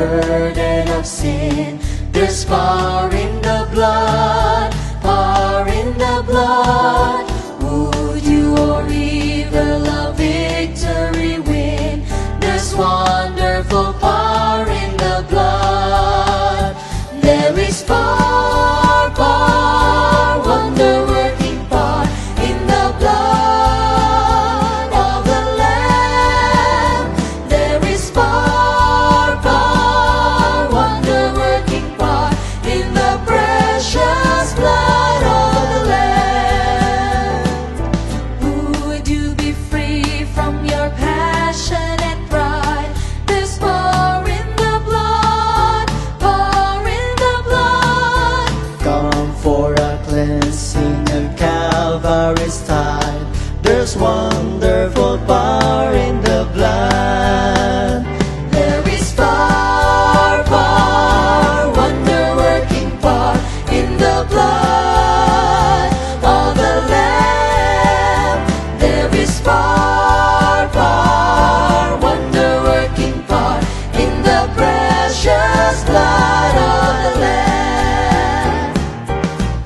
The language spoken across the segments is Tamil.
burden of sin. There's power in the blood, power in the blood. Would you or evil a victory win? There's wonderful power in the blood. There is power, power, wonder-working power in the blood of the Lamb. There is power, power, wonder-working power in the precious blood of the Lamb. Would you be free from your passionate pride? There's power in the blood, power in the blood. Come for a cleansing of Calvary's tide. There's wonderful power in the blood. There is power, power, wonder-working power in the blood of the Lamb. There is power, power, wonder-working power in the precious blood of the Lamb.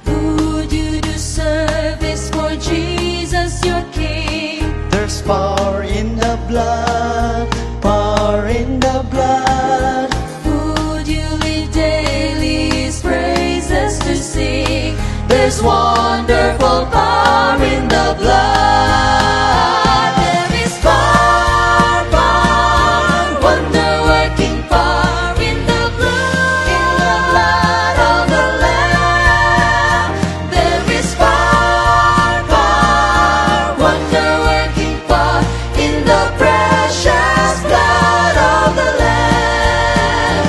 Would you do service for Jesus your King? There's power in the blood, power in the blood. Would you live daily His praises to sing? There's wonderful power in the blood. There is power, power, wonder-working power in the blood of the Lamb. There is power, power, wonder-working power in the precious blood of the Lamb.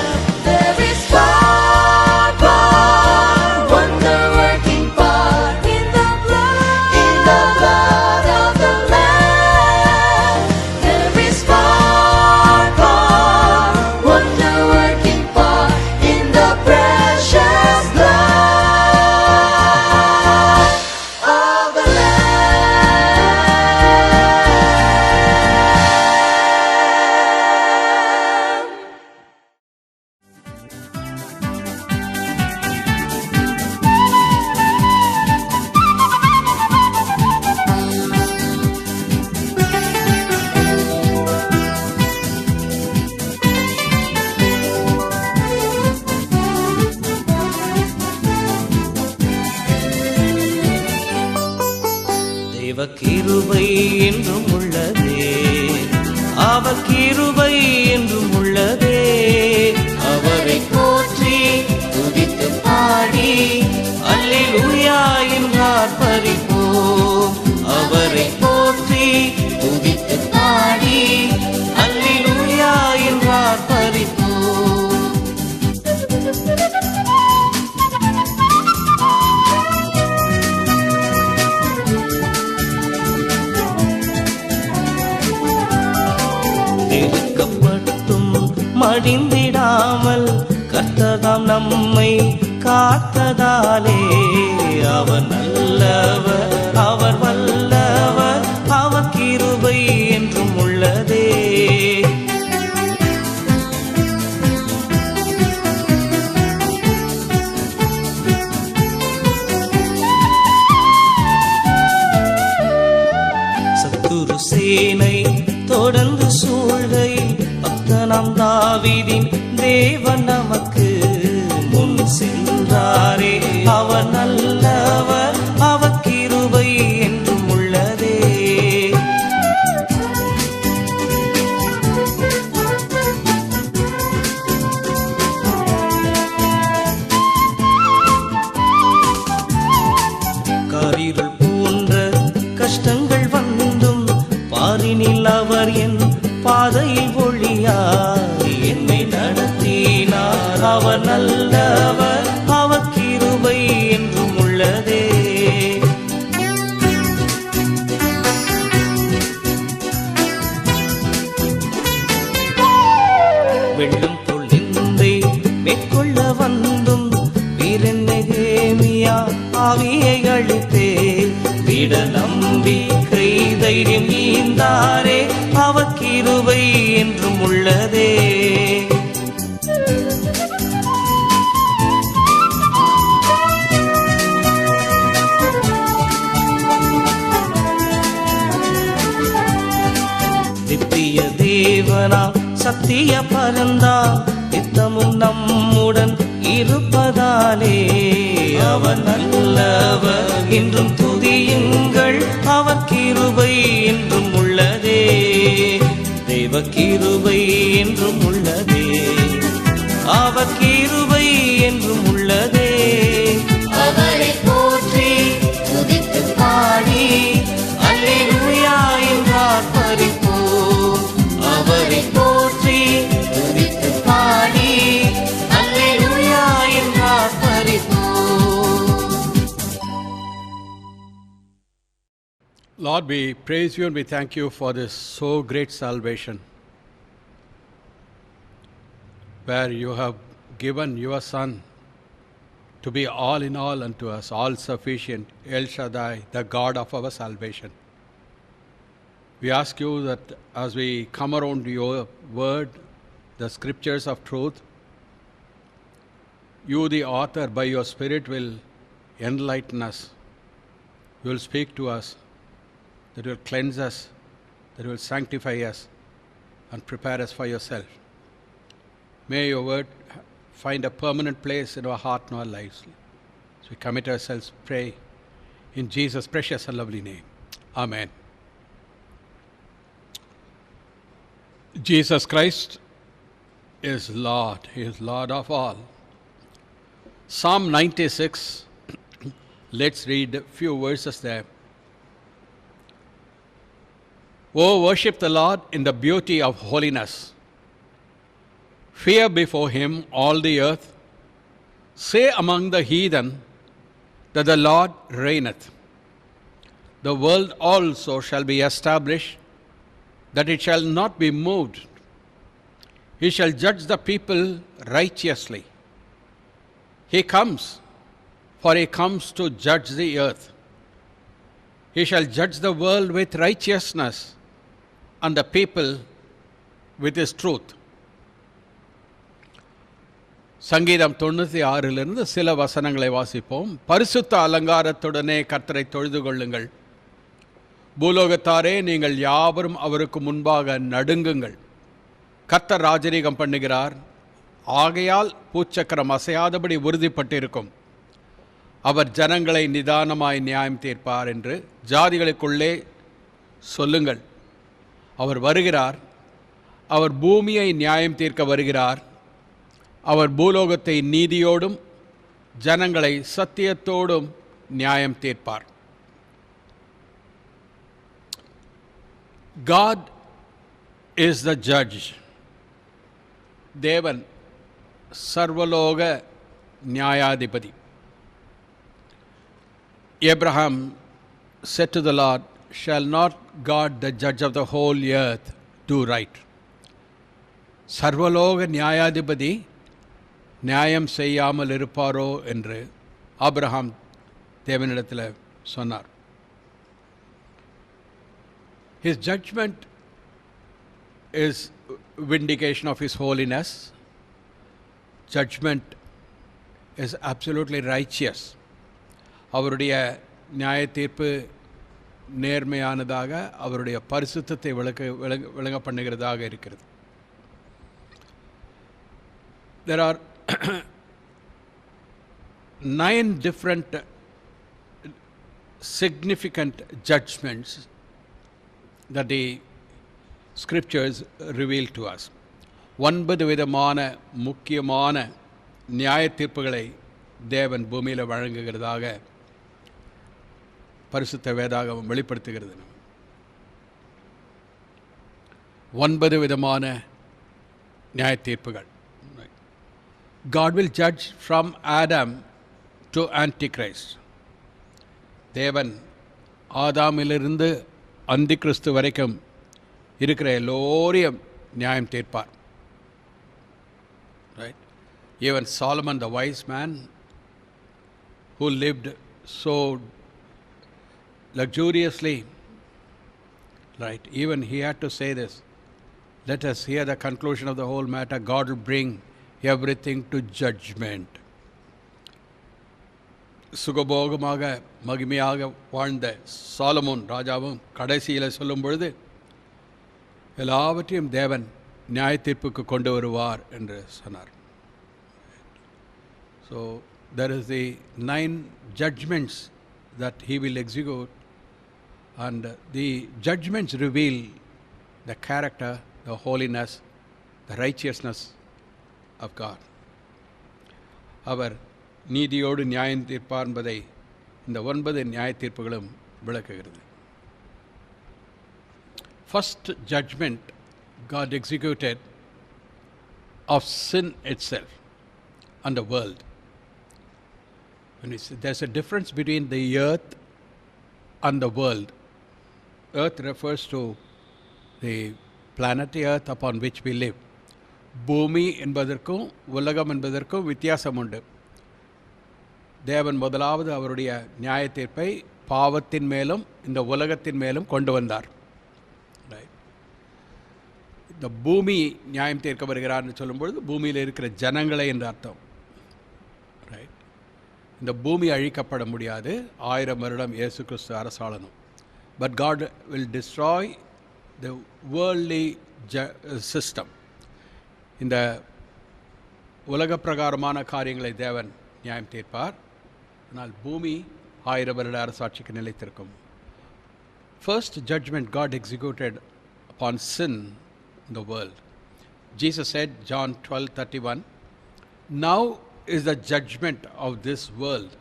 There is power, power, wonder-working power in the blood of the Lamb. There is power, power, wonder-working power in the precious blood of the Lamb. தேவ கிருபை என்றும் உள்ளதே, அவர் கிருபை என்றும் உள்ளதே. அவரை போற்றி துதித்து பாடி அல்லேலூயா என்றார் பரிபோம். அவரை போற்றி துதித்து பாடி அல்லேலூயா என்றார் பரிபோம். நெருக்கப்பட்டும் மடிந்திடாமல் கர்த்தர்தாம் நம்மை காத்ததாலே அவர் நல்லவர், அவர் வல்லவர், அவர் கிருபை என்றும் உள்ளதே. சத்துரு சேனை தொடர்ந்து சூழ்கை பக்தனாம் தாவீதின் தேவன் நமக்கு முன் சென்றாரே. அவர் நல்லவர், அவர் கிருபை என்றும் உள்ளதே. காரிருள் போன்ற கஷ்டங்கள் வந்தும் பாரினில் அவர் என் பாதையில் ஒளியாய் என்னை நடத்தினார். அவர் நல்லவர், அவர் கிருபை என்றும் உள்ளதே. வெள்ளம் போல் நிந்தை மேற்கொள்ள வந்தும் வீரன் நெகேமியா ஆவியை அழித்தே. விட நம்பிக்கை தைரியம் ஈந்தாரே, அவர் கிருபை என்றும் உள்ளதே. தேவனா சத்திய பரந்தா நித்தமும் நம்முடன் இருப்பதாலே அவர் நல்லவர் என்றும் துதியுங்கள், அவர் கிருபை என்றும் உள்ளதே, தேவ கிருபை என்றும் உள்ளதே, அவர் கிருபை என்றும் உள்ளதே. அவரை போற்றி துதித்து பாடி அல்லேலூயா என்றார் பரிப்போம். அவரை போற்றி துதித்து பாடி அல்லேலூயா என்றார் பரிப்போம். Lord, we praise you and we thank you for this so great salvation, where you have given your Son to be all in all unto us, all sufficient, El Shaddai, the God of our salvation. We ask you that as we come around your word, the scriptures of truth, you, the author, by your Spirit will enlighten us. You will speak to us, that will cleanse us, that will sanctify us and prepare us for yourself. May your word find a permanent place in our heart and our lives. So we commit ourselves, pray in Jesus' precious and lovely name. Amen. Jesus Christ is Lord. He is Lord of all. Psalm 96. Let's read a few verses there. Oh, worship the Lord in the beauty of holiness. Fear before him all the earth. Say among the heathen that the Lord reigneth. The world also shall be established, that it shall not be moved. He shall judge the people righteously. He comes, for he comes to judge the earth. He shall judge the world with righteousness, and the people with his truth. சங்கீதம் 96 சில வசனங்களை வாசிப்போம். பரிசுத்த அலங்காரத்துடனே கர்த்தரை தொழுது கொள்ளுங்கள். பூலோகத்தாரே, நீங்கள் யாவரும் அவருக்கு முன்பாக நடுங்குங்கள். கர்த்தர் ராஜரீகம் பண்ணுகிறார், ஆகையால் பூச்சக்கரம் அசையாதபடி உறுதிப்பட்டிருக்கும். அவர் ஜனங்களை நிதானமாய் நியாயம் தீர்ப்பார் என்று ஜாதிகளுக்குள்ளே சொல்லுங்கள். அவர் வருகிறார், அவர் பூமியை நியாயம் தீர்க்க வருகிறார். அவர் பூலோகத்தை நீதியோடும் ஜனங்களை சத்தியத்தோடும் நியாயம் தீர்ப்பார். God is the judge. தேவன் சர்வலோக நியாயாதிபதி. Abraham said to the Lord, shall not God, the judge of the whole earth, do right? சர்வலோக நியாயாதிபதி நியாயம் செய்யாமல் இருப்பாரோ என்று ஆபிரகாம் தேவனிடத்தில் சொன்னார். His judgment is vindication of his holiness. Judgment is absolutely righteous. அவருடைய நியாய தீர்ப்பு நேர்மையானதாக, அவருடைய பரிசுத்தத்தை விளங்க பண்ணுகிறதாக இருக்கிறது. There are 9 different significant judgments that the scriptures reveal to us. 9 விதமான முக்கியமான நியாய தீர்ப்புகளை தேவன் பூமியில் வழங்குகிறதாக பரிசுத்த வேதாகமம் வெளிப்படுத்துகிறது. 9 விதமான நியாய தீர்ப்புகள். God will judge from Adam to Antichrist. தேவன் ஆதாமிலிருந்து அந்தி கிறிஸ்து வரைக்கும் இருக்கிற எல்லோரையும் நியாயம் தீர்ப்பார். Right? Even Solomon, the wise man, who lived so luxuriously, right? Even he had to say this. Let us hear the conclusion of the whole matter. God will bring everything to judgment. சுகபோகமாக மகிமையாக வாழ்ந்த சாலமோன் ராஜாவும் கடைசியில் சொல்லும் பொழுது, எல்லாவற்றையும் தேவன் நியாய தீர்ப்புக்கு கொண்டு வருவார் என்று சொன்னார். So there is the 9 judgments that he will execute, and the judgments reveal the character, the holiness, the righteousness of God. அவர் நீதியோடு நியாயம் தீர்ப்பார் என்பதை இந்த 9 நியாய தீர்ப்புகளும் விளக்குகிறது. First judgment God executed of sin itself and the world. When we say there's a difference between the earth and the world. Earth refers to the planet Earth upon which we live. பூமி என்பதற்கும் உலகம் என்பதற்கும் வித்தியாசம் உண்டு. தேவன் முதலாவது அவருடைய நியாய தீர்ப்பை பாவத்தின் மேலும் இந்த உலகத்தின் மேலும் கொண்டு வந்தார். இந்த பூமி நியாயம் தீர்க்க வருகிறார்னு சொல்லும்பொழுது பூமியில் இருக்கிற ஜனங்களை என்று அர்த்தம். ரைட். இந்த பூமி அழிக்கப்பட முடியாது, 1000 வருடம் இயேசு கிறிஸ்து அரசாளனும். But God will destroy the worldly system. இந்த உலக பிரகாரமான காரியங்களை தேவன் நியாயம் தீர்ப்பார். ஆனால் பூமி 1000 வருட அரசாட்சிக்கு நிலைத்திருக்கும். First judgment God executed upon sin in the world. Jesus said, John 12:31, now is the judgment of this world.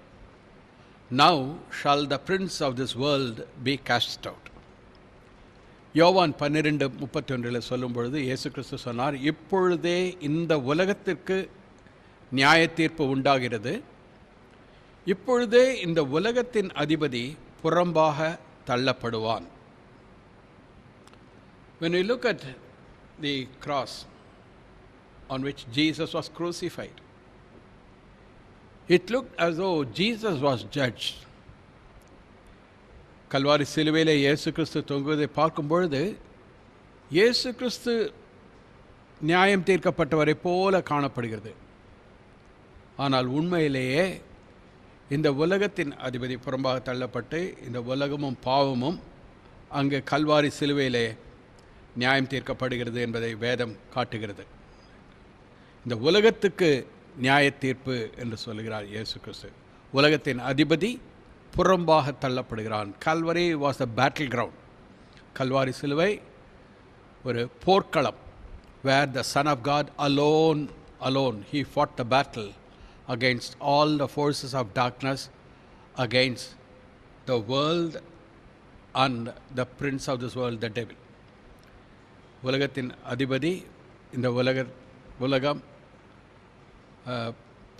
Now shall the prince of this world be cast out. யோவான் 12:31 சொல்லும் பொழுது இயேசு கிறிஸ்து சொன்னார், இப்பொழுதே இந்த உலகத்திற்கு நியாய தீர்ப்பு உண்டாகிறது, இப்பொழுதே இந்த உலகத்தின் அதிபதி புறம்பாக தள்ளப்படுவான். When we look at the cross on which Jesus was crucified, it looked as though Jesus was judged. Kalvari சிலுவையிலே இயேசு கிறிஸ்து தொங்குவதை பார்க்கும் பொழுது இயேசு கிறிஸ்து நியாயம் தீர்க்கப்பட்டவரை போல காணப்படுகிறது. ஆனால் உண்மையிலேயே இந்த உலகத்தின் அதிபதி புறம்பாக தள்ளப்பட்டு இந்த உலகமும் பாவமும் அங்கு கல்வாரி சிலுவையிலே நியாயம் தீர்க்கப்படுகிறது என்பதை வேதம் காட்டுகிறது. இந்த உலகத்துக்கு நியாய தீர்ப்பு என்று சொல்கிறார் இயேசு கிறிஸ்து. உலகத்தின் அதிபதி புறம்பாக தள்ளப்படுகிறான். Calvary was a battle ground. கல்வாரி சிலுவை ஒரு போர்க்களம். Where the son of God alone he fought the battle against all the forces of darkness, against the world and the prince of this world, the devil. உலகத்தின் அதிபதி இந்த உலகம்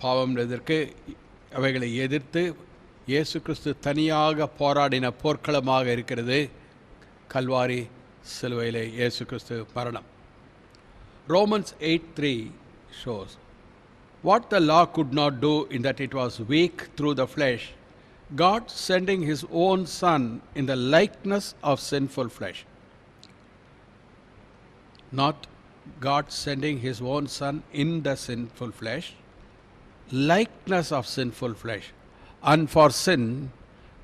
பாவம் எதற்கு அவைகளை எதிர்த்து இயேசு கிறிஸ்து தனியாக போராடின போர்க்களமாக இருக்கிறது கல்வாரி சிலுவையிலே இயேசு கிறிஸ்து மரணம். Romans 8:3 shows what the law could not do in that it was weak through the flesh, God sending his own son in the likeness of sinful flesh. Not God sending his own son in the sinful flesh, likeness of sinful flesh, and for sin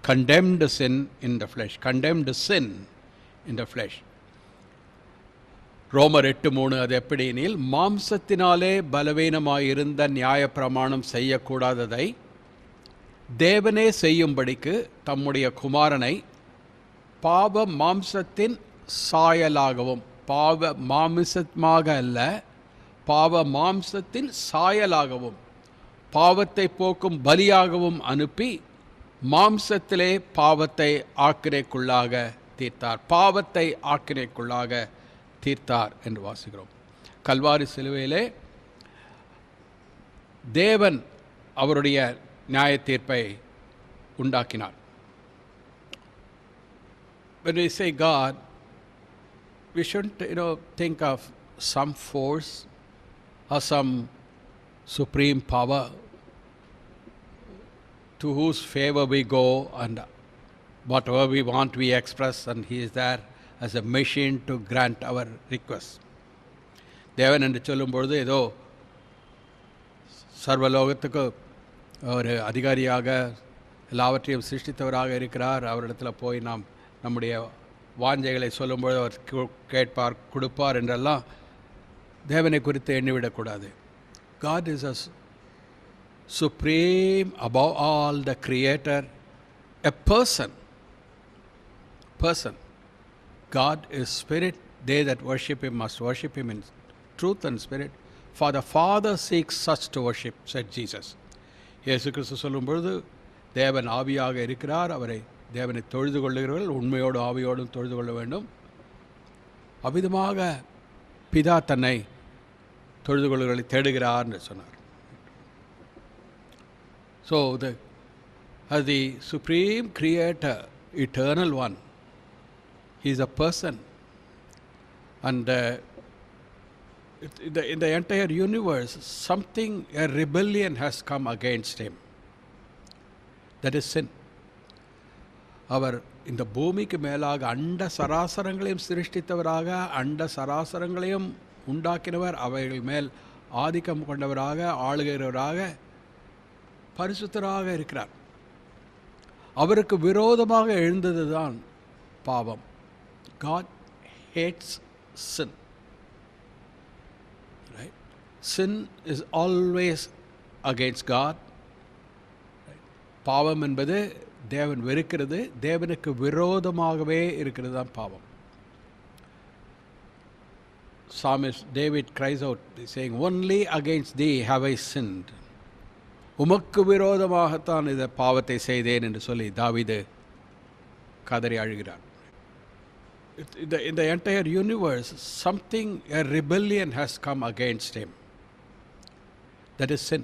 condemned sin in the flesh, condemned sin in the flesh. ரோமர் 8:3 அது எப்படி எனில், மாம்சத்தினாலே பலவீனமாயிருந்த நியாய பிரமாணம் செய்யக்கூடாததை தேவனே செய்யும்படிக்கு தம்முடைய குமாரனை பாவ மாம்சத்தின் சாயலாகவும், பாவ மாமிசமாக அல்ல, பாவ மாம்சத்தின் சாயலாகவும், பாவத்தை போக்கும் பலியாகவும் அனுப்பி மாம்சத்திலே பாவத்தை ஆக்கினைக்குள்ளாக தீர்த்தார். பாவத்தை ஆக்கினைக்குள்ளாக தீர்த்தார் என்று வாசிக்கிறோம். கல்வாரி சிலுவையிலே தேவன் அவருடைய நியாய தீர்ப்பை உண்டாக்கினார். When we say God, we shouldn't think of some force or some supreme power to whose favor we go and whatever we want we express, and he is there as a machine to grant our request. தேவன் என்று சொல்லும்பொழுது ஏதோ சர்வலோகத்துக்கு ஒரு அதிகாரியாக எல்லாவற்றையும் சிருஷ்டித்தவராக இருக்கிறார், அவரிடத்தில் போய் நாம் நம்முடைய வாஞ்சைகளை சொல்லும்போது அவர் கேட்பார், கொடுப்பார் என்றெல்லாம் தேவனை குறித்து எண்ணிவிடக்கூடாது. God is a supreme, above all, the creator, a person. God is spirit. They that worship him must worship him in truth and spirit. For the Father seeks such to worship, said Jesus. இயேசு கிறிஸ்து சொல்லும்பொழுது தேவன் ஆவியாக இருக்கிறார், அவரை தேவனை தொழுது கொள்ளுகிறவர்கள் உண்மையோடு ஆவியோடும் தொழுது கொள்ள வேண்டும். அவ்விதமாக பிதா தன்னை தொழுது கொள்ளுகிறவர்களை தேடுகிறார் என்று சொன்னார். So as the supreme creator, eternal one, he is a person, and in the entire universe a rebellion has come against him. That is sin. அவர் இந்த பூமிக்கு மேலாக அண்ட சராசரங்களையும் சிருஷ்டித்தவராக, அண்ட சராசரங்களையும் உண்டாக்கினவர், அவைகள் மேல் ஆதிக்கம் கொண்டவராக, ஆளுகிறவராக, பரிசுத்தராக இருக்கிறார். அவருக்கு விரோதமாக எழுந்தது தான் பாவம். God hates sin. Right? Sin is always against God. Right? பாவம் என்பது தேவன் வெறுக்கிறது, தேவனுக்கு விரோதமாகவே இருக்கிறது தான் பாவம். Psalmist David cries out saying, "Only against thee have I sinned." உமக்கு விரோதமாகத்தான் இந்த பாவத்தை செய்தேன் என்று சொல்லி தாவீது கதறி அழுகிறார். In the entire universe, a rebellion has come against him. That is sin.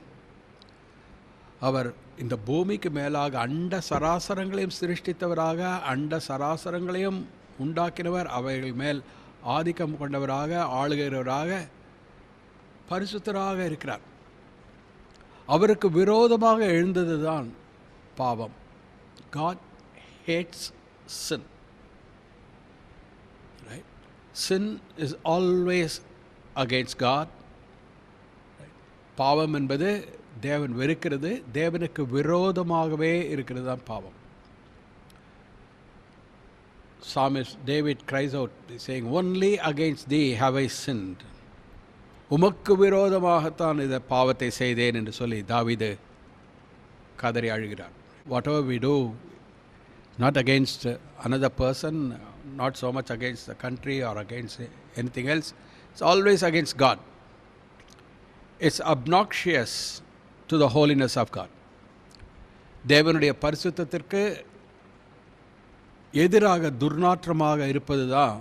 அவர் இந்த பூமிக்கு மேலாக அண்ட சராசரங்களையும் சிருஷ்டித்தவராக, அண்ட சராசரங்களையும் உண்டாக்கினவர், அவைகள் மேல் ஆதிக்கம் கொண்டவராக, ஆளுகிறவராக, பரிசுத்தராக இருக்கிறார். அவருக்கு விரோதமாக எழுந்தது தான் பாவம். God hates sin. Right? Sin is always against God. Right? பாவம் என்பது தேவன் வெறுக்கிறது, தேவனுக்கு விரோதமாகவே இருக்கிறது தான் பாவம். Psalmist David cries out saying, "Only against thee have I sinned." உமக்கு விரோதமாகத்தான் இந்த பாவத்தை செய்தேன் என்று சொல்லி தாவீது கதறி அழுகிறார். Whatever we do, not against another person, not so much against the country or against anything else, it's always against God. It's obnoxious to the holiness of God. தேவனுடைய பரிசுத்தத்திற்கு எதிராக துர்நாற்றமாக இருப்பது தான்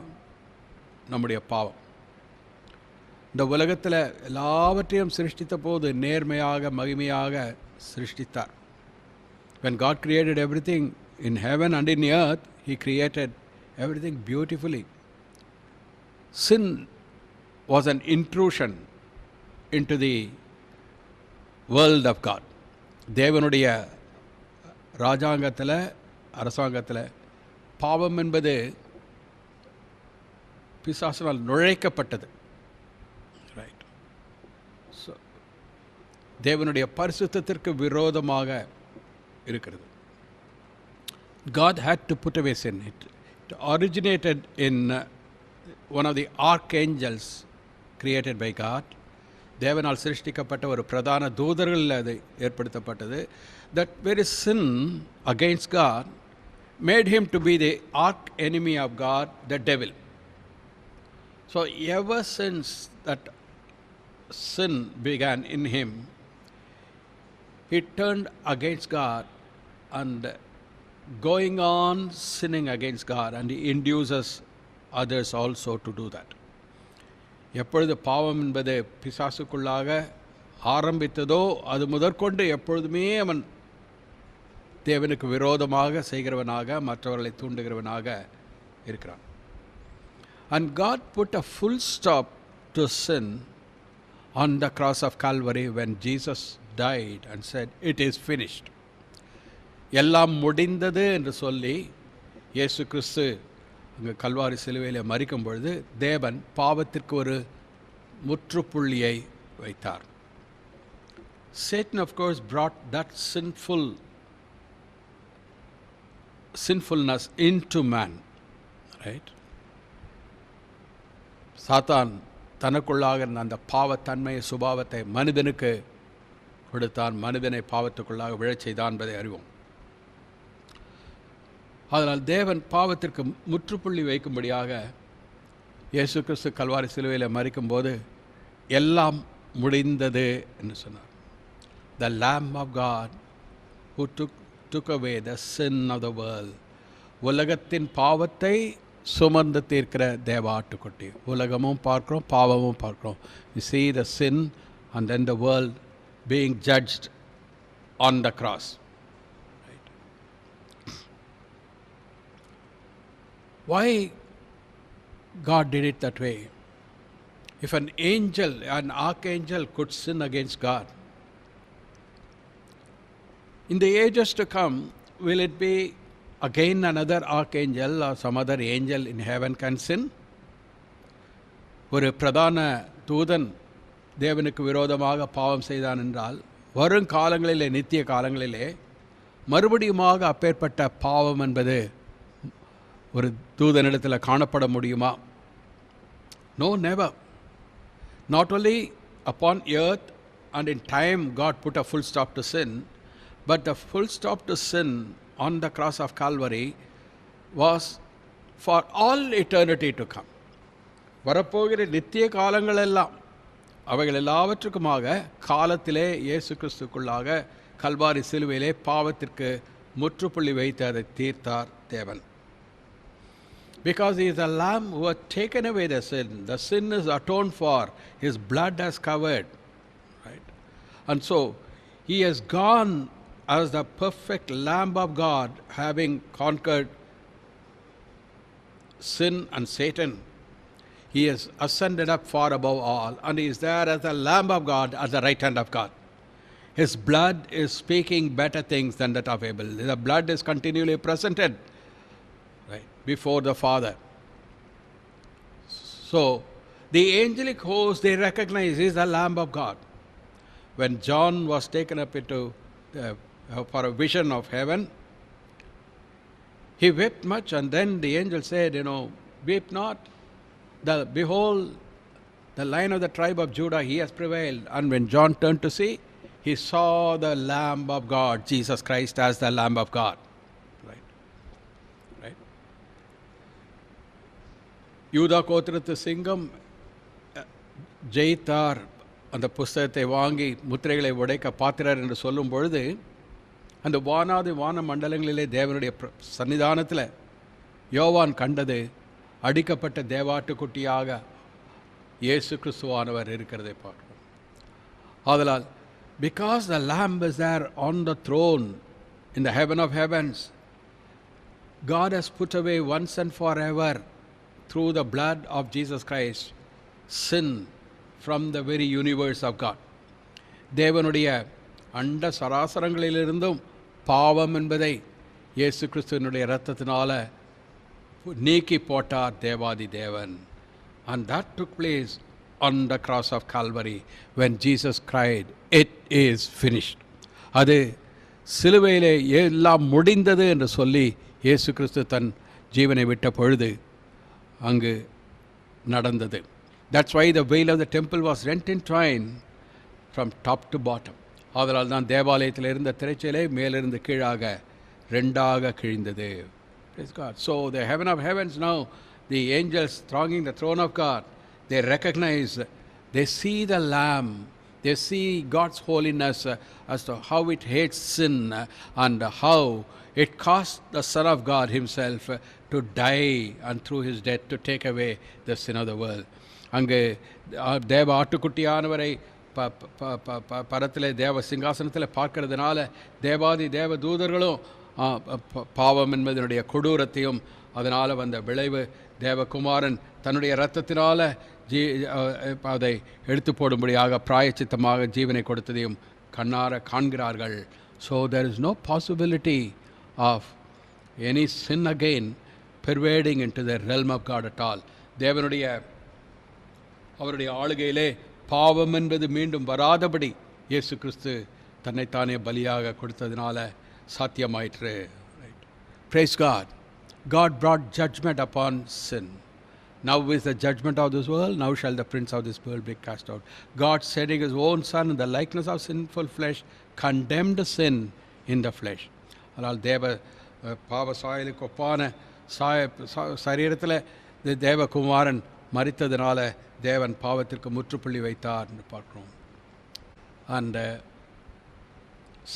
நம்முடைய பாவம். இந்த உலகத்தில் எல்லாவற்றையும் சிருஷ்டித்த போது நேர்மையாக மகிமையாக சிருஷ்டித்தார். When God created everything in heaven and in earth, he created everything beautifully. Sin was an intrusion into the world of God. தேவனுடைய ராஜாங்கத்தில், அரசாங்கத்தில் பாவம் என்பது பிசாசினால் நுழைக்கப்பட்டது. ரைட். ஸோ தேவனுடைய பரிசுத்தத்திற்கு விரோதமாக இருக்கிறது. God had to put away sin. It originated in one of the archangels created by God. தேவனால் சிருஷ்டிக்கப்பட்ட ஒரு பிரதான தூதர்களில் அது ஏற்படுத்தப்பட்டது. That very sin against God made him to be the arch enemy of God, the devil. So ever since that sin began in him, he turned against God and going on sinning against God, and he induces others also to do that. எப்பொழுது பாவம் என்பது பிசாசுக்குள்ளாக ஆரம்பித்ததோ அது முதற்கொண்டு எப்பொழுதுமே அவன் தேவனுக்கு விரோதமாக செய்கிறவனாக, மற்றவர்களை தூண்டுகிறவனாக இருக்கிறான். And God put a full stop to sin on the cross of Calvary when Jesus died and said, "It is finished." எல்லாம் முடிந்தது என்று சொல்லி இயேசு கிறிஸ்து அங்கே கல்வாரி சிலுவையில் மரிக்கும் பொழுது தேவன் பாவத்திற்கு ஒரு முற்றுப்புள்ளியை வைத்தார். Satan, of course, brought that sinfulness into man. Right. சாத்தான் தனக்குள்ளாக இருந்த அந்த பாவத்தன்மையை சுபாவத்தை மனிதனுக்கு கொடுத்தான், மனிதனை பாவத்துக்குள்ளாக விழச் செய்தான் என்பதை அறிவோம். அதனால் தேவன் பாவத்திற்கு முற்றுப்புள்ளி வைக்கும்படியாக இயேசு கிறிஸ்து கல்வாரி சிலுவையில் மரிக்கும்போது எல்லாம் முடிந்தது என்று சொன்னார். The Lamb of God who took away the sin of the world. உலகத்தின் பாவத்தை சுமந்து தீர்க்கிற தேவ ஆட்டுக்குட்டி. உலகமும் பார்க்கிறோம், பாவமும் பார்க்கிறோம். You see the sin and then the world being judged on the cross. Right. Why God did it that way? If an angel, an archangel could sin against God, in the ages to come, will it be again another archangel or some other angel in heaven can sin? ஒரு பிரதான தூதன் தேவனுக்கு விரோதமாக பாவம் செய்தான் என்றால் வரும் காலங்களிலே, நித்திய காலங்களிலே மறுபடியுமாக அப்பேற்பட்ட பாவம் என்பது ஒரு தூதனிடத்தில் காணப்பட முடியுமா? No, never. Not only upon earth and in time God put a full stop to sin, but the full stop to sin on the cross of Calvary was for all eternity to come. வரப்போகிற நித்திய காலங்கள் எல்லாம் அவைகள் எல்லாவற்றுக்குமாக காலத்திலே இயேசு கிறிஸ்துக்குள்ளாக கல்வாரி சிலுவையிலே பாவத்திற்கு முற்றுப்புள்ளி வைத்து அதை தீர்த்தார் தேவன். Because he is the Lamb who has taken away the sin. The sin is atoned for. His blood has covered. Right? And so, he has gone as the perfect Lamb of God, having conquered sin and Satan. He has ascended up far above all, and he is there as the Lamb of God at the right hand of God. His blood is speaking better things than that of Abel. The blood is continually presented before the Father. So, the angelic host, they recognize he is the Lamb of God. When John was taken up into for a vision of heaven, he wept much, and then the angel said, weep not. Behold, the Lion of the tribe of Judah, he has prevailed. And when John turned to see, he saw the Lamb of God, Jesus Christ as the Lamb of God. யூதா கோத்திரத்து சிங்கம் ஜெயித்தார், அந்த புஸ்தகத்தை வாங்கி முத்திரைகளை உடைக்க பாத்திரர் என்று சொல்லும் பொழுது அந்த வான மண்டலங்களிலே தேவனுடைய சன்னிதானத்தில் யோவான் கண்டது அடிக்கப்பட்ட தேவாட்டுக்குட்டியாக இயேசு கிறிஸ்துவானவர் இருக்கிறதை பார்க்கிறோம். ஆதலால் because the Lamb is there on the throne in the heaven of heavens, God has put away once and forever through the blood of Jesus Christ sin from the very universe of God. தேவனுடைய அண்ட சராசரங்களிலிருந்தும் பாவம் என்பதை இயேசு கிறிஸ்துவினுடைய இரத்தத்தினால நீக்கி போட்டார் தேவாதி தேவன். And that took place on the cross of Calvary when Jesus cried, "It is finished." அது சிலுவையிலே எல்லாம் முடிந்தது என்று சொல்லி இயேசு கிறிஸ்து தன் ஜீவனை விட்ட பொழுது அங்கு நடந்தது. That's why the veil of the temple was rent in twain from top to bottom. அதனால் தான் தேவாலயத்தில் இருந்த திரைச்சீலை மேலிருந்து கீழாக ரெண்டாக கிழிந்தது. Praise God. So the heaven of heavens now, the angels thronging the throne of God, they recognize, they see the Lamb, they see God's holiness as to how it hates sin and how it cost the Son of God himself to die and through his death to take away the sin of the world. அங்கு தேவ ஆட்டுக்குட்டியானவரை பரத்திலே தேவ சிங்காசனத்தில் பார்க்கறதுனால தேவாதி தேவ தூதர்களும் பாவம் என்பதனுடைய கொடூரத்தையும் அதனால் வந்த விளைவு தேவகுமாரன் தன்னுடைய இரத்தத்தினால அதை எடுத்து போடும்படியாக பிராயச்சித்தமாக ஜீவனை கொடுத்ததையும் கண்ணார காண்கிறார்கள். So there is no possibility of any sin again pervading into the realm of God at all. அவருடைய ஆளுகையிலே பாவம் என்பது மீண்டும் வராதபடி இயேசு கிறிஸ்து தன்னைத்தானே பலியாக கொடுத்ததினால சாத்தியமாயிற்று. Praise God. God brought judgment upon sin. Now is the judgment of this world, now shall the prince of this world be cast out. God sending his own son in the likeness of sinful flesh, condemned sin in the flesh. அதனால் பாவ சாயலுக்கு ஒப்பான சரீரத்தில் தேவகுமாரன் மரித்ததினால தேவன் பாவத்திற்கு முற்றுப்புள்ளி வைத்தார் என்று பார்க்கிறோம். And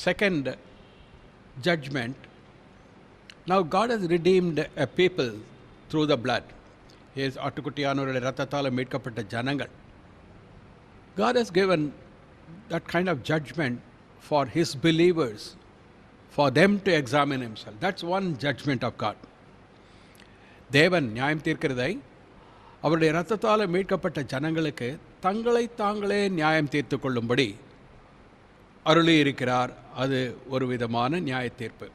second judgment, now God has redeemed a people through the blood. ஆட்டுக்குட்டியானவருடைய ரத்தத்தால் மீட்கப்பட்ட ஜனங்கள். God has given that kind of judgment for his believers, for them to examine himself. That's one judgment of God. தேவன் நியாயம் தீர்க்கிறதை அவருடைய ரத்தத்தால் மீட்கப்பட்ட ஜனங்களுக்கு தங்களை தாங்களே நியாயம் தீர்த்து கொள்ளும்படி அருளி இருக்கிறார். அது ஒரு விதமான நியாய தீர்ப்பு.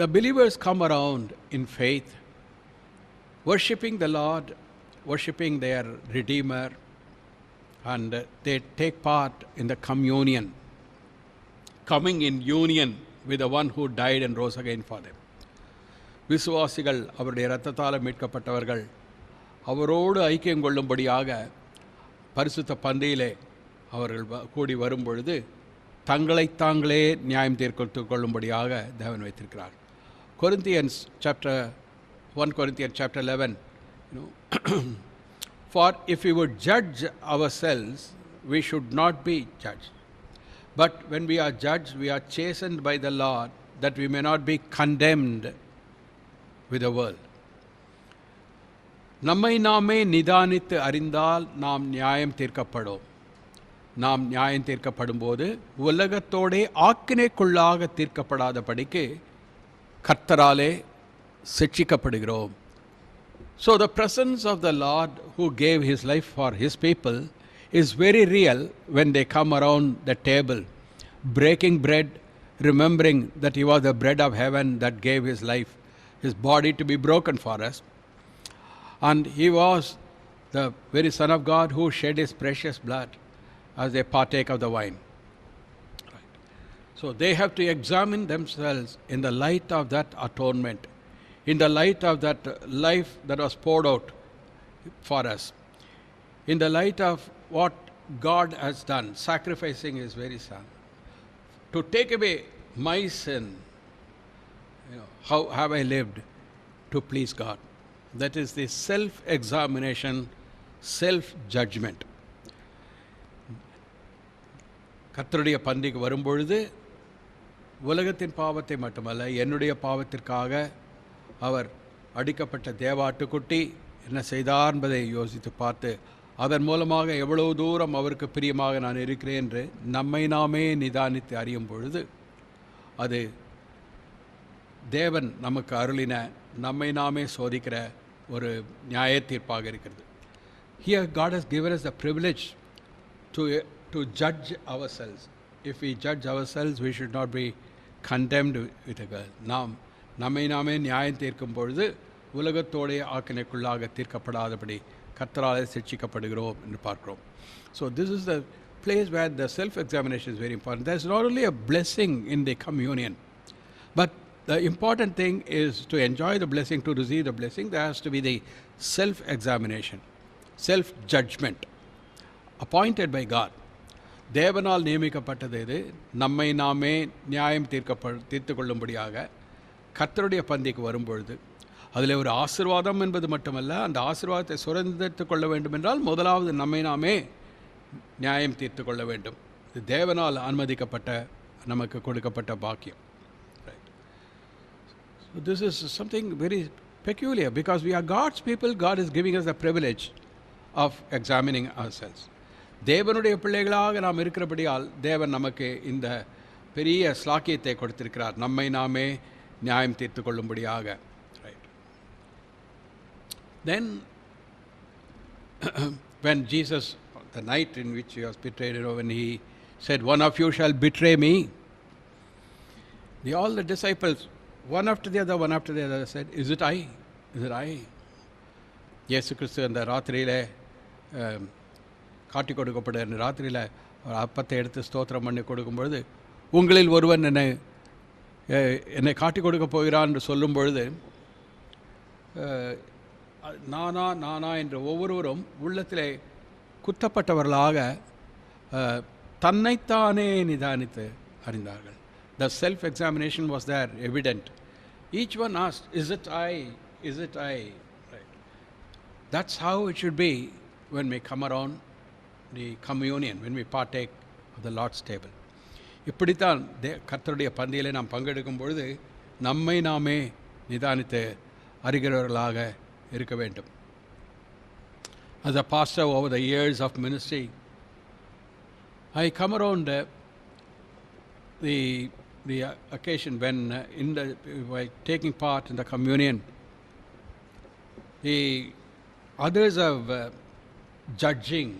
The believers come around in faith, worshipping the Lord, worshipping their Redeemer, and they take part in the communion, coming in union with the one who died and rose again for them. விசுவாசிகள் அவருடைய இரத்தத்தால் மீட்கப்பட்டவர்கள் அவரோடு ஐக்கியம் கொள்ளும்படியாக பரிசுத்த பந்தியிலே அவர்கள் கூடி வரும்பொழுது தங்களை தாங்களே நியாயம் தீர்த்து கொள்ளும்படியாக தேவன் வைத்திருக்கிறார். Corinthians chapter 1 Corinthians chapter 11, for if we would judge ourselves, we should not be judged. But when we are judged, we are chastened by the Lord, that we may not be condemned with the world. நம்மை நாமே நிதானித்து அறிந்தால் நாம் நியாயம் தீர்க்கப்படும். நாம் நியாயம் தீர்க்கப்படும்போது உலகத்தோடே ஆக்கினைக்குள்ளாக தீர்க்கப்படாதபடிக்கு கர்த்தராலே சிட்சிக்கப்படுகிறோம். So the presence of the Lord who gave his life for his people is very real when they come around the table, breaking bread, remembering that he was the bread of heaven that gave his life, his body to be broken for us. And he was the very Son of God who shed his precious blood as they partake of the wine. Right. So they have to examine themselves in the light of that atonement, in the light of that life that was poured out for us, in the light of what God has done, sacrificing his very Son to take away my sin. How have I lived to please God? That is the self-examination, self-judgment. கர்த்தருடைய பந்திக்கு வரும்பொழுது உலகத்தின் பாவத்தை மட்டுமல்ல, என்னுடைய பாவத்திற்காக அவர் அடிக்கப்பட்ட தேவாட்டுக்குட்டி என்ன செய்தார் என்பதை யோசித்து பார்த்து அதன் மூலமாக எவ்வளவு தூரம் அவருக்கு பிரியமாக நான் இருக்கிறேன் என்று நம்மை நாமே நிதானித்து அறியும் பொழுது அது தேவன் நமக்கு அருளின நம்மை நாமே சோதிக்கிற ஒரு நியாய தீர்ப்பாக இருக்கிறது. Here God has given us the privilege to judge ourselves. If we judge ourselves, we should not be condemned with a girl. நாம் நம்மை நாமே நியாயம் தீர்க்கும் பொழுது உலகத்தோடைய ஆக்கினைக்குள்ளாக தீர்க்கப்படாதபடி கர்த்தராலே சிட்சிக்கப்படுகிறோம் என்று பார்க்கிறோம். So this is the place where the self-examination is very important. There is not only a blessing in the communion, but the important thing is to enjoy the blessing, to receive the blessing. There has to be the self-examination, self-judgment appointed by God. தேவனால் நியமிக்கப்பட்டது இது. நம்மை நாமே நியாயம் தீர்த்து கொள்ளும்படியாக கர்த்தருடைய பந்திக்கு வரும்பொழுது அதில் ஒரு ஆசீர்வாதம் என்பது மட்டுமல்ல, அந்த ஆசீர்வாதத்தை சுரந்தித்து கொள்ள வேண்டும் என்றால் முதலாவது நம்மை நாமே நியாயம் தீர்த்து கொள்ள வேண்டும். இது தேவனால் அனுமதிக்கப்பட்ட நமக்கு கொடுக்கப்பட்ட பாக்கியம். Right. So this is something very peculiar because we are God's people. God is giving us the privilege of examining ourselves. தேவனுடைய பிள்ளைகளாக நாம் இருக்கிறபடியால் தேவன் நமக்கு இந்த பெரிய ஸ்லாக்கியத்தை கொடுத்திருக்கிறார், நம்மை நாமே நியாயம் தீர்த்து கொள்ளும்படியாக. Right. Then when Jesus, the night in which he was betrayed, when he said, one of you shall betray me, all the disciples, one after the other said, is it I? Is it I? இயேசு கிறிஸ்து அந்த ராத்திரியில் காட்டி கொடுக்கப்படுகிற ராத்திரியில் அப்பத்தை எடுத்து ஸ்தோத்திரம் பண்ணி கொடுக்கும்பொழுது உங்களில் ஒருவன் என்னை காட்டி கொடுக்க போகிறான் என்று சொல்லும் பொழுது நானா நானா என்ற ஒவ்வொருவரும் உள்ளத்திலே குத்தப்பட்டவர்களாக தன்னைத்தானே நிதானித்து அறிந்தார்கள். The self-examination was there, evident. Each one asked, is it I? Is it I? Right. That's how it should be when we come around the communion, when we partake of the Lord's table. இப்படித்தான் கர்த்தருடைய பந்தியிலே நாம் பங்கெடுக்கும் பொழுது நம்மை நாமே நிதானித்து அறிகிறவர்களாக இருக்க வேண்டும். As a pastor over the years of ministry, I come around the occasion when while taking part in the communion, the others of judging.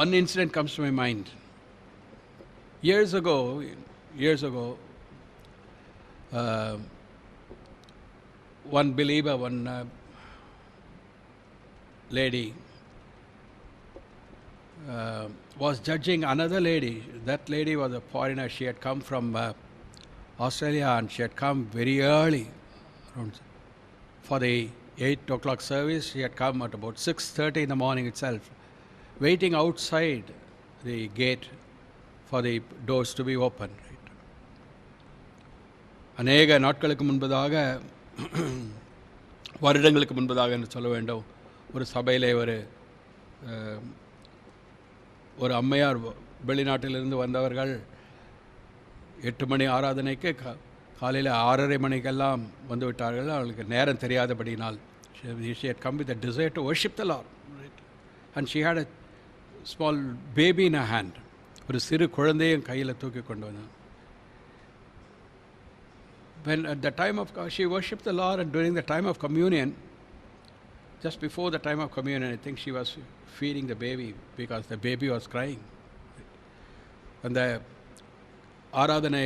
One incident comes to my mind. Years ago, one believer, one lady was judging another lady. That lady was a foreigner. She had come from Australia, and she had come very early for the 8 o'clock service. She had come at about 6:30 in the morning itself, waiting outside the gate for the doors to be opened. Right? அநேக நாட்களுக்கு முன்பதாக, வருடங்களுக்கு முன்பதாக என்று சொல்ல வேண்டும், ஒரு சபையிலே ஒரு அம்மையார் வெளிநாட்டிலிருந்து வந்தவர்கள் 8 மணி ஆராதனைக்கு காலையில் 6:30 மணிக்கெல்லாம் வந்து விட்டார்கள். அவளுக்கு நேரம் தெரியாதபடினால் she had come with a desire to worship the Lord, right? And she had a small baby in her hand. ஒரு சிறு குழந்தையும் கையில் தூக்கி கொண்டு வந்தார். When at the time of she worshipped the Lord, and during the time of communion, just before the time of communion, I think she was feeding the baby because the baby was crying. அந்த ஆராதனை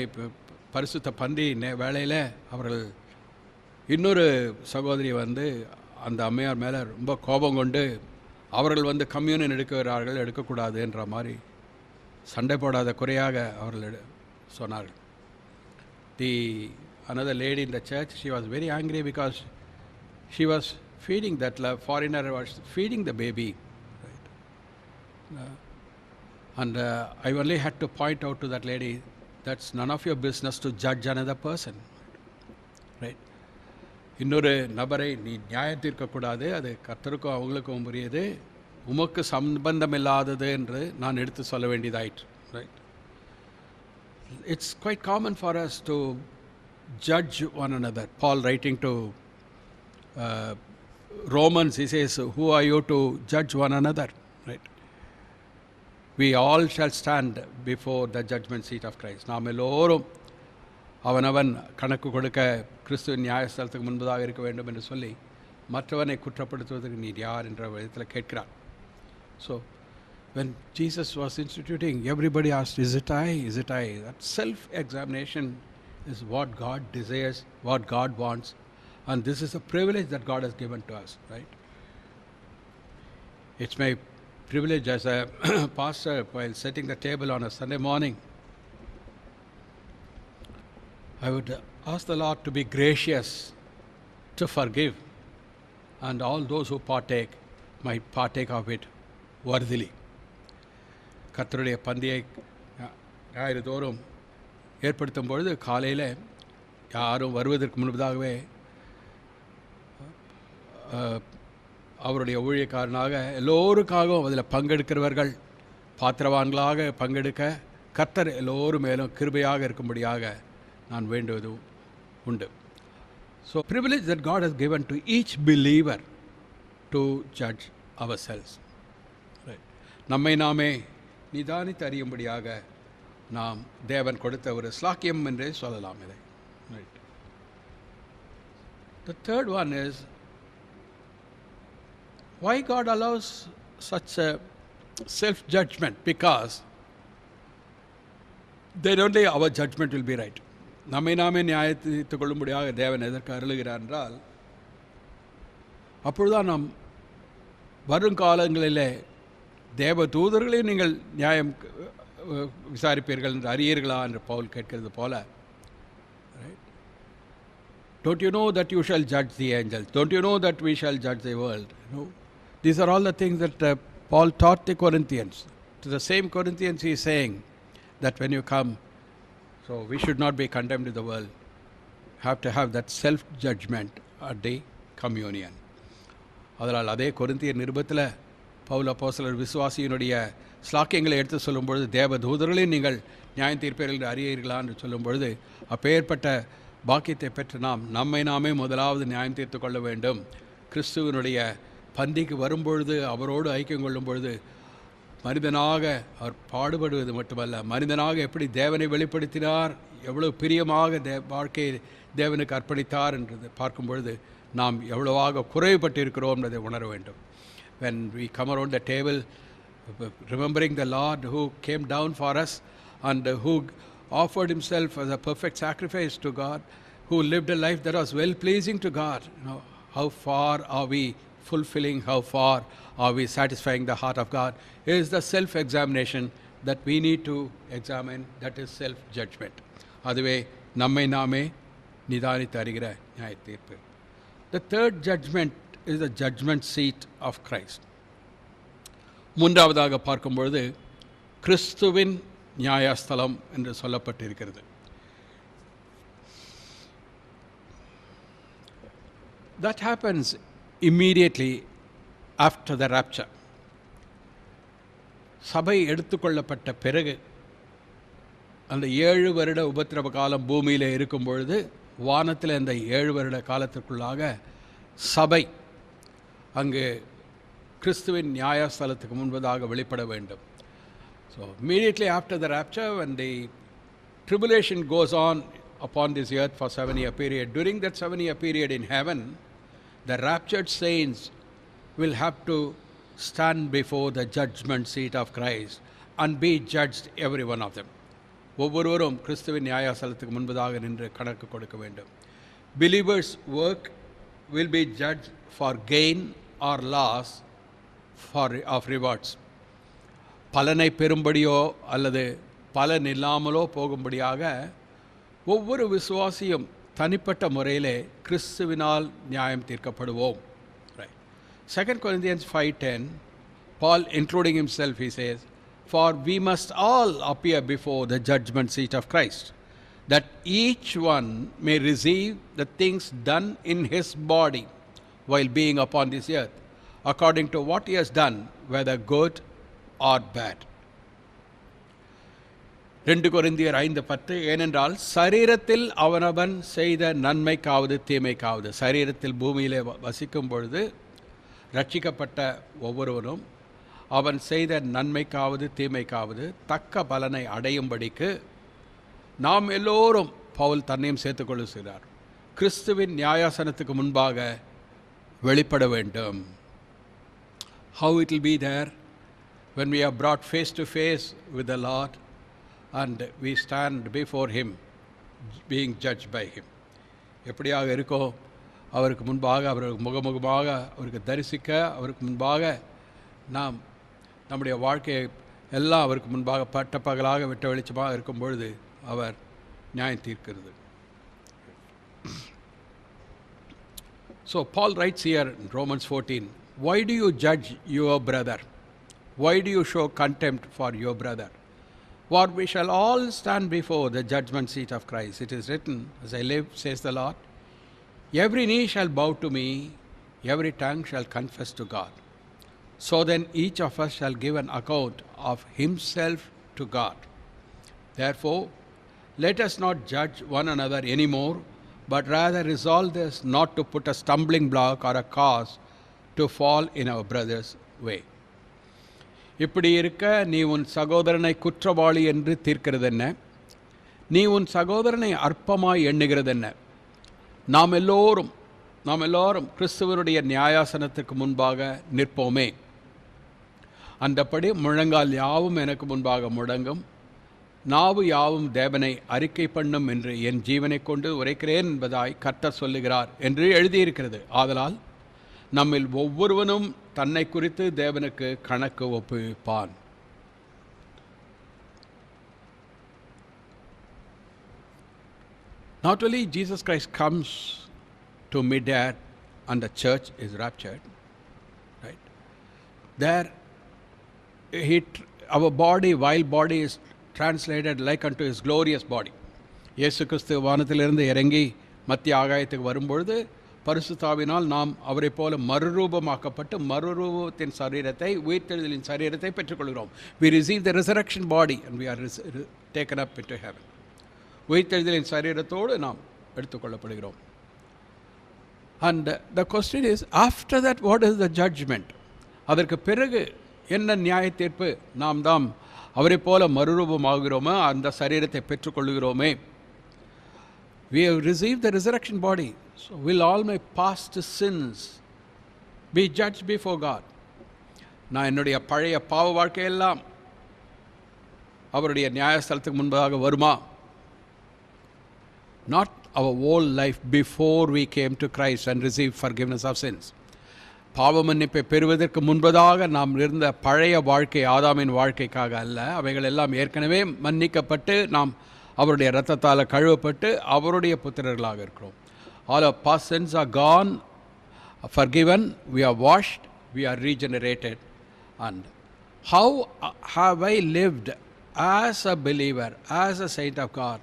பரிசுத்த பந்தி வேளையில் அவர்கள் இன்னொரு சகோதரி வந்து அந்த அம்மையார் மேலே ரொம்ப கோபம் கொண்டு அவர்கள் வந்து கம்யூனியன் எடுக்கிறார்கள், எடுக்கக்கூடாதுன்ற மாதிரி சண்டை போடாத குறையாக அவர்கள் சொன்னார்கள். Another lady in the church, she was very angry because she was feeding that foreigner was feeding the baby. Right? And I only had to point out to that lady, that's none of your business to judge another person. Right? இன்னொரு நபரை நீ நியாயம் தீர்க்கக்கூடாது, அது கர்த்தருக்கும் அவங்களுக்கும் புரியுது, உமக்கு சம்பந்தம் இல்லாதது என்று நான் எடுத்து சொல்ல வேண்டியதாயிற்று. Right? It's quite common for us to judge one another. Paul writing to Romans, he says, who are you to judge one another? Right? We all shall stand before the judgment seat of Christ. நாம் எல்லோரும் அவனவன் கணக்கு கொடுக்க கிறிஸ்துவின் நியாயஸ்தலத்துக்கு முன்பதாக இருக்க வேண்டும் என்று சொல்லி மற்றவனை குற்றப்படுத்துவதற்கு நீர் யார் என்ற விதத்தில் கேட்கிறார். So when Jesus was instituting, everybody asked, is it I? Is it I? That self-examination is what God desires, what God wants, and this is a privilege that God has given to us, right? It's my privilege as a pastor, while setting the table on a Sunday morning, I would ask the Lord to be gracious, to forgive, and all those who partake might partake of it worthily. கர்த்தருடைய பந்தியை ஞாயிறு தோறும் ஏற்படுத்தும் பொழுது காலையில் யாரும் வருவதற்கு முன்பதாகவே அவருடைய ஊழியக்காரனாக எல்லோருக்காகவும் அதில் பங்கெடுக்கிறவர்கள் பாத்திரவான்களாக பங்கெடுக்க கர்த்தர் எல்லோரும் மேலும் கிருபையாக இருக்கும்படியாக நான் வேண்டுவது உண்டு. So privilege that God has given to each believer to judge ourselves. Right. நம்மை நாமே நிதானித்து அறியும்படியாக நாம் தேவன் கொடுத்த ஒரு ஸ்லாக்கியம் என்றே சொல்லலாம் இதை. Right. The third one is, why God allows such a self-judgment? Because then only our judgment will be right. நம்மை நாமே நியாயத்தித்துக் கொள்ளும்படியாக தேவன் எதற்கு அருளுகிறார் என்றால், அப்பொழுதுதான் நாம் வருங்காலங்களிலே தேவ தூதர்களையும் நீங்கள் நியாயம் விசாரிப்பீர்கள் என்று அறியீர்களா என்று பவுல் கேட்கிறது போல. Don't you know that you shall judge the angels? Don't you know that we shall judge the world? No. These are all the things that Paul taught the Corinthians. To the same Corinthians he is saying that when you come, so we should not be condemned to the world. Have to have that self-judgment at the communion. அதனால் அதே கொரிந்தியர் நிருபத்தில் பவுல் அப்போஸ்தலர் விசுவாசியினுடைய ஸ்லாக்கியங்களை எடுத்து சொல்லும்பொழுது தேவ தூதர்களையும் நீங்கள் நியாயம் தீர்ப்பீர்கள் என்று அறியீர்களா என்று சொல்லும்பொழுது அப்பேற்பட்ட பாக்கியத்தை பெற்று நாம் நம்மை நாமே முதலாவது நியாயம் தீர்த்து கொள்ள வேண்டும். கிறிஸ்துவனுடைய பந்திக்கு வரும்பொழுது அவரோடு ஐக்கியம் கொள்ளும் பொழுது மனிதனாக அவர் பாடுபடுவது மட்டுமல்ல, மனிதனாக எப்படி தேவனை வெளிப்படுத்தினார், எவ்வளவு பிரியமாக வாழ்க்கையை தேவனுக்கு அர்ப்பணித்தார் என்றது பார்க்கும் பொழுது நாம் எவ்வளவாக குறைவுபட்டு இருக்கிறோம் என்பதை உணர வேண்டும். When we come around the table remembering the Lord who came down for us and who offered himself as a perfect sacrifice to God, who lived a life that was well pleasing to God, how far are we fulfilling, how far are we satisfying the heart of God, is the self-examination that we need to examine. That is self-judgment. அதுவே நம்மை நாமே நிதானித்து அறிகிற நியாய தீர்ப்பு. The third judgment is the judgment seat of Christ. மூன்றாவதாக பார்க்கும்பொழுது கிறிஸ்துவின் நியாயஸ்தலம் என்று சொல்லப்பட்டிருக்கிறது. That happens immediately after the rapture. சபை எடுத்துக்கொள்ளப்பட்ட பிறகு அந்த 7 வருட உபத்திரவ காலம் பூமியில் இருக்கும் பொழுது வானத்தில் அந்த 7 வருட காலத்திற்குள்ளாக சபை அங்கு கிறிஸ்துவின் நியாயஸ்தலத்துக்கு முன்பதாக வெளிப்பட வேண்டும். So immediately after the rapture, when the tribulation goes on upon this earth for 7-year period, during that 7-year period in heaven, the raptured saints will have to stand before the judgment seat of Christ and be judged, every one of them. ஒவ்வொருவரும் கிறிஸ்துவின் நியாயஸ்தலத்துக்கு முன்பதாக நின்று கணக்கு கொடுக்க வேண்டும். Believers' work will be judged for gain or loss of rewards. பலனை பெறும்படியோ அல்லது பலன் இல்லாமலோ போகும்படியாக ஒவ்வொரு விசுவாசியும் தனிப்பட்ட முறையிலே கிறிஸ்துவினால் நியாயம் தீர்க்கப்படுவோம். Right. 2 Corinthians 5:10, Paul including himself, he says, "For we must all appear before the judgment seat of Christ, that each one may receive the things done in his body while being upon this earth, according to what he has done, whether good or bad." 2 கொரிந்தியர் 5:10, ஏனென்றால் சரீரத்தில் அவனவன் செய்த நன்மைக்காவது தீமைக்காவது, சரீரத்தில் பூமியிலே வசிக்கும் பொழுது ரட்சிக்கப்பட்ட ஒவ்வொருவரும் அவன் செய்த நன்மைக்காவது தீமைக்காவது தக்க பலனை அடையும்படிக்கு நாம் எல்லோரும், பவுல் தன்னையும் சேர்த்துக்கொள்ளுகிறார், கிறிஸ்துவின் நியாயாசனத்துக்கு முன்பாக வெளிப்பட வேண்டும். How it will be there when we are brought face to face with the Lord and we stand before him being judged by him. எப்படியாக இருக்கோ அவருக்கு முன்பாக, அவருக்கு முகமுகமாக அவருக்கு தரிசிக்க, அவருக்கு முன்பாக நாம் நம்முடைய வாழ்க்கையை எல்லாம் அவருக்கு முன்பாக பட்ட பகலாக வெட்ட வெளிச்சமாக இருக்கும் பொழுது அவர் நியாயம் தீர்க்கிறது. So Paul writes here in Romans 14, "Why do you judge your brother? Why do you show contempt for your brother? For we shall all stand before the judgment seat of Christ. It is written, as I live, says the Lord, every knee shall bow to me, every tongue shall confess to God. So then each of us shall give an account of himself to God. Therefore, let us not judge one another anymore, but rather resolve this not to put a stumbling block or a cause to fall in our brother's way." இப்படி இருக்க நீ உன் சகோதரனை குற்றவாளி என்று தீர்க்கிறது என்ன? நீ உன் சகோதரனை அற்பமாய் எண்ணுகிறது என்ன? நாம் எல்லோரும் கிறிஸ்துவனுடைய நியாயாசனத்துக்கு முன்பாக நிற்போமே. அந்தப்படி முழங்கால் யாவும் எனக்கு முன்பாக முடங்கும், நாவு யாவும் தேவனை அறிக்கை பண்ணும் என்று என் ஜீவனை கொண்டு உரைக்கிறேன் என்பதாய் கர்த்தர் சொல்லுகிறார் என்று எழுதியிருக்கிறது. ஆதலால் நம்மில் ஒவ்வொருவனும் தன்னை குறித்து தேவனுக்கு கணக்கு ஒப்புவிப்பான். Not only Jesus Christ comes to mid-air and the church is raptured, right? There, our body, while body is translated like unto his glorious body. இயேசு கிறிஸ்து வானத்திலிருந்து இறங்கி மத்திய ஆகாயத்துக்கு வரும்பொழுது பரிசுத்தாவினால் நாம் அவரை போல மறுரூபமாக்கப்பட்டு மறுரூபத்தின் சரீரத்தை, உயிர்த்தெழுதலின் சரீரத்தை பெற்றுக்கொள்கிறோம். We receive the resurrection body and we are taken up into heaven. உயிர்த்தெழுதலின் சரீரத்தோடு நாம் எடுத்துக்கொள்ளப்படுகிறோம். And the question is, after that, what is the judgment? அதற்கு பிறகு என்ன நியாய தீர்ப்பு? நாம் தாம் அவரை போல மறுரூபமாகிறோமே, அந்த சரீரத்தை பெற்றுக்கொள்கிறோமே. We have received the resurrection body. So will all my past sins be judged before God? நான் என்னுடைய பழைய பாவ வாழ்க்கையெல்லாம் அவருடைய நியாயஸ்தலத்துக்கு முன்பதாக வருமா? Not our whole life before we came to Christ and received forgiveness of sins. பாவ மன்னிப்பை பெறுவதற்கு முன்பதாக நாம் இருந்த பழைய வாழ்க்கை, ஆதாமின் வாழ்க்கைக்காக அல்ல. அவைகள் எல்லாம் ஏற்கனவே மன்னிக்கப்பட்டு நாம் அவருடைய இரத்தத்தால் கழுவப்பட்டு அவருடைய புத்திரர்களாக இருக்கிறோம். All our past sins are gone, forgiven, we are washed, we are regenerated. And how have I lived as a believer, as a saint of God,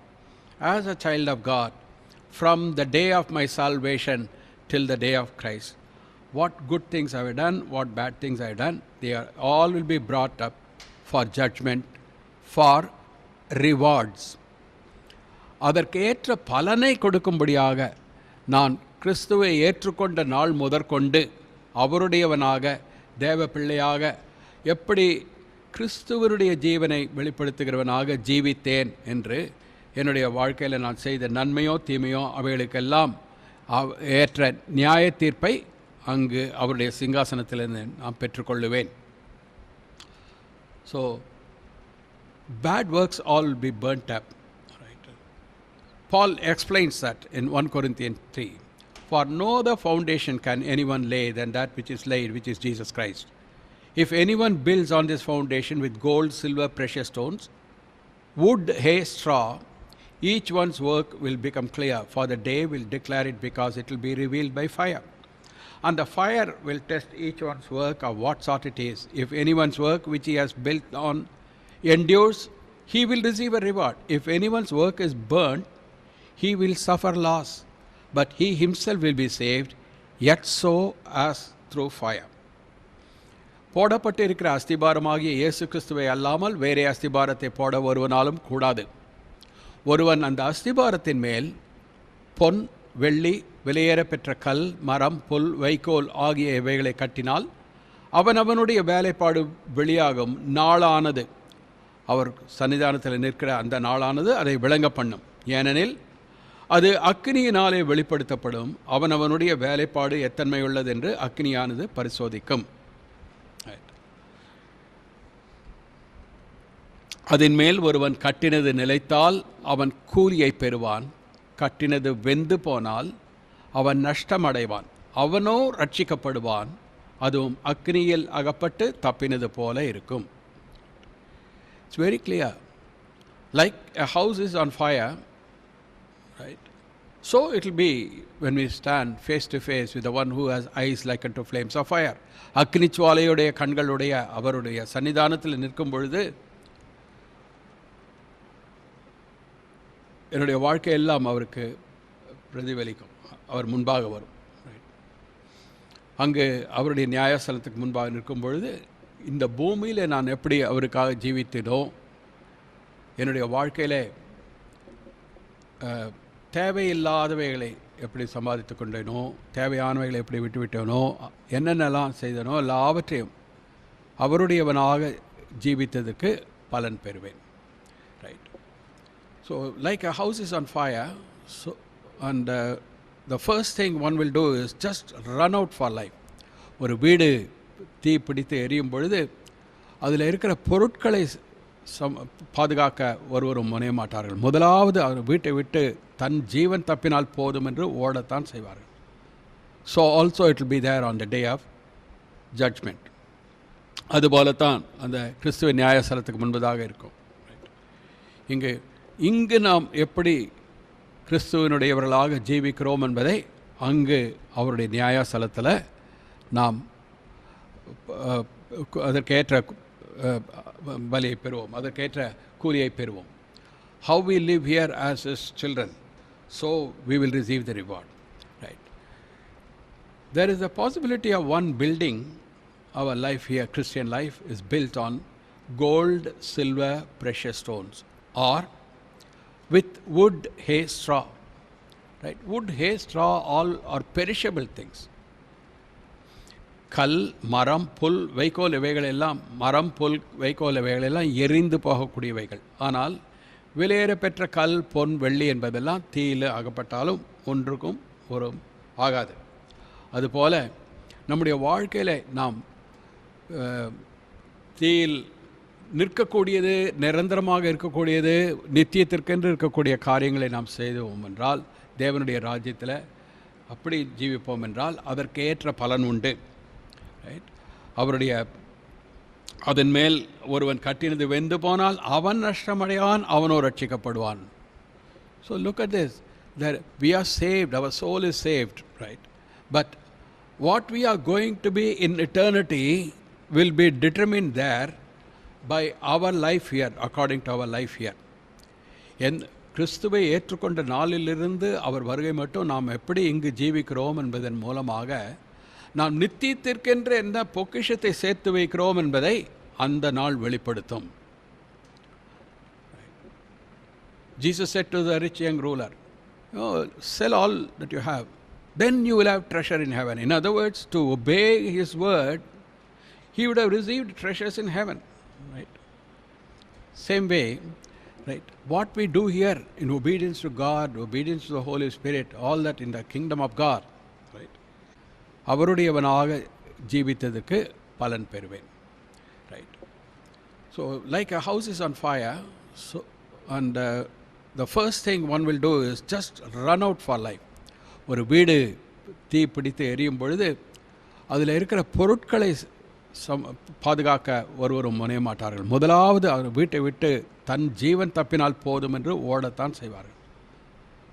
as a child of God, from the day of my salvation till the day of Christ? What good things have I done, what bad things I have done? They are all will be brought up for judgment, for rewards. அதற்கு ஏற்ற பலனை கொடுக்கும்படியாக நான் கிறிஸ்துவை ஏற்றுக்கொண்ட நாள் முதற்கொண்டு அவருடையவனாக, தேவ பிள்ளையாக எப்படி கிறிஸ்துவனுடைய ஜீவனை வெளிப்படுத்துகிறவனாக ஜீவித்தேன் என்று என்னுடைய வாழ்க்கையில் நான் செய்த நன்மையோ தீமையோ அவைகளுக்கெல்லாம் ஏற்ற நியாய தீர்ப்பை அங்கு அவருடைய சிங்காசனத்திலிருந்து நான் பெற்றுக்கொள்ளுவேன். So bad works all will be burnt up. Right. Paul explains that in 1 Corinthians 3. For no other foundation can anyone lay than that which is laid, which is Jesus Christ. If anyone builds on this foundation with gold, silver, precious stones, wood, hay, straw, each one's work will become clear, for the day will declare it, because it will be revealed by fire. And the fire will test each one's work of what sort it is. If anyone's work which he has built on endures, he will receive a reward. If anyone's work is burnt, he will suffer loss, but he himself will be saved, yet so as through fire. போடப்பட்டு இருக்கிற அஸ்திபாரமாகிய இயேசு கிறிஸ்துவை அல்லாமல் வேறே அஸ்திபாரத்தை போட ஒருவனாலும் கூடாது. ஒருவன் அந்த அஸ்திபாரத்தின் மேல் பொன், வெள்ளி, விலையேற பெற்ற கல், மரம், புல், வைக்கோல் ஆகிய இவைகளை கட்டினால் அவனுடைய வேலைப்பாடு வெளியாகும் நாளானது, அவர் சன்னிதானத்தில் நிற்கிற அந்த நாளானது அதை விளங்க பண்ணும். ஏனெனில் அது அக்கினியினாலே வெளிப்படுத்தப்படும். அவனுடைய வேலைப்பாடு எத்தன்மையுள்ளது என்று அக்கினியானது பரிசோதிக்கும். அதன் மேல் ஒருவன் கட்டினது நிலைத்தால் அவன் கூலியை பெறுவான். கட்டினது வெந்து போனால் அவன் நஷ்டமடைவான். அவனோ ரட்சிக்கப்படுவான், அதுவும் அக்னியில் அகப்பட்டு தப்பினது போல இருக்கும். It's very clear. Like a house is on fire, right? So it will be when we stand face to face with the one who has eyes like unto flames of fire. அக்னி சுவாலையுடைய கண்களுடைய அவருடைய சன்னிதானத்தில் நிற்கும் பொழுது என்னுடைய வாழ்க்கையெல்லாம் அவருக்கு பிரதிபலிக்கும். அவர் முன்பாக வரும். அங்கு அவருடைய நியாயஸ்தலத்துக்கு முன்பாக நிற்கும் பொழுது இந்த பூமியில் நான் எப்படி அவருக்காக ஜீவித்தேனோ, என்னுடைய வாழ்க்கையில் தேவையில்லாதவைகளை எப்படி சம்பாதித்து கொண்டேனோ, தேவையானவைகளை எப்படி விட்டுவிட்டேனோ, என்னென்னலாம் செய்தனோ எல்லாவற்றையும் அவருடையவனாக ஜீவித்ததுக்கு பலன் பெறுவேன். Right. So like a house is on fire, so and the first thing one will do is just run out for life. ஒரு வீடு தீ பிடித்து எரியும் பொழுது அதில் இருக்கிற பொருட்களை பாதுகாக்க ஒருவரும் முனைய மாட்டார்கள். முதலாவது அவர் வீட்டை விட்டு தன் ஜீவன் தப்பினால் போதும் என்று ஓடத்தான் செய்வார்கள். So also it will be there on the day of judgment. அதுபோலத்தான் அந்த கிறிஸ்துவ நியாயஸ்தலத்துக்கு முன்பதாக இருக்கும். இங்கு நாம் எப்படி கிறிஸ்துவனுடையவர்களாக ஜீவிக்கிறோம் என்பதை அங்கு அவருடைய நியாயஸ்தலத்தில் நாம் அதற்கேற்ற பலியை பெறுவோம், அதற்கேற்ற கூலியை பெறுவோம். How we live here as his children, so we will receive the reward. Right? There is a possibility of one building. Our life here, Christian life, is built on gold, silver, precious stones, or with wood, hay, straw. Right? Wood, hay, straw, all are perishable things. கல், மரம், புல், வைக்கோல் இவைகள் எல்லாம், மரம், புல், வைக்கோல் இவைகள் எல்லாம் எரிந்து போகக்கூடியவைகள். ஆனால் விலையேற பெற்ற கல், பொன், வெள்ளி என்பதெல்லாம் தீயில் அகப்பட்டாலும் ஒன்றுக்கும் ஒரு ஆகாது. அதுபோல் நம்முடைய வாழ்க்கையில் நாம் தீயில் நிற்கக்கூடியது, நிரந்தரமாக இருக்கக்கூடியது, நித்தியத்திற்கென்று இருக்கக்கூடிய காரியங்களை நாம் செய்தோம் என்றால், தேவனுடைய ராஜ்யத்தில் அப்படி ஜீவிப்போம் என்றால் அதற்கேற்ற பலன் உண்டு. ரைட்? அவருடைய அதன் மேல் ஒருவன் கட்டினது வெந்து போனால் அவன் நஷ்டமடையான், அவனோ ரட்சிக்கப்படுவான். So look at this, that we are saved, our soul is saved, right? But what we are going to be in eternity will be determined there by our life here, according to our life here. கிறிஸ்துவை ஏற்றுக்கொண்ட நாளிலிருந்து அவர் வருகை மட்டும் நாம் எப்படி இங்கு ஜீவிக்கிறோம் என்பதன் மூலமாக நாம் நித்தியத்திற்கென்று என்ன பொக்கிஷத்தை சேர்த்து வைக்கிறோம் என்பதை அந்த நாள் வெளிப்படுத்தும். Jesus said to the rich young ruler, sell all that you have, then you will have treasure in heaven. In other words, to obey his word, he would have received treasures in heaven. Right? Same way, right? What we do here in obedience to God, obedience to the Holy Spirit, all that in the kingdom of God, right? அவருடையவனாக ஜீவித்ததுக்கு பலன் பெறுவேன். Right? So like a house is on fire, so and the first thing one will do is just run out for life. ஒரு வீடு தீ பிடித்து எரியும் பொழுது அதில் இருக்கிற பொருட்களை பாதுகாக்க ஒருவரும் முனைய மாட்டார்கள். முதலாவது அவர் வீட்டை விட்டு தன் ஜீவன் தப்பினால் போதும் என்று ஓடத்தான் செய்வார்கள்.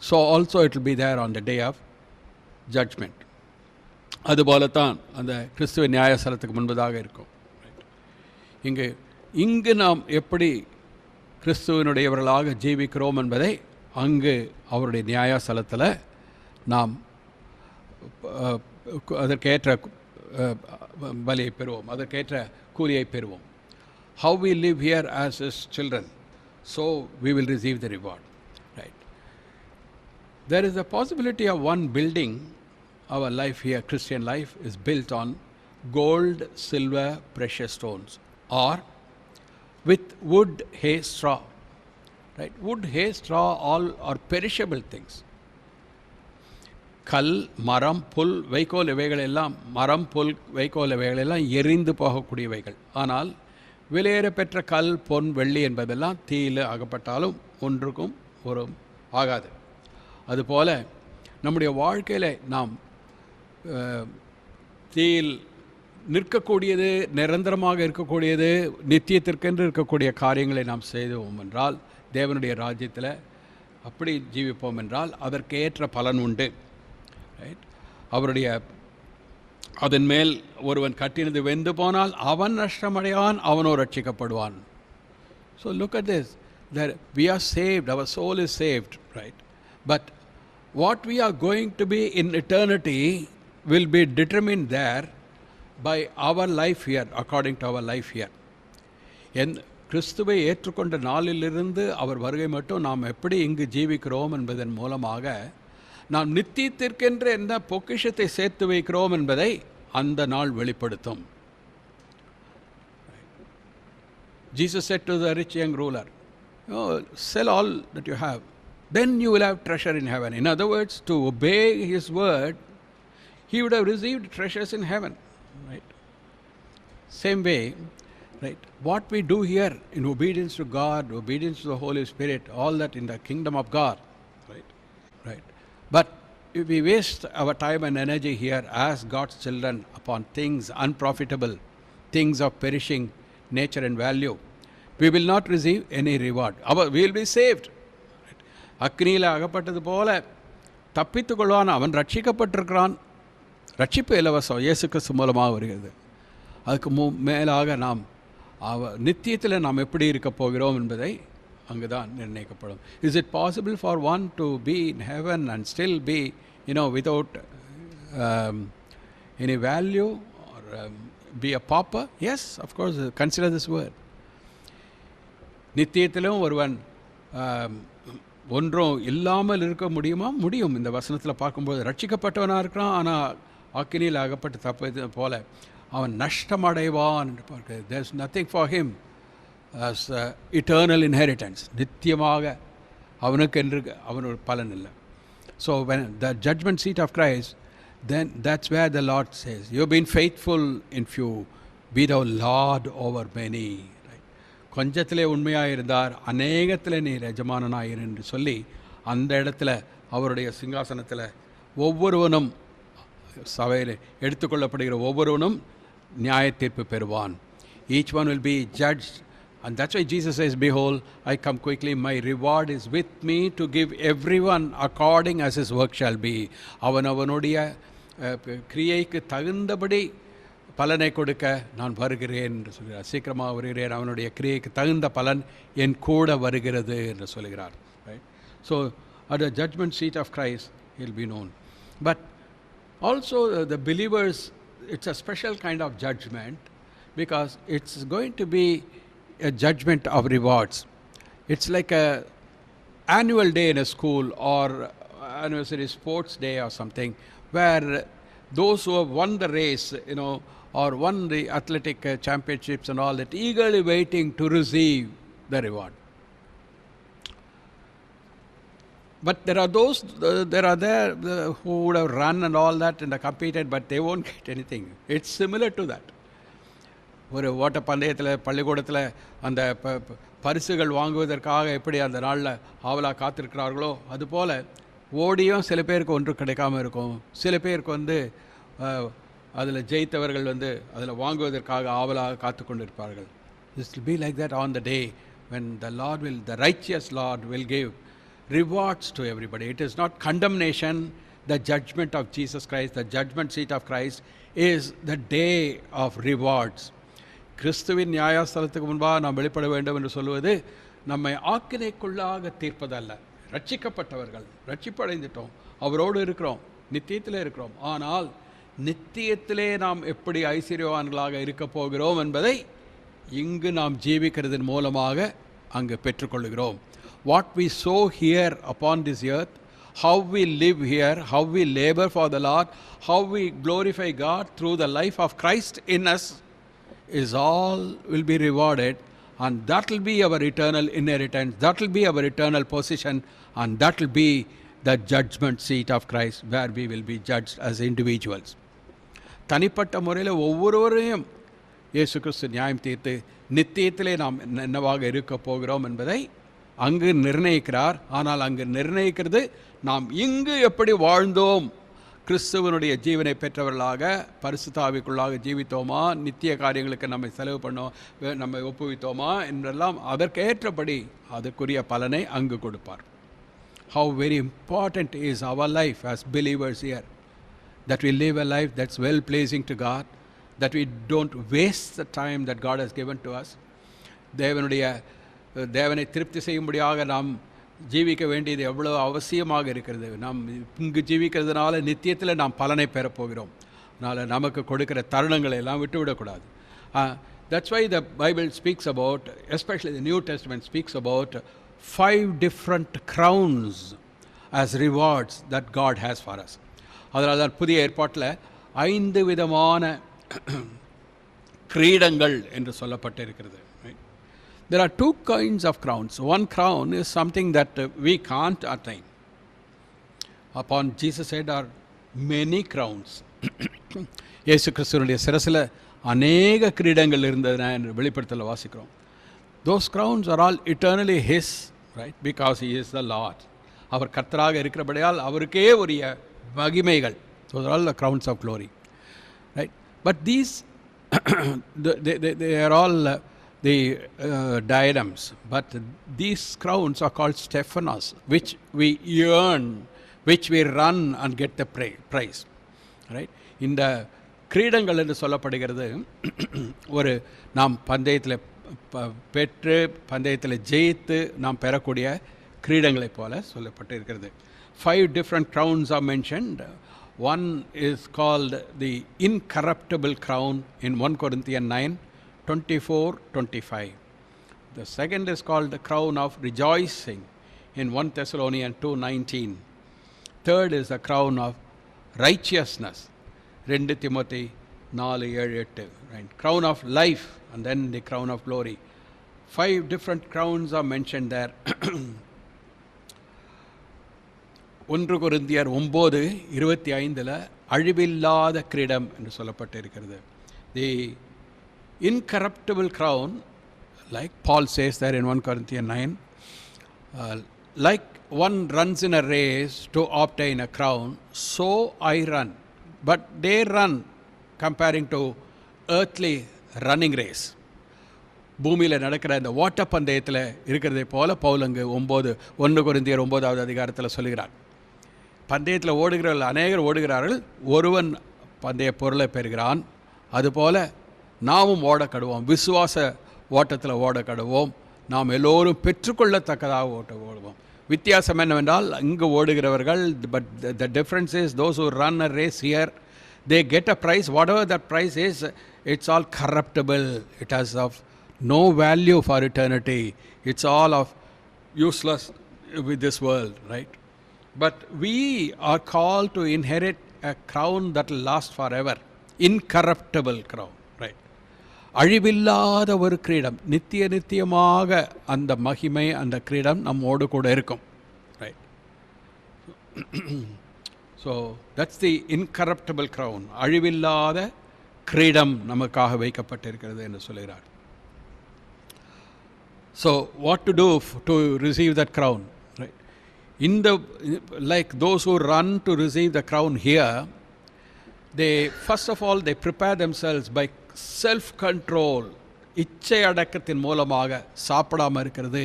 So also it will be there on the day of judgment. அதுபோலத்தான் அந்த கிறிஸ்துவ நியாயஸ்தலத்துக்கு முன்பதாக இருக்கும். இங்கு நாம் எப்படி கிறிஸ்துவனுடையவர்களாக ஜீவிக்கிறோம் என்பதை அங்கு அவருடைய நியாயஸ்தலத்தில் நாம் அதற்கேற்ற பலியை பெறுவோம், அதற்கேற்ற கூலியை பெறுவோம். How we live here as his children, so we will receive the reward. Right? There is a possibility of one building. Our life here, Christian life, is built on gold, silver, precious stones, or with wood, hay, straw. Right? Wood, hay, straw, all are perishable things. கல், மரம், புல், வைக்கோல் இவைகள் எல்லாம், மரம், புல், வைக்கோல் இவைகள் எல்லாம் எரிந்து போகக்கூடியவைகள். ஆனால் விலையேற பெற்ற கல், பொன், வெள்ளி என்பதெல்லாம் தீயில் அகப்பட்டாலும் ஒன்றுக்கும் ஒரு ஆகாது. அதுபோல் நம்முடைய வாழ்க்கையில் நாம் தீயில் நிற்கக்கூடியது, நிரந்தரமாக இருக்கக்கூடியது, நித்தியத்திற்கென்று இருக்கக்கூடிய காரியங்களை நாம் செய்தோம் என்றால், தேவனுடைய ராஜ்யத்தில் அப்படி ஜீவிப்போம் என்றால் அதற்கேற்ற பலன் உண்டு. ரைட்? அவருடைய அதன் மேல் ஒருவன் கட்டினது வெந்து போனால் அவன் நஷ்டமடையான், அவனோ ரட்சிக்கப்படுவான். So look at this, that we are saved, our soul is saved, right? But what we are going to be in eternity will be determined there by our life here, according to our life here. கிறிஸ்துவை ஏற்றுக்கொண்ட நாளிலிருந்து அவர் வருகை மட்டும் நாம் எப்படி இங்கு ஜீவிக்கிறோம் என்பதன் மூலமாக நாம் நித்தியத்திற்கென்று என்ன பொக்கிஷத்தை சேர்த்து வைக்கிறோம் என்பதை அந்த நாள் வெளிப்படுத்தும். Jesus said to the rich young ruler, sell all that you have, then you will have treasure in heaven. In other words, to obey his word, he would have received treasures in heaven. Right? Same way, right? What we do here in obedience to God, obedience to the Holy Spirit, all that in the kingdom of God. Right? Right? But if we waste our time and energy here as God's children upon things unprofitable, things of perishing nature and value, we will not receive any reward. We will be saved. அக்னியில் அகப்பட்டது போல தப்பித்து கொள்வான், அவன் ரட்சிக்கப்பட்டிருக்கிறான். ரட்சிப்பு இலவசம், இயேசு கிறிஸ்து மூலமாக வருகிறது. அதுக்கு மேலாக நாம் நித்தியத்தில் நாம் எப்படி இருக்க போகிறோம் என்பதை அங்கு தான் நிர்ணயிக்கப்படும். Is it possible for one to be in heaven and still be without any value or be a pauper? Yes, of course, consider this word. நித்தியத்திலும் ஒருவன் ஒன்றும் இல்லாமல் இருக்க முடியுமா? முடியும். இந்த வசனத்தில் பார்க்கும்போது ரட்சிக்கப்பட்டவனாக இருக்கிறான், ஆனால் ஆக்கினியில் அகப்பட்டு தப்பது போல அவன் நஷ்டமடைவான் என்று பார்க்கிறது. There is nothing for him as eternal inheritance. நித்தியமாக அவனுக்கு என்று அவனோட பலன் இல்லை. So when the judgment seat of Christ, then that's where the Lord says, you've been faithful in few, be thou Lord over many. கொஞ்சத்திலே உண்மையாக இருந்தார், அநேகத்தில் நீ எஜமானனாயிரு என்று சொல்லி அந்த இடத்துல அவருடைய சிங்காசனத்தில் ஒவ்வொருவனும், சபையில் எடுத்துக்கொள்ளப்படுகிற ஒவ்வொருவனும் நியாய தீர்ப்பு பெறுவான். Each one will be judged. And that's why Jesus says, behold, I come quickly, my reward is with me to give everyone according as his work shall be. அவனுடைய கிரியைக்கு தகுந்தபடி பலனை கொடுக்க நான் வருகிறேன் என்று சொல்கிறார். சீக்கிரமாக வருகிறேன், அவனுடைய கிரியைக்கு தகுந்த பலன் என் கூட வருகிறது என்று சொல்கிறார். Right? So at the judgment seat of Christ he will be known. But also the believers, it's a special kind of judgment, because it's going to be a judgment of rewards. It's like a annual day in a school or anniversary sports day or something, where those who have won the race, or won the athletic championships and all that, eagerly waiting to receive the reward. But there are those who would have run and all that and competed, but they won't get anything. It's similar to that. ஒரு ஓட்டப்பந்தயத்தில் பள்ளிக்கூடத்தில் அந்த பரிசுகள் வாங்குவதற்காக எப்படி அந்த நாளில் ஆவலாக காத்திருக்கிறார்களோ, அதுபோல் ஓடியும் சில பேருக்கு ஒன்று கிடைக்காமல் இருக்கும். சில பேருக்கு அதில் ஜெயித்தவர்கள் அதில் வாங்குவதற்காக ஆவலாக காத்து கொண்டிருப்பார்கள். This will be like that on the day when the righteous Lord will give rewards to everybody. It is not condemnation. The judgment of Jesus Christ, the judgment seat of Christ is the day of rewards. கிறிஸ்துவின் நியாயஸ்தலத்துக்கு முன்பாக நாம் வெளிப்பட வேண்டும் என்று சொல்வது நம்மை ஆக்கினைக்குள்ளாக தீர்ப்பதல்ல. ரட்சிக்கப்பட்டவர்கள், ரட்சிப்படைந்துட்டோம், அவரோடு இருக்கிறோம், நித்தியத்திலே இருக்கிறோம். ஆனால் நித்தியத்திலே நாம் எப்படி ஐஸ்வர்யவான்களாக இருக்க போகிறோம் என்பதை இங்கு நாம் ஜீவிக்கிறதன் மூலமாக அங்கு பெற்றுக்கொள்கிறோம். What we sow here upon this earth, how we live here, how we labor for the Lord, how we glorify God through the life of Christ in us, is all will be rewarded, and that will be our eternal inheritance, that will be our eternal position, and that will be the judgment seat of Christ, where we will be judged as individuals. தனிப்பட்ட முறையில் ஒவ்வொருவரையும் இயேசு கிறிஸ்து நியாயம் தீர்த்து நித்தியத்திலே நாம் என்னவாக இருக்க போகிறோம் என்பதை அங்கு நிர்ணயிக்கிறார். ஆனால் அங்கு நிர்ணயிக்கிறது நாம் இங்கு எப்படி வாழ்ந்தோம், கிறிஸ்துவனுடைய ஜீவனை பெற்றவர்களாக பரிசுத்த ஆவிக்குள்ளாக ஜீவித்தோமா, நித்திய காரியங்களுக்கு நம்மை செலவு பண்ணோம், நம்மை ஒப்புவித்தோமா என்றெல்லாம் அதற்கேற்றபடி அதற்குரிய பலனை அங்கு கொடுப்பார். How very important is our life as believers here, that we live a life that's well pleasing to God, that we don't waste the time that God has given to us. தேவனை திருப்தி செய்யும்படியாக நாம் ஜீவிக்க வேண்டியது எவ்வளோ அவசியமாக இருக்கிறது. நாம் இங்கு ஜீவிக்கிறதுனால நித்தியத்தில் நாம் பலனை பெறப்போகிறோம். அதனால் நமக்கு கொடுக்கிற தருணங்களை எல்லாம் விட்டுவிடக்கூடாது. That's why the Bible speaks about, especially the New Testament speaks about 5 different crowns as rewards that God has for us. அதனால் தான் புதிய ஏற்பாட்டில் 5 விதமான கிரீடங்கள் என்று சொல்லப்பட்டிருக்கிறது. There are 2 kinds of crowns. One crown is something that we can't attain. Upon Jesus said are many crowns. இயேசு கிறிஸ்துவினுடைய சிரசில் அநேக கிரீடங்கள் இருந்ததுனா என்று வெளிப்படுத்தல வாசிக்கிறோம். Those crowns are all eternally his, right? Because he is the Lord. அவர் கர்த்தராக இருக்கிறபடியால் அவருக்கே உரிய மகிமைகள். Those are all the crowns of glory, right? But these they are all the diadems, but these crowns are called Stephanos, which we earn which we run and get the prize. Right? இந்த கிரீடங்கள் என்று சொல்லப்படுகிறது ஒரு நாம் பந்தயத்தில் பெற்று பந்தயத்தில் ஜெயித்து நாம் பெறக்கூடிய கிரீடங்களைப் போல சொல்லப்பட்டிருக்கிறது. 5 different crowns are mentioned. One is called the incorruptible crown in 1 Corinthians 9:24-25. The second is called the crown of rejoicing in 1 Thessalonians 2:19. Third is the crown of righteousness, 2 Timothy 4:7-8. Right? Crown of life and then the crown of glory. 5 different crowns are mentioned there. 1 கொரிந்தியர் 9:25 அழிவில்லாத கிரீடம் என்று சொல்லப்பட்டிருக்கிறது. The incorruptible crown, like Paul says there in 1 Corinthians 9, like one runs in a race to obtain a crown, so I run. But they run comparing to earthly running race. பூமியில் நடக்கிற இந்த ஓட்ட பந்தயத்தில் இருக்கிறதை போல பவுல் அங்கு 1 கொரிந்தியர் 9வது அதிகாரத்தில் சொல்கிறார். பந்தயத்தில் ஓடுகிறவர்கள் அநேகர் ஓடுகிறார்கள், ஒருவன் பந்தய பொருளை பெறுகிறான். அதுபோல நாமும் ஓடக்கடுவோம், விசுவாச ஓட்டத்தில் ஓடக்கடுவோம், நாம் எல்லோரும் பெற்றுக்கொள்ளத்தக்கதாக ஓடுவோம். வித்தியாசம் என்னவென்றால் இங்கு ஓடுகிறவர்கள், but the difference is those who run a race here they get a prize. Whatever that prize is, it's all corruptible. It has of no value for eternity. It's all of useless with this world, right? But we are called to inherit a crown that will last forever. Incorruptible crown, right? அழிவில்லாத ஒரு கிரீடம், நித்தியமாக அந்த மகிமை அந்த கிரீடம் நம்மோடு கூட இருக்கும். Right? So that's the incorruptible crown. அழிவில்லாத கிரீடம் நமக்காக வைக்கப்பட்டிருக்கிறது என்று சொல்கிறார். So what to do to receive that crown? Right? In the like those who run to receive the crown here, they first of all they prepare themselves by self control. இச்சை அடக்கத்தின் மூலமாக சாப்பிடாமல் இருக்கிறது,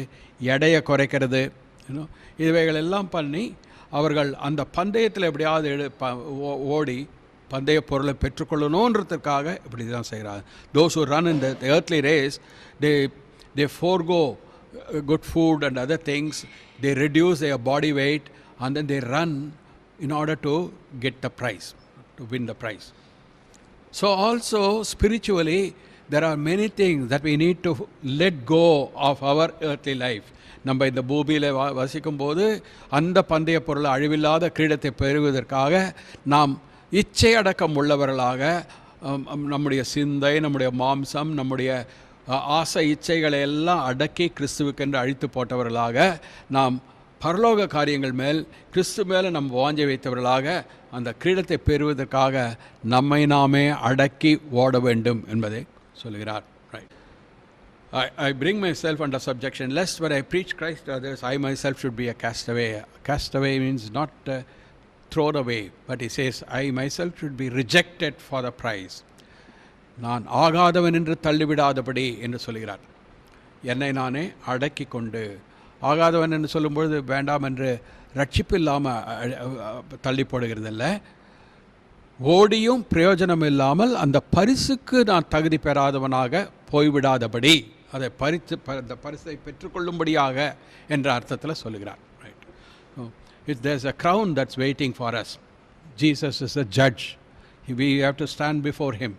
எடையை குறைக்கிறது, இவைகள் எல்லாம் பண்ணி அவர்கள் அந்த பந்தயத்தில் எப்படியாவது ஓடி பந்தய பொருளை பெற்றுக்கொள்ளணுன்றதுக்காக இப்படி தான் செய்கிறாங்க. Those who run in the earthly race, they forego good food and other things, they reduce their body weight and then they run in order to get the prize, to win the prize. So also spiritually there are many things that we need to let go of our earthly life. நம்ம இந்த பூமியில் வசிக்கும் போது அந்த பந்தய பொருள் அழிவில்லாத கிரீடத்தை பெறுவதற்காக நாம் இச்சை அடக்கம் உள்ளவர்களாக நம்முடைய சிந்தை, நம்முடைய மாம்சம், நம்முடைய ஆசை இச்சைகளை எல்லாம் அடக்கி கிறிஸ்துவுக்கென்று அழித்து போட்டவர்களாக நாம் பரலோக காரியங்கள் மேல் கிறிஸ்து மேலே நம் வாஞ்சை வைத்தவர்களாக அந்த கிரீடத்தை பெறுவதற்காக நம்மை நாமே அடக்கி ஓட வேண்டும் என்பதை சொல்கிறார். Right? I bring myself under subjection, lest when I preach Christ to others, I myself should be a castaway. Castaway means not thrown away, but he says, I myself should be rejected for the prize. நான் ஆகாதவன் என்று தள்ளிவிடாதபடி என்று சொல்கிறார். என்னை நானே அடக்கி கொண்டு, ஆகாதவன் என்று சொல்லும்பொழுது வேண்டாம் என்று ரட்சிப்பு இல்லாமல் தள்ளி போடுகிறதில்ல, ஓடியும் பிரயோஜனம் இல்லாமல் அந்த பரிசுக்கு நான் தகுதி பெறாதவனாக போய்விடாதபடி, அதை அந்த பரிசை பெற்றுக்கொள்ளும்படியாக என்ற அர்த்தத்தில் சொல்லுகிறார். Right? There's a crown that's waiting for us. Jesus is a judge. We have to stand before him,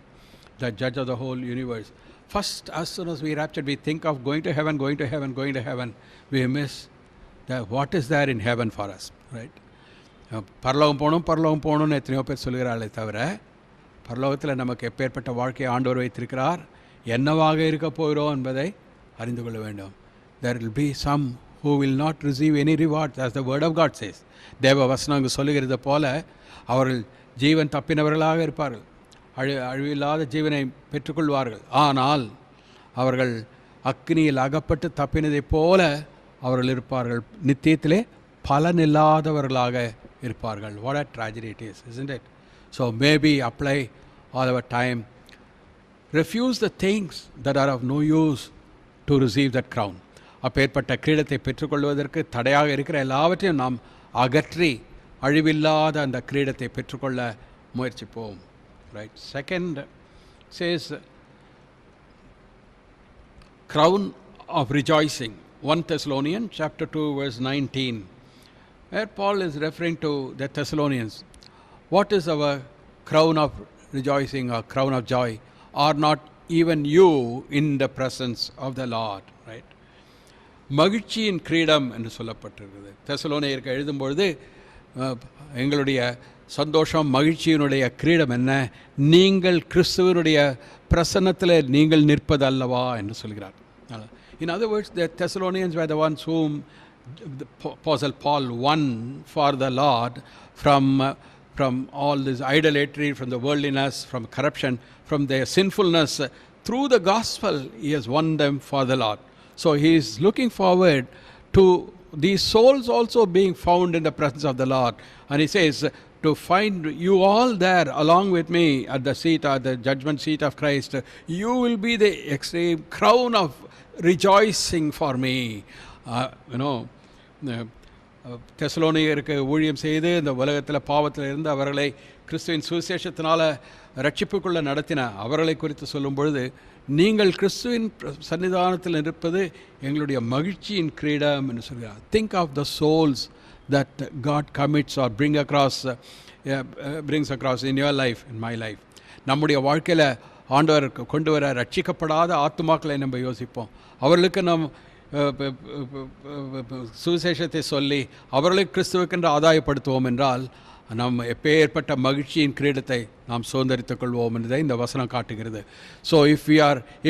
the judge of the whole universe. First, as soon as we raptured, we think of going to heaven, going to heaven, going to heaven. We miss what is there in heaven for us, right? பரலோகம் போகணும்னு எத்தனையோ பேர் சொல்கிறார்களே தவிர, பரலோகத்தில் நமக்கு எப்பேற்பட்ட வாழ்க்கையை ஆண்டவர் வைத்திருக்கிறார், என்னவாக இருக்க போகிறோம் என்பதை அறிந்து கொள்ள வேண்டும். There will be some who will not receive any reward, as the word of God says. தேவ வசனம் அங்கு சொல்லுகிறது போல அவர்கள் ஜீவன் தப்பினவர்களாக இருப்பார்கள், அழிவில்லாத ஜீவனை பெற்றுக்கொள்வார்கள். ஆனால் அவர்கள் அக்னியில் அகப்பட்டு தப்பினதைப் போல அவர்கள் இருப்பார்கள், நித்தியத்திலே பலனில்லாதவர்களாக இருப்பார்கள். What a tragedy it is, isn't it? So maybe apply all our time. Refuse the things that are of no use to receive that crown. அப்பேற்பட்ட கிரீடத்தை பெற்றுக்கொள்வதற்கு தடையாக இருக்கிற எல்லாவற்றையும் நாம் அகற்றி அழிவில்லாத அந்த கிரீடத்தை பெற்றுக்கொள்ள முயற்சிப்போம். Right. Second says crown of rejoicing. 1 Thessalonians chapter 2 verse 19, where Paul is referring to the Thessalonians. What is our crown of rejoicing or crown of joy? Are not even you in the presence of the Lord? Right. மகிழ்ச்சியின் கிரீடம் என்று சொல்லப்பட்டிருக்கிறது. தெசலோனியருக்கு எழுதும்பொழுது எங்களுடைய சந்தோஷம் மகிழ்ச்சியினுடைய கிரீடம் என்ன? நீங்கள் கிறிஸ்துவனுடைய பிரசன்னத்தில் நீங்கள் நிற்பது அல்லவா என்று சொல்கிறார். In other words, the Thessalonians were the ones whom the Apostle Paul won for the Lord from all this idolatry, from the worldliness, from corruption, from their sinfulness. Through the gospel, he has won them for the Lord. So he is looking forward to these souls also being found in the presence of the Lord. And he says, to find you all there along with me at the seat, at the judgment seat of Christ, you will be the extreme crown of rejoicing for me. தெசலோனியருக்கு ஊழியம் செய்து இந்த உலகத்தில் பாவத்தில் இருந்து அவர்களை கிறிஸ்துவின் சுவிசேஷத்தினால ரட்சிப்புக்குள்ளே நடத்தின அவர்களை குறித்து சொல்லும் பொழுது, நீங்கள் கிறிஸ்துவின் சன்னிதானத்தில் இருப்பது எங்களுடைய மகிழ்ச்சியின் கிரீடம் என்று சொல்கிறார். Think of the souls that God commits or brings across in your life, in my life. நம்முடைய வாழ்க்கையில் ஆண்டவர் கொண்டு வர ரட்சிக்கப்படாத ஆத்துமாக்களை நம்ம யோசிப்போம். அவர்களுக்கு நாம் சுவிசேஷத்தை சொல்லி அவர்களை கிறிஸ்துவுக்கென்று ஆதாயப்படுத்துவோம் என்றால் நாம் எப்பேற்பட்ட மகிழ்ச்சியின் கிரீடத்தை நாம் சுதந்தரித்துக் கொள்வோம் என்பதை இந்த வசனம் காட்டுகிறது. So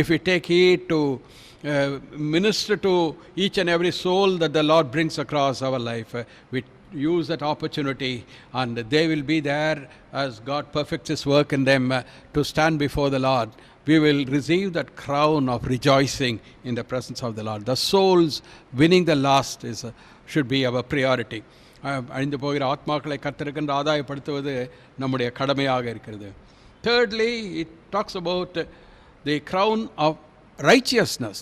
if we take heed to minister to each and every soul that the Lord brings across our life, we use that opportunity, and they will be there as God perfects His work in them to stand before the Lord. We will receive that crown of rejoicing in the presence of the Lord. The souls winning the last should be our priority. அழிந்து போகிற ஆத்மாக்களை கர்த்தருக்கென்று ஆதாயப்படுத்துவது நம்முடைய கடமையாக இருக்கிறது. Thirdly, it talks about the crown of righteousness.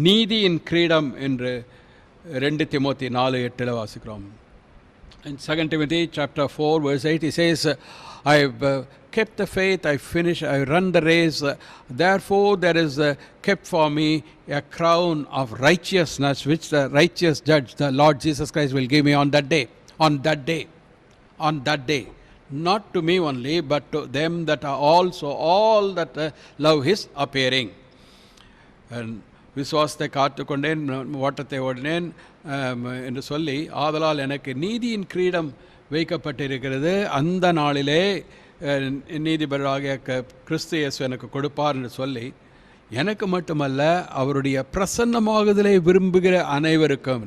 நீதியின் கிரீடம் என்று 2 Timothy 4:8 வாசிக்கிறோம். In 2 Timothy chapter 4 verse 8 he says, I have kept the faith, I run the race, therefore there is kept for me a crown of righteousness which the righteous judge, the Lord Jesus Christ, will give me on that day. Not to me only, but to them that are also all that love His appearing. விசுவாசத்தை காத்து கொண்டேன், ஓட்டத்தை ஓடினேன் என்று சொல்லி, ஆதலால் எனக்கு நீதியின் கிரீடம் வைக்கப்பட்டிருக்கிறது, அந்த நாளிலே நீதிபதியாகிய கிறிஸ்து இயேசு எனக்கு கொடுப்பார் என்று சொல்லி, எனக்கு மட்டுமல்ல அவருடைய பிரசன்னமாகுதலை விரும்புகிற அனைவருக்கும்,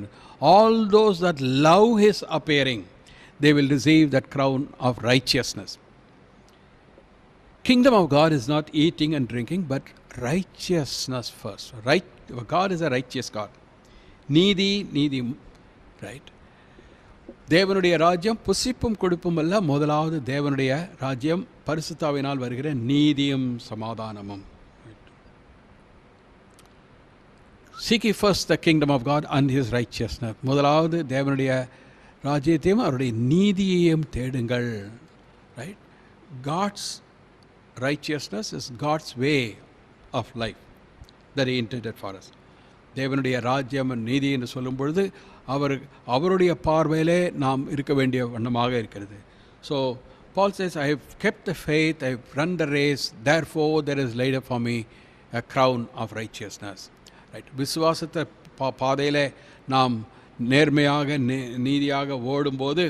all those that love His appearing, they will receive that crown of righteousness. Kingdom of God is not eating and drinking, but righteousness first. Right? God is a righteous God. நீதி, right? தேவனுடைய ராஜ்யம் புசிப்பும் கொடுப்பும் அல்ல, முதலாவது தேவனுடைய ராஜ்யம் பரிசுத்தாவினால் வருகிற நீதியும் சமாதானமும். Seek ye first the kingdom of God and His righteousness. முதலாவது தேவனுடைய ராஜ்யத்தையும் அவருடைய நீதியையும் தேடுங்கள். Right? God's righteousness is God's way of life that He intended for us. தேவனுடைய ராஜ்யம் நீதி என்று சொல்லும் பொழுது அவருடைய பார்வையிலே நாம் இருக்க வேண்டிய வண்ணமாக இருக்கிறது. So Paul says, I have kept the faith, I have run the race, therefore there is laid up for me a crown of righteousness. Right? விசுவாசத்தை பாதையிலே நாம் நேர்மையாக நீதியாக ஓடும்போது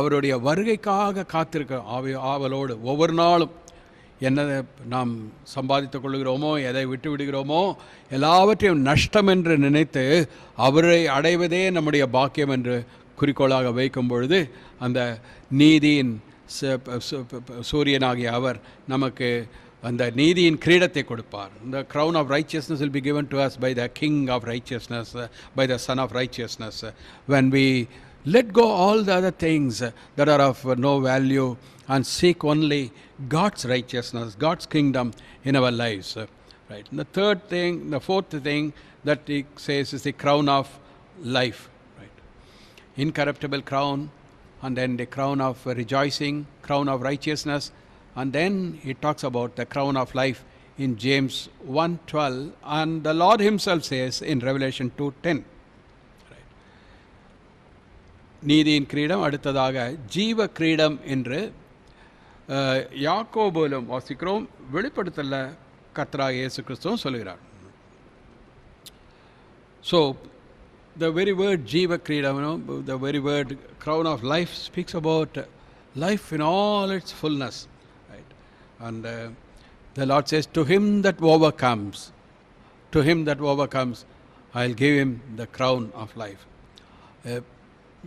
அவருடைய வருகைக்காக காத்திருக்க ஆவலோடு ஒவ்வொரு நாளும் என்ன நாம் சம்பாதித்துக் கொள்கிறோமோ, எதை விட்டு விடுகிறோமோ, எல்லாவற்றையும் நஷ்டம் என்று நினைத்து அவரை அடைவதே நம்முடைய பாக்கியம் என்று குறிக்கோளாக வைக்கும் பொழுது அந்த நீதியின் சூரியனாகிய அவர் நமக்கு அந்த நீதியின் கிரீடத்தை கொடுப்பார். The crown of righteousness will be given to us by the King of righteousness, by the Son of righteousness. When we let go all the other things that are of no value and seek only God's righteousness, God's kingdom in our lives. Right. And the fourth thing that He says is the crown of life. Right. Incorruptible crown and then the crown of rejoicing, crown of righteousness, and then he talks about the crown of life in James 1:12, and the Lord himself says in Revelation 2:10. நீதியின் கிரீடம், அடுத்ததாக ஜீவ கிரீடம் என்று யாக்கோபிலும் வாசிக்கிறோம், வெளிப்படுத்தல கர்த்தராகிய இயேசு கிறிஸ்துவும் சொல்கிறார். So the very word Jiva Kridam, the very word crown of life speaks about life in all its fullness, right? And the Lord says, to him that overcomes, I'll give him the crown of life.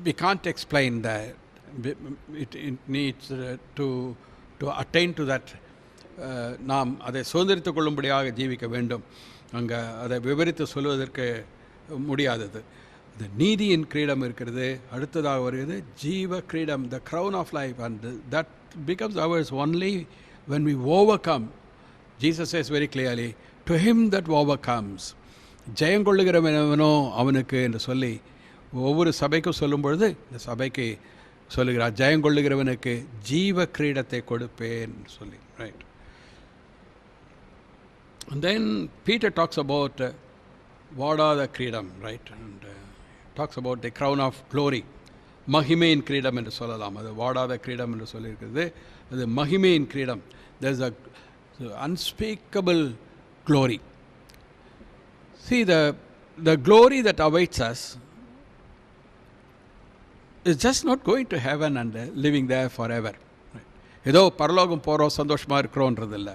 We can't explain that. It needs to attain to that. நாம் அதை சுதந்திரித்துக் கொள்ளும்படியாக ஜீவிக்க வேண்டும். அங்கே அதை விவரித்து சொல்வதற்கு முடியாதது. இந்த நீதியின் கிரீடம் இருக்கிறது, அடுத்ததாக வருகிறது ஜீவ கிரீடம், த crown of life, and that becomes ours only when we overcome. Jesus says very clearly, to him that overcomes, ஜெயங்கொள்ளுகிறவனோ அவனுக்கு என்று சொல்லி ஒவ்வொரு சபைக்கும் சொல்லும் பொழுது இந்த சபைக்கு சொல்லுகிறார், ஜெயங்கொள்ளுகிறவனுக்கு ஜீவ கிரீடத்தை கொடுப்பேன் சொல்லி, right? And then Peter talks about வாடாத கிரீடம், right? And talks about the crown of glory, மகிமையின் கிரீடம் என்று சொல்லலாம். அது வாடாத கிரீடம் என்று சொல்லியிருக்கிறது, அது மகிமையின் கிரீடம். there is a unspeakable glory. See, the glory that awaits us is just not going to heaven and living there forever. ஏதோ பரலோகம் போகிறோம் சந்தோஷமாக இருக்கிறோன்றது இல்லை.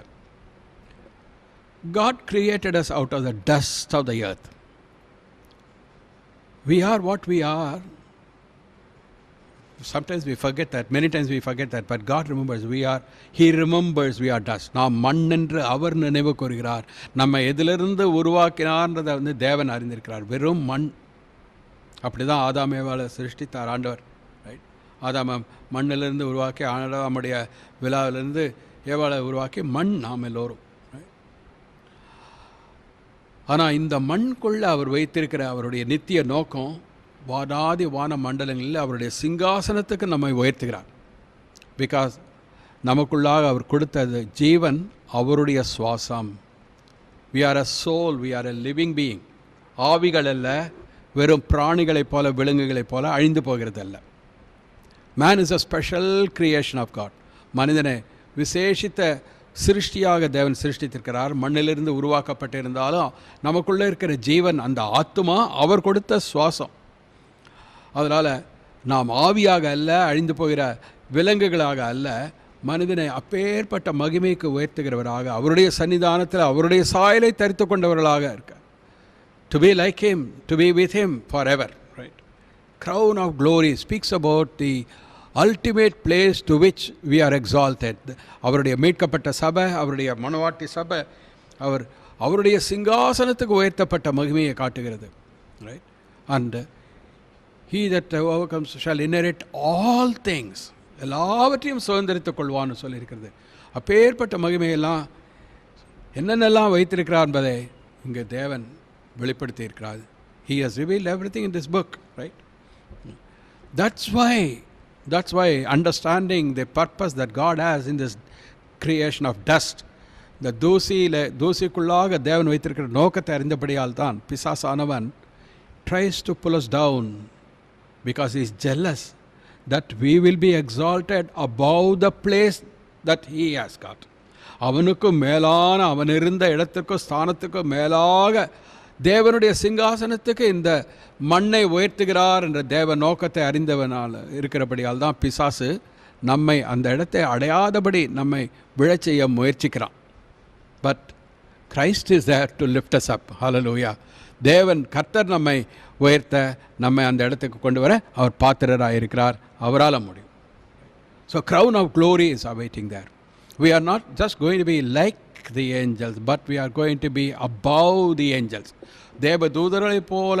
God created us out of the dust of the earth. We are what we are. Sometimes we forget that. Many times we forget that. But God remembers. He remembers we are dust. நாம் மண் என்று அவர் நினைவு கூறுகிறார். நம்ம எதிலிருந்து உருவாக்கினார்ன்றதை தேவன் அறிந்திருக்கிறார். வெறும் மண். அப்படிதான் ஆதாம் ஏவாளை சிருஷ்டித்தார் ஆண்டவர், ரைட்? ஆதாம் மண்ணிலிருந்து உருவாக்கி, ஆதாமுடைய விழாவிலிருந்து ஏவாளை உருவாக்கி மண் நாம் எல்லோரும். ஆனால் இந்த மண்குள்ளே அவர் வைத்திருக்கிற அவருடைய நித்திய நோக்கம் வாடாதி வான மண்டலங்களில் அவருடைய சிங்காசனத்துக்கு நம்மை உயர்த்துகிறார். பிகாஸ் நமக்குள்ளாக அவர் கொடுத்தது ஜீவன், அவருடைய சுவாசம். we are a soul, we are a living being. ஆவிகள் அல்ல, வெறும் பிராணிகளைப் போல விலங்குகளைப் போல அழிந்து போகிறது அல்ல. Man is a special creation of God. மனிதனை விசேஷித்த சிருஷ்டியாக தேவன் சிருஷ்டித்திருக்கிறார். மண்ணிலிருந்து உருவாக்கப்பட்டிருந்தாலும் நமக்குள்ளே இருக்கிற ஜீவன், அந்த ஆத்துமா அவர் கொடுத்த சுவாசம். அதனால் நாம் ஆவியாக அல்ல, அழிந்து போகிற விலங்குகளாக அல்ல, மனிதனை அப்பேற்பட்ட மகிமைக்கு உயர்த்துகிறவராக, அவருடைய சன்னிதானத்தில் அவருடைய சாயலை தரித்து கொண்டவர்களாக இருக்க. To be like him, to be with him forever, right? Crown of glory speaks about the ultimate place to which we are exalted. அவருடைய மீட்கப்பட்ட சபை, அவருடைய மனவாட்டி சபை, அவருடைய சிங்காசனத்துக்கு உயர்த்தப்பட்ட மகிமையை காட்டுகிறது, right? And he that overcomes shall inherit all things. எல்லாவற்றையும் சுதந்திரித்துக் கொள்வான்னு சொல்லியிருக்கிறது. அப்பேற்பட்ட மகிமையெல்லாம் என்னென்னலாம் வைத்திருக்கிறார் என்பதை இங்கே தேவன் வெளிப்படுத்தி இருக்கிறார். He has revealed everything in this book, right? That's why understanding the purpose that God has in this creation of dust, the தூசிக்குள்ளாக தேவன் வைத்திருக்கிற நோக்கத்தை அறிந்தபடியால் தான் பிசாசானவன் tries to pull us down, because he is jealous that we will be exalted above the place that he has got. அவனுக்கு மேலான, அவன் இருந்த இடத்துக்கு ஸ்தானத்துக்கு மேலாக தேவனுடைய சிங்காசனத்துக்கு இந்த மண்ணை உயர்த்துகிறார் என்ற தேவ நோக்கத்தை அறிந்தவனால் இருக்கிறபடியால் தான் பிசாசு நம்மை அந்த இடத்தை அடையாதபடி நம்மை விழச் செய்ய முயற்சிக்கிறான். But Christ is there to lift us up. Hallelujah. தேவன் கர்த்தர் நம்மை உயர்த்த, நம்மை அந்த இடத்துக்கு கொண்டு வர அவர் பாத்திரராக இருக்கிறார். அவரால் முடியும். So crown of glory is awaiting there. We are not just going to be like the angels, but we are going to be above the angels. தேவதூதர்களை போல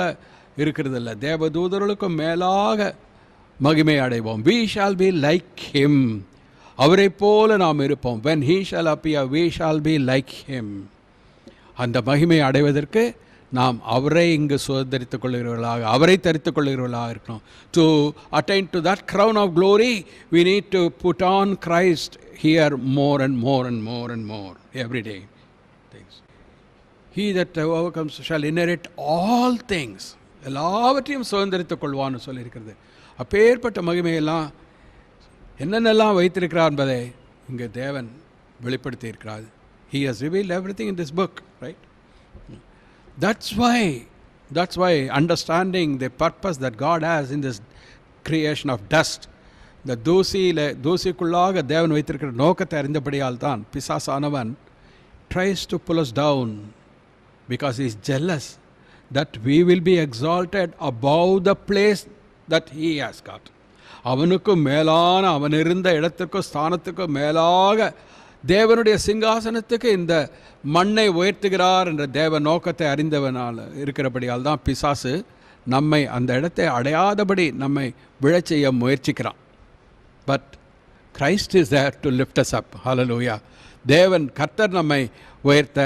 இருக்கிறதில்ல, தேவதூதர்களுக்கு மேலாக மகிமை அடைவோம். We shall be like him. அவரை போல நாம் இருப்போம். When he shall appear, we shall be like him. அந்த மகிமை அடைவதற்கு நாம் அவரை இங்கு சுதந்திரித்துக் கொள்கிறவர்களாக, அவரை தரித்துக் கொள்கிறவர்களாக இருக்கணும். To attain to that crown of glory, we need to put on Christ here more and more and more and more every day. Things. He that overcomes shall inherit all things. எல்லாவற்றையும் சுதந்திரித்துக் கொள்வான்னு சொல்லியிருக்கிறது. அப்பேற்பட்ட மகிமையெல்லாம் என்னென்னலாம் வைத்திருக்கிறார் என்பதை இங்கே தேவன் வெளிப்படுத்தி இருக்கிறார். He has revealed everything in this book, right? That's why understanding the purpose that God has in this creation of dust, இந்த தூசிக்குள்ளாக தேவன் வைத்திருக்கிற நோக்கத்தை அறிந்தபடியால் தான் பிசாசானவன் tries to pull us down, because he is jealous that we will be exalted above the place that he has got. அவனுக்கு மேலான, அவன் இருந்த இடத்துக்கும் ஸ்தானத்துக்கும் மேலாக தேவனுடைய சிங்காசனத்துக்கு இந்த மண்ணை உயர்த்துகிறார் என்ற தேவ நோக்கத்தை அறிந்தவனால் இருக்கிறபடியால் தான் பிசாசு நம்மை அந்த இடத்தை அடையாதபடி நம்மை விழச் செய்ய முயற்சிக்கிறான். But Christ is there to lift us up. Hallelujah. தேவன் கர்த்தர் நம்மை உயர்த்த,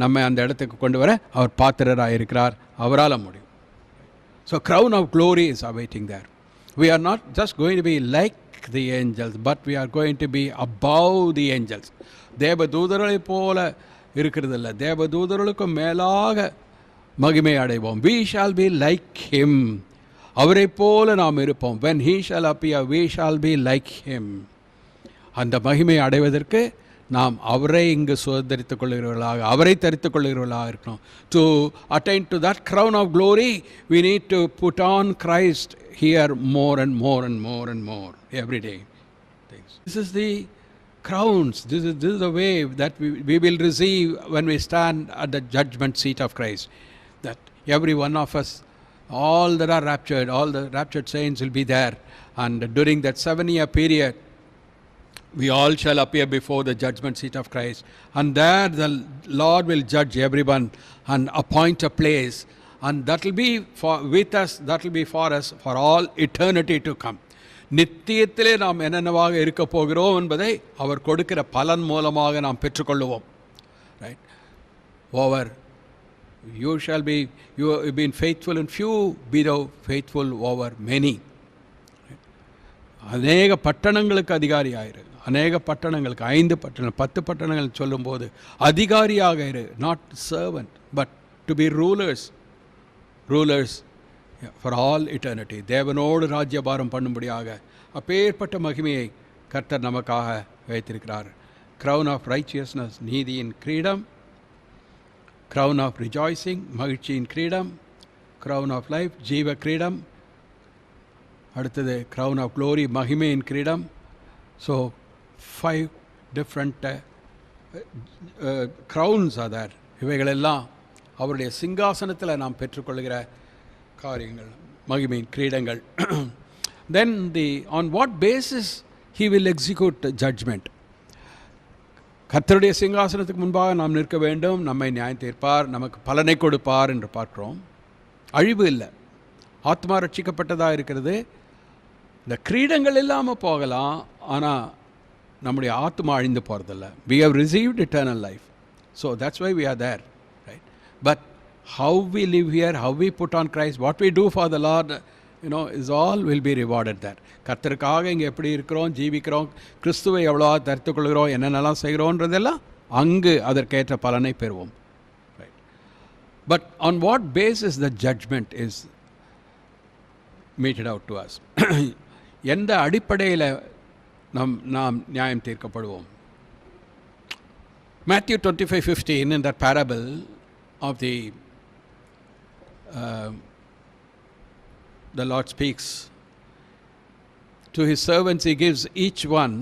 நம்மை அந்த இடத்துக்கு கொண்டு வர அவர் பாத்திரராக இருக்கிறார். அவரால் முடியும். So crown of glory is awaiting there. We are not just going to be like the angels, but we are going to be above the angels. தேவதூதர்களை போல இருக்கிறது இல்லை, தேவதூதர்களுக்கும் மேலாக மகிமை அடைவோம். We shall be like him. அவரை போல நாம் இருப்போம். When he shall appear, we shall be like him. அந்த மகிமை அடைவதற்கு நாம் அவரை இங்கு சுதந்திரித்துக் கொள்கிறவர்களாக, அவரை தரித்துக் கொள்கிறவர்களாக இருக்கணும். To attain to that crown of glory, we need to put on Christ here more and more and more and more every day. This is the crowns. This is the way that we will receive when we stand at the judgment seat of Christ. That every one of us, all that are raptured, all the raptured saints will be there. And during that 7-year period, we all shall appear before the judgment seat of Christ. And there the Lord will judge everyone and appoint a place. And that will be with us, that will be for us for all eternity to come. நித்தியத்திலே நாம் என்னென்னவாக இருக்க போகிறோம் என்பதை அவர் கொடுக்கிற பலன் மூலமாக நாம் பெற்றுக்கொள்ளுவோம். Right? Over, you have been faithful in few, be thou faithful over many. அநேக பட்டணங்களுக்கு அதிகாரியாயிரு. அநேக பட்டணங்களுக்கு, 5 பட்டணம் 10 பட்டணங்கள் சொல்லும்போது அதிகாரியாக இரு. Not servant, but to be rulers for all eternity. தேவனோடு ராஜ்யபாரம் பண்ணும்படியாக அப்பேற்பட்ட மகிமையை கர்த்தர் நமக்காக வைத்திருக்கிறார். crown of righteousness, நீதியின் கிரீடம். crown of rejoicing, மகிழ்ச்சியின் கிரீடம். crown of life, ஜீவ கிரீடம். அடுத்தது crown of glory, மகிமையின் கிரீடம். So 5 different crowns are there. இவைகளெல்லாம் அவருடைய சிங்காசனத்தில் நாம் பெற்றுக்கொள்கிற காரியங்கள், மகிமையின் கிரீடங்கள். Then on what basis he will execute judgment? கர்த்தருடைய சிங்காசனத்துக்கு முன்பாக நாம் நிற்க வேண்டும், நம்மை நியாயம் தீர்ப்பார், நமக்கு பலனை கொடுப்பார் என்று பார்க்கிறோம். அழிவு இல்லை, ஆத்மா ரட்சிக்கப்பட்டதாக இருக்கிறது. இந்த கிரீடங்கள் இல்லாமல் போகலாம், ஆனால் நம்முடைய ஆத்மா அழிந்து போகிறதில்ல. We have received eternal life. So that's why we are there. Right? But how we live here, how we put on Christ, what we do for the Lord, is all will be rewarded there. கர்த்தருக்காக இங்கே எப்படி இருக்கிறோம், ஜீவிக்கிறோம், கிறிஸ்துவை எவ்வளோ தரித்துக் கொள்கிறோம், என்னென்னலாம் செய்கிறோன்றதெல்லாம் அங்கு அதற்கேற்ற பலனை பெறுவோம். Right? But on what basis the judgment is meted out to us? எந்த அடிப்படையில் நாம் நியாயம் தீர்க்கப்படுவோம்? Matthew 25:15, in that parable of the Lord speaks to his servants, he gives each one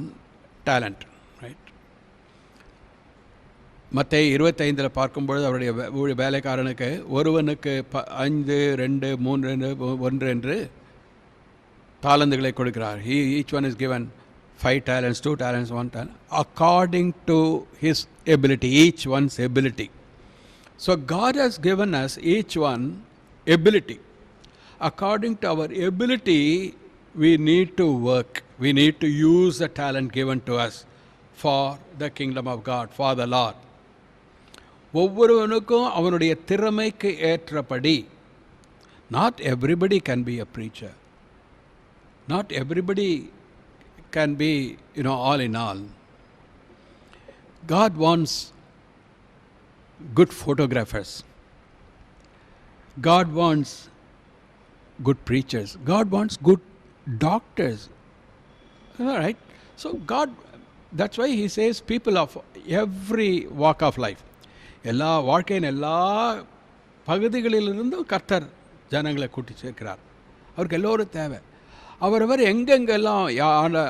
talent. Right? மத்தேயு 25 பார்க்கும்பொழுது அவருடைய வேலைக்காரனுக்கு ஒருவனுக்கு 5, 2, 3, 1 என்று தாலந்துகளை கொடுக்கிறார். Each one is given 5 talents, 2 talents, 1 talent, according to his ability, each one's ability. So God has given us each one ability. According to our ability, we need to work. We need to use the talent given to us for the kingdom of God, for the Lord. ஒவ்வொருவனுக்கும் அவனுடைய திறமைக்கு ஏற்றபடி. Not everybody can be a preacher. Not everybody can be, all in all. God wants good photographers. God wants good preachers. God wants good doctors. Right? So God, that's why he says people of every walk of life. எல்லா வாழ்க்கையின் எல்லா பகுதிகளிலிருந்தும் கர்த்தர் ஜனங்களை கூட்டி சேர்க்கிறார். அவருக்கு எல்லோரும் தேவை. அவரவர் எங்கெங்கெல்லாம்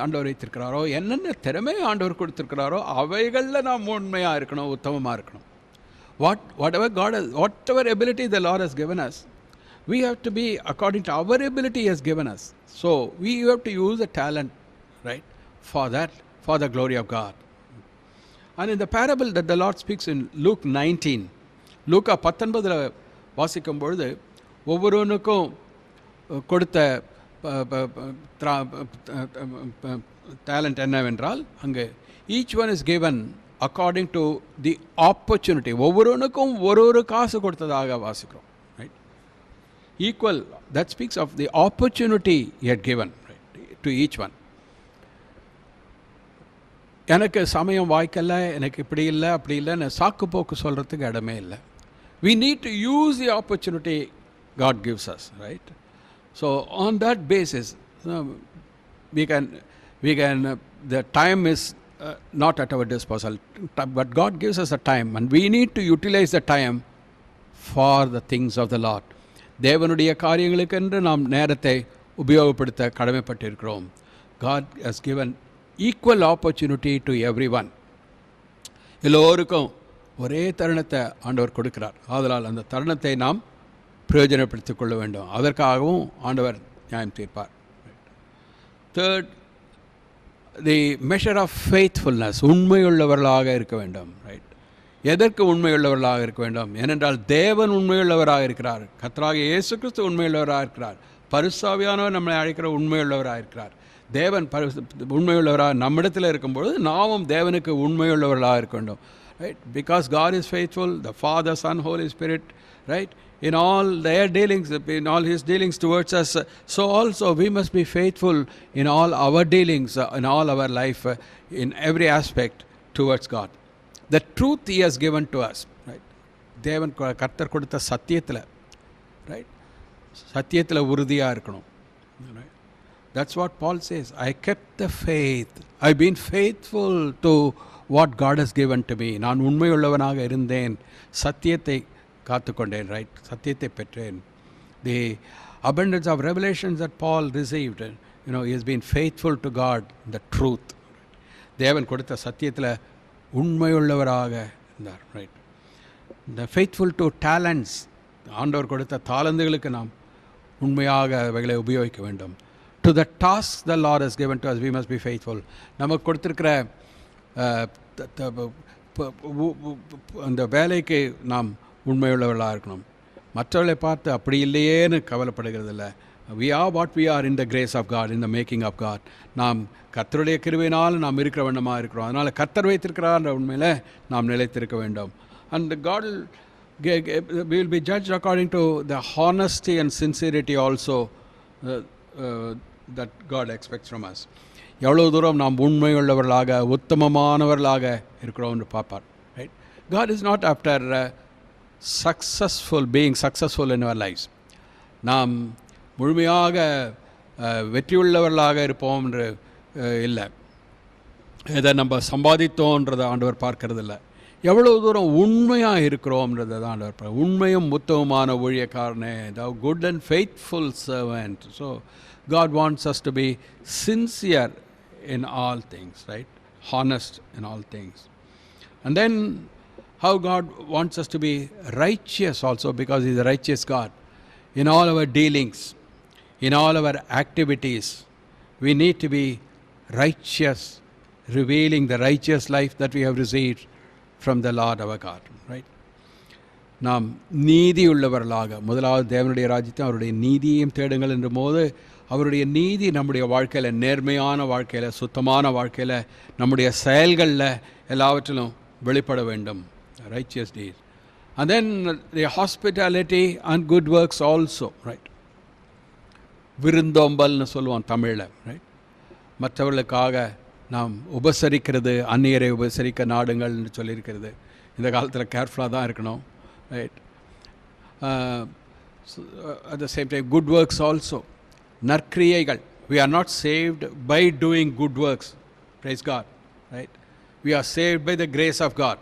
ஆண்டவர் வைத்திருக்கிறாரோ, என்னென்ன திறமை ஆண்டவர் கொடுத்திருக்கிறாரோ அவைகளில் நாம் உண்மையாக இருக்கணும், உத்தமமாக இருக்கணும். whatever ability the Lord has given us, we have to be according to our ability he has given us. So we have to use the talent, right, for the glory of God. And in the parable that the Lord speaks in Luke 19, லூக்கா 19 வாசிக்கும் பொழுது ஒவ்வொருவனுக்கும் கொடுத்த டேலண்ட் என்னவென்றால், அங்கே each one is given according to the opportunity. ஒவ்வொருவனுக்கும் ஒரு காசு கொடுத்ததாக வாசிக்கிறோம். Right? Equal, that speaks of the opportunity he had given, right, to each one. எனக்கு சமயம் வாய்க்கல, எனக்கு இப்படி இல்லை அப்படி இல்லைன்னு சாக்கு போக்கு சொல்கிறதுக்கு இடமே இல்லை. We need to use the opportunity God gives us, right? So on that basis, we can the time is not at our disposal, but God gives us a time and we need to utilize the time for the things of the Lord. தேவனுடைய காரியங்களுக்கென்று நாம் நேரத்தை உபயோகப்படுத்த கடமைப்பட்டிருக்கிறோம். God has given equal opportunity to everyone. எல்லோருக்கும் ஒரே தருணத்தை ஆண்டவர் கொடுக்கிறார். ஆதலால் அந்த தருணத்தை நாம் பிரயோஜனப்படுத்திக் கொள்ள வேண்டும். அதற்காகவும் ஆண்டவர் நியாயம் தீர்ப்பார். Third, the measure of faithfulness, உண்மையுள்ளவர்களாக இருக்க வேண்டும். ரைட்? எதற்கு உண்மையுள்ளவர்களாக இருக்க வேண்டும்? ஏனென்றால் தேவன் உண்மையுள்ளவராக இருக்கிறார், கர்த்தராகிய இயேசு கிறிஸ்து உண்மையுள்ளவராக இருக்கிறார், பரிசுத்தாவியானவர் நம்மளை அழைக்கிற உண்மையுள்ளவராக இருக்கிறார். தேவன் உண்மையுள்ளவராக நம்மிடத்தில் இருக்கும்பொழுது நாமும் தேவனுக்கு உண்மையுள்ளவர்களாக இருக்க வேண்டும். Right? Because God is faithful, the Father, Son, Holy Spirit, right? In all their dealings, in all his dealings towards us, so also we must be faithful in all our dealings, in all our life, in every aspect towards God. The truth he has given to us, right? தேவன் கர்த்தர் கொடுத்த சத்தியத்தில், right? சத்தியத்தில் உறுதியாக இருக்கணும். Right? That's what Paul says. I kept the faith. I've been faithful to what God has given to me. நான் உண்மையுள்ளவனாக இருந்தேன், சத்தியத்தை காத்துக்கொண்டேன். ரைட்? சத்தியத்தை பெற்றேன். The abundance of revelations that Paul received, he has been faithful to God, the truth. தேவன் கொடுத்த சத்தியத்தில் உண்மையுள்ளவராக இருந்தார். Right? The faithful to talents, ஆண்டவர் கொடுத்த தாளந்துகளுக்கு நாம் உண்மையாக அவைகளை உபயோகிக்க வேண்டும். To the tasks the Lord has given to us, we must be faithful. நமக்கு கொடுத்திருக்கிற அந்த வேலைக்கு நாம் உண்மையுள்ளவர்களாக இருக்கணும். மற்றவர்களை பார்த்து அப்படி இல்லையேன்னு கவலைப்படுகிறதில்ல. we are what we are in the grace of God, in the making of God. நாம் கர்த்தருடைய கிருபையினால் நாம் இருக்கிற வண்ணமாக இருக்கிறோம். அதனால் கர்த்தர் வைத்திருக்கிறார் உண்மையில் நாம் நிலைத்திருக்க வேண்டும். and God will be judged according to the honesty and sincerity also that God expects from us. எவ்வளோ தூரம் நாம் உண்மையுள்ளவர்களாக உத்தமமானவர்களாக இருக்கிறோம் என்று பார்ப்பார். Right? God is not after being successful in our lives. நாம் முழுமையாக வெற்றியுள்ளவர்களாக இருப்போம் என்று இல்லை. இதை நம்ம சம்பாதித்தோன்றதை ஆண்டவர் பார்க்கறதில்லை. எவ்வளோ தூரம் உண்மையாக இருக்கிறோம்ன்றதை தான் ஆண்டவர் பார்க்க. உண்மையும் உத்தமமான ஊழியக்காரனே, thou good and faithful servant. So God wants us to be sincere in all things, right? Honest in all things. And then how God wants us to be righteous also, because he is a righteous God. In all our dealings, in all our activities, we need to be righteous, revealing the righteous life that we have received from the Lord our God, right? நாம் நீதி உள்ளவர்களாக, முதலாவது தேவனுடைய ராஜ்யத்தையும் அவருடைய நீதியையும் தேடுங்கள் என்ற போது அவருடைய நீதி நம்முடைய வாழ்க்கையில், நேர்மையான வாழ்க்கையில், சுத்தமான வாழ்க்கையில், நம்முடைய செயல்களில் எல்லாவற்றிலும் வெளிப்பட வேண்டும். Righteous deed. And then the hospitality and good works also, right? விருந்தோம்பல்னு சொல்லுவோம் தமிழில், ரைட்? மற்றவர்களுக்காக நாம் உபசரிக்கிறது, அந்நியரை உபசரிக்க நாடுங்கள்னு சொல்லியிருக்கிறது. இந்த காலத்தில் கேர்ஃபுல்லாக தான் இருக்கணும், right? At the same time, good works also. நற்கிரியைகள். We are not saved by doing good works. Praise God, right? We are saved by the grace of God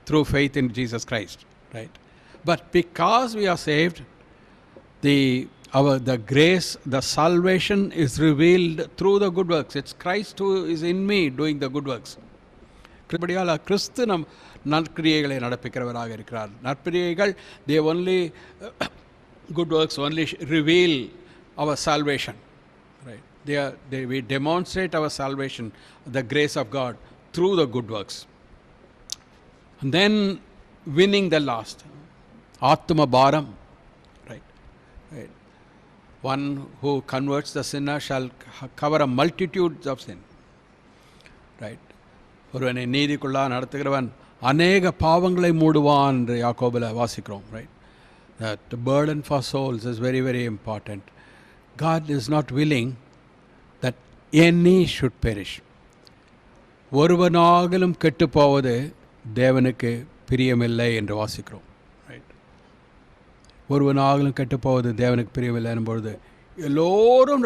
through faith in Jesus Christ, right? But because we are saved, the grace, the salvation is revealed through the good works. It's Christ who is in me doing the good works. கிறிஸ்துபடியால் கிறிஸ்து நம் நற்கிரியைகளை நடப்பிக்கிறவராக இருக்கிறார். நற்கிரியைகள், they only good works only reveal our salvation, right? We demonstrate our salvation, the grace of God through the good works. And then winning the lost, Atma Bharam, right? One who converts the sinner shall cover a multitude of sin, right? ஒருவனை நீதிக்குள்ளாக நடத்துகிறவன் அநேக பாவங்களை மூடுவான் என்று யாக்கோபில் வாசிக்கிறோம், right? That the burden for souls is very, very important. God is not willing that any should perish. ஒருவனாகலும் கெட்டு போவது தேவனுக்கு பிரியமில்லை என்று வாசிக்கிறோம், ரைட்? ஒருவனாகலும் கெட்டு போவது தேவனுக்கு பிரியமில்லை என்பொழுது எல்லோரும்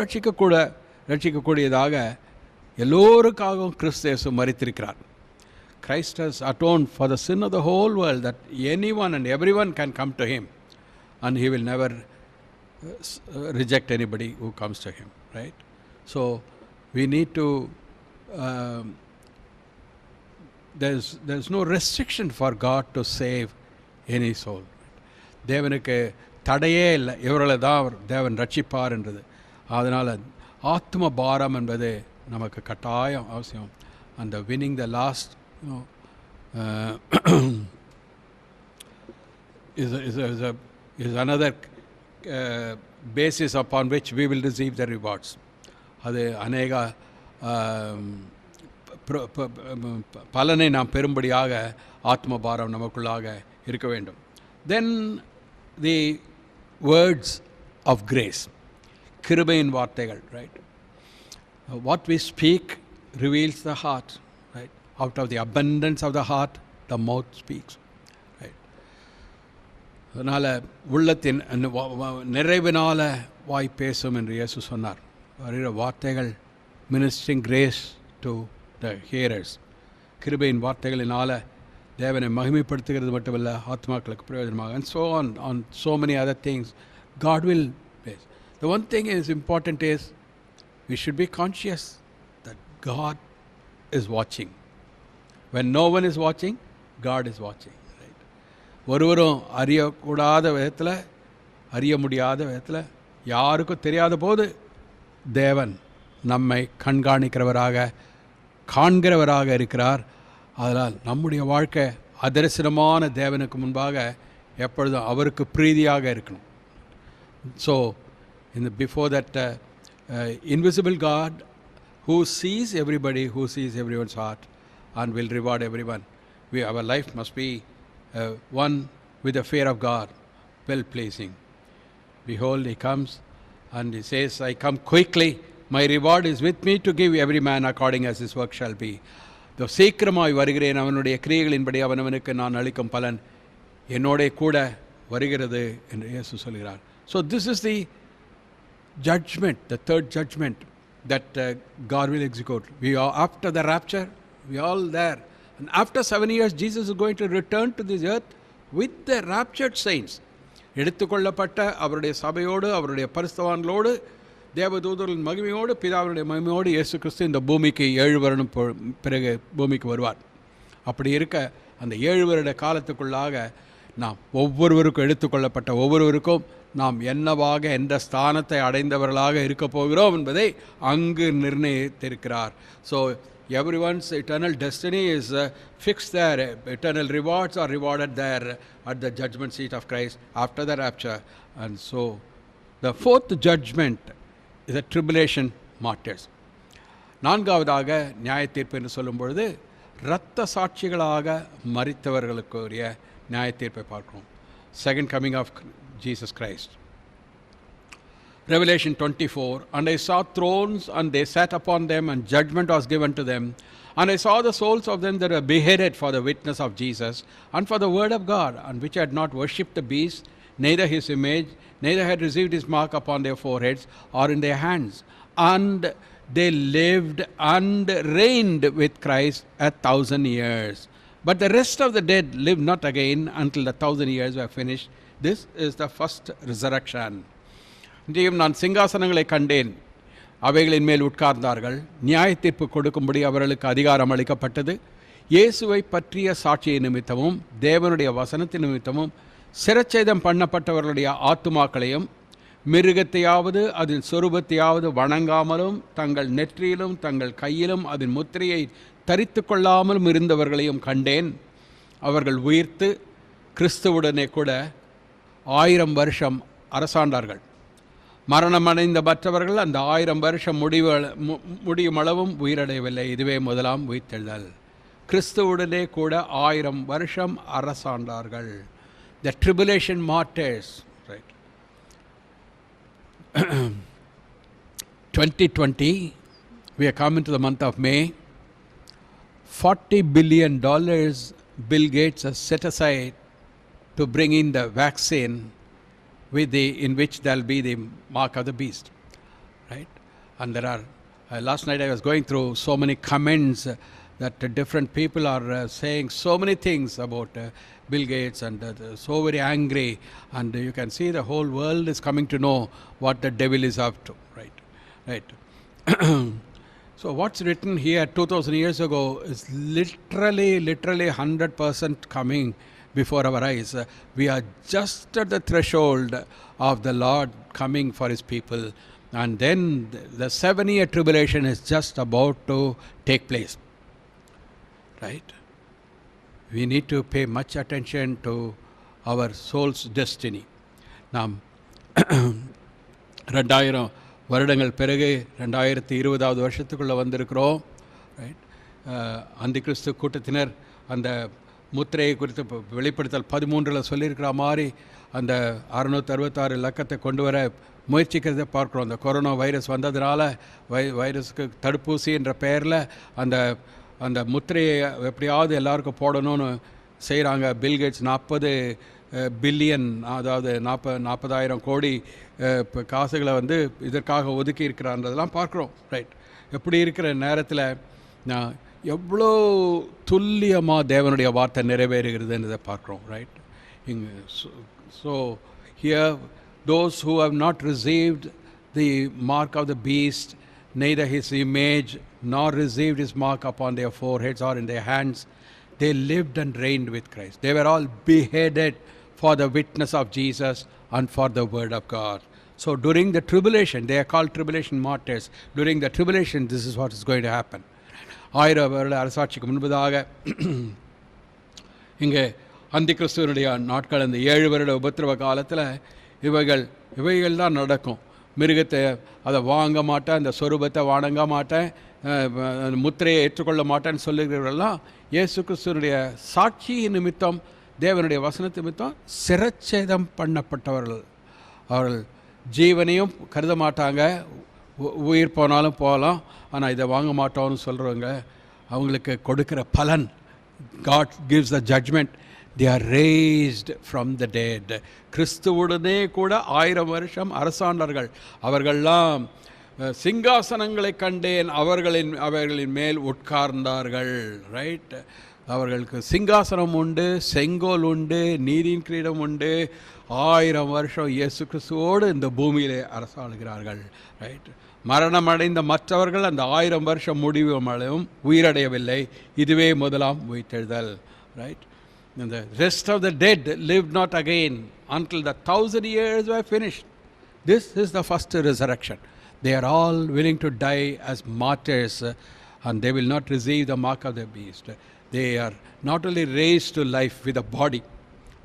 ரட்சிக்கக்கூடியதாக எல்லோருக்காகவும் கிறிஸ்து இயேசு மரித்திருக்கிறார். Christ has atoned for the sin of the whole world, that anyone and everyone can come to him and he will never reject anybody who comes to him, right? So we need to there's no restriction for God to save any soul. தேவனுக்கு தடையே இல்லை, இவர்களை தான் தேவன் ரட்சிப்பார் என்றது. அதனால் ஆத்ம பாரம் என்பது நமக்கு கட்டாயம் அவசியம். அந்த winning the last, is another basis upon which we will receive the rewards. அது அநேக பலனை நாம் பெறும்படியாக ஆத்ம பாரம் நமக்குள்ளாக இருக்க வேண்டும். Then the words of grace, கிருபையின் வார்த்தைகள், right? What we speak reveals the heart, right? Out of the abundance of the heart the mouth speaks, right? அதனால் உள்ளத்தின் நிறைவினால வாய் பேசும் என்று இயேசு சொன்னார். வருகிற வார்த்தைகள் மினிஸ்டரிங் கிரேஸ் டு த ஹியரர்ஸ். கிருபையின் வார்த்தைகளினால் தேவனை மகிமைப்படுத்துகிறது மட்டுமல்ல, ஆத்மாக்களுக்கு பிரயோஜனமாக. And so on so many other things God will bless. The one thing is important is we should be conscious that God is watching. When no one is watching, God is watching, right? ஒருவரும் அறியக்கூடாத விதத்தில், அறிய முடியாத விதத்தில், யாருக்கும் தெரியாத போது தேவன் நம்மை கண்காணிக்கிறவராக, காண்கிறவராக இருக்கிறார். அதனால் நம்முடைய வாழ்க்கை அதரிசனமான தேவனுக்கு முன்பாக எப்பொழுதும் அவருக்கு பிரீதியாக இருக்கணும். So before that invisible God who sees everybody, who sees everyone's heart and will reward everyone, our life must be one with the fear of God, well pleasing. Behold, he comes and he says, I come quickly, my reward is with me to give every man according as his work shall be. சீக்கிரமாய் வருகிறேன், அவனுடைய கிரியைகளின்படி அவனவனுக்கு நான் அளிக்கும் பலன் என்னோட கூட வருகிறது என்று இயேசு சொல்கிறார். So this is the judgment, the third judgment that God will execute. We are after the rapture, we are all there. And after 7 years, Jesus is going to return to this earth with the raptured saints. எடுத்துக்கொள்ளப்பட்ட அவருடைய சபையோடு, அவருடைய பரிசுத்தவான்களோடு, தேவதூதர்களின் மகிமையோடு, பிதாவினுடைய மகிமையோடு இயேசு கிறிஸ்து இந்த பூமிக்கு 7 வருடம் பிறகு பூமிக்கு வருவார். அப்படி இருக்க அந்த 7 வருட காலத்துக்குள்ளாக நாம் ஒவ்வொருவருக்கும், எடுத்துக்கொள்ளப்பட்ட ஒவ்வொருவருக்கும் நாம் என்னவாக, எந்த ஸ்தானத்தை அடைந்தவர்களாக இருக்க போகிறோம் என்பதை அங்கு நிர்ணயித்திருக்கிறார். So everyone's eternal destiny is fixed there. Eternal rewards are rewarded there at the judgment seat of Christ after the rapture. And so the fourth judgment is a tribulation martyrs. நான்காவதாக நியாய தீர்ப்பு என்று சொல்லும் பொழுது இரத்த சாட்சிகளாக மரித்தவர்களுக்குரிய நியாய தீர்ப்பை பார்க்கிறோம். Second coming of Jesus Christ. Revelation 24, and I saw thrones, and they sat upon them, and judgment was given to them. And I saw the souls of them that were beheaded for the witness of Jesus, and for the word of God, and which had not worshipped the beast, neither his image, neither had received his mark upon their foreheads or in their hands. And they lived and reigned with Christ 1,000 years. But the rest of the dead lived not again until the 1,000 years were finished. This is the first resurrection. இன்றையும் நான் சிங்காசனங்களை கண்டேன், அவைகளின் மேல் உட்கார்ந்தார்கள், நியாய தீர்ப்பு கொடுக்கும்படி அவர்களுக்கு அதிகாரம் அளிக்கப்பட்டது. இயேசுவை பற்றிய சாட்சியை நிமித்தமும் தேவனுடைய வசனத்தின் நிமித்தமும் சிரச்சேதம் பண்ணப்பட்டவர்களுடைய ஆத்துமாக்களையும் மிருகத்தையாவது அதன் சொரூபத்தையாவது வணங்காமலும் தங்கள் நெற்றியிலும் தங்கள் கையிலும் அதன் முத்திரையை தரித்து கொள்ளாமலும் இருந்தவர்களையும் கண்டேன். அவர்கள் உயிர்த்து கிறிஸ்துவுடனே கூட 1000 வருஷம் அரசாண்டார்கள். மரணமடைந்த மற்றவர்கள் அந்த 1000 வருஷம் முடியும் அளவும் உயிரடையவில்லை. இதுவே முதலாம் உயிர்த்தெழுதல். கிறிஸ்துவுடனே கூட 1000 வருஷம் அரசாண்டார்கள். The tribulation martyrs, right? 2020, we are coming to the month of May. $40 billion Bill Gates has set aside to bring in the vaccine in which there will be the mark of the beast, right? And there are, last night I was going through so many comments that different people are saying so many things about Bill Gates, and so very angry, and you can see the whole world is coming to know what the devil is up to, right? So what's written here 2000 years ago is literally 100% coming before our eyes. We are just at the threshold of the Lord coming for his people, and then the 7-year tribulation is just about to take place, right? We need to pay much attention to our soul's destiny. நாம் 2000 வருடங்கள் பிறகு 2020வது வருஷத்துக்குள்ளே வந்திருக்கிறோம், ரைட்? அந்தி கிறிஸ்து கூட்டத்தினர் அந்த முத்திரையை குறித்து வெளிப்படுத்தல் 13 சொல்லியிருக்கிற மாதிரி அந்த 666 இலக்கத்தை கொண்டு வர முயற்சிக்கிறதை பார்க்குறோம். அந்த கொரோனா வைரஸ் வந்ததுனால வைரஸுக்கு தடுப்பூசி என்ற பெயரில் அந்த அந்த முத்திரையை எப்படியாவது எல்லாருக்கும் போடணும்னு செய்கிறாங்க. பில்கேட்ஸ் 40 பில்லியன், அதாவது 40,000 கோடி காசுகளை இதற்காக ஒதுக்கி இருக்கிறான்றதெல்லாம் பார்க்குறோம், ரைட்? எப்படி இருக்கிற நேரத்தில் நான் எவ்வளோ துல்லியமாக தேவனுடைய வார்த்தை நிறைவேறுகிறதுன்றதை பார்க்குறோம், right? So here those who have not received the mark of the beast, neither his image, nor received his mark upon their foreheads or in their hands, they lived and reigned with Christ. They were all beheaded for the witness of Jesus and for the word of God. So during the tribulation, they are called tribulation martyrs. During the tribulation, this is what is going to happen. 1000 வருட அரசாட்சிக்கு முன்பதாக இங்கே அந்தி கிறிஸ்துவனுடைய நாட்கள், அந்த 7 வருட உபத்திரவ காலத்தில் இவைகள் தான் நடக்கும். மிருகத்தை அதை வாங்க மாட்டேன், அந்த சொரூபத்தை வணங்க மாட்டேன், முத்திரையை ஏற்றுக்கொள்ள மாட்டேன்னு சொல்லுகிறவர்கள்லாம் இயேசு கிறிஸ்துவனுடைய சாட்சி நிமித்தம், தேவனுடைய வசனத்து நிமித்தம் சிரச்சேதம் பண்ணப்பட்டவர்கள். அவர்கள் ஜீவனையும் கருத மாட்டாங்க, உயிர் போனாலும் போகலாம், ஆனால் இதை வாங்க மாட்டோம்னு சொல்கிறவங்க அவங்களுக்கு கொடுக்குற பலன், God gives the judgment. They are raised from the dead. கிறிஸ்துவுடனே கூட 1000 வருஷம் அரசாண்டார்கள். அவர்கள்லாம் சிங்காசனங்களை கண்டேன், அவர்களின் மேல் உட்கார்ந்தார்கள், ரைட்? அவர்களுக்கு சிங்காசனம் உண்டு, செங்கோல் உண்டு, நீதியின் கிரீடம் உண்டு. 1000 வருஷம் இயேசு கிறிஸ்துவோடு இந்த பூமியிலே அரசாளுகிறார்கள், ரைட்? மரணம் அடைந்த மற்றவர்கள் அந்த 1000 வருஷம் முடிவும் உயிரடையவில்லை. இதுவே முதலாம் உயிர்த்தெழுதல், right? And the rest of the dead lived not again until the 1000 years were finished. This is the first resurrection. They are all willing to die as martyrs, and they will not receive the mark of the beast. They are not only raised to life with a body,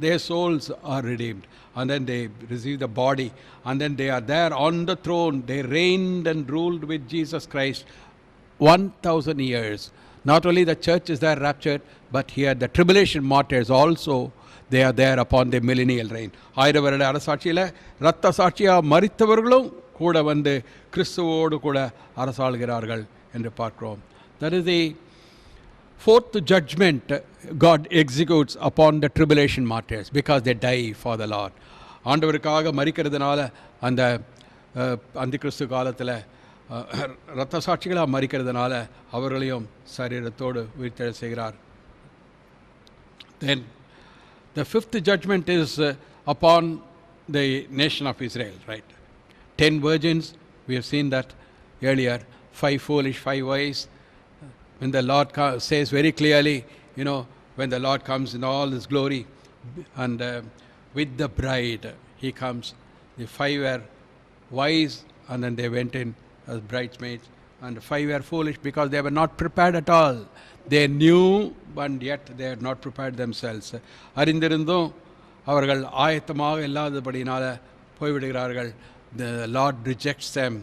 their souls are redeemed, and then they receive the body, and then they are there on the throne. They reigned and ruled with Jesus Christ 1000 years. Not only the church is there raptured, but here the tribulation martyrs also, they are there upon the millennial reign. 1000 வருட அரசாட்சியில் இரத்த சாட்சியாக மரித்தவர்களும் கூட வந்து கிறிஸ்துவோடு கூட அரசாளுகிறார்கள் என்று பார்க்கிறோம். That is the fourth judgment God executes upon the tribulation martyrs because they die for the Lord. ஆண்டவருக்காக மரிக்கிறதுனால அந்த அந்தி கிறிஸ்து காலத்தில் இரத்த சாட்சிகளாக மரிக்கிறதுனால அவர்களையும் சரீரத்தோடு உயிர்த்தெழ செய்கிறார். Then the fifth judgment is upon the nation of Israel, right? 10 virgins, we have seen that earlier, 5 foolish, 5 wise. When the Lord says very clearly, when the Lord comes in all his glory and with the bride, he comes. The 5 were wise and then they went in as bridesmaids, and 5 were foolish because they were not prepared at all. They knew, but yet they had not prepared themselves. அறிந்திருந்தும் அவர்கள் ஆயத்தமாக இல்லாதபடினால போய்விடுகிறார்கள். The Lord rejects them.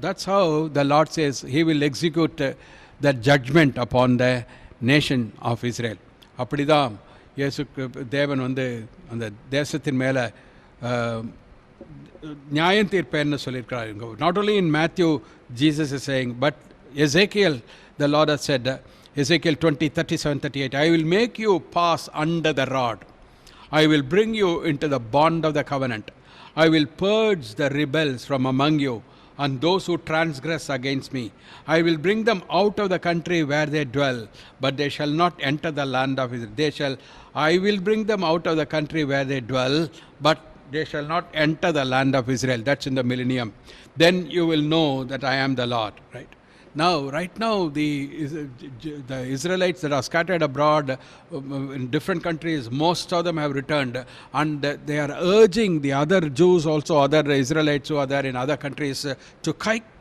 That's how the Lord says he will execute that judgment upon the nation of Israel. அப்படிதான் இயேசு தேவன் வந்து அந்த தேசத்தின் மேலே நியாயம் தீர்ப்பேன்னு சொல்லியிருக்கிறார். Not only in Matthew Jesus is saying, but Ezekiel, the Lord has said, Ezekiel 20, 37, 38, I will make you pass under the rod. I will bring you into the bond of the covenant. I will purge the rebels from among you and those who transgress against me. I will bring them out of the country where they dwell, but they shall not enter the land of Israel. I will bring them out of the country where they dwell, but they shall not enter the land of Israel. That's in the millennium. Then you will know that I am the Lord. Right now, the Israelites that are scattered abroad in different countries, most of them have returned, and they are urging the other Jews also, other Israelites who are there in other countries, to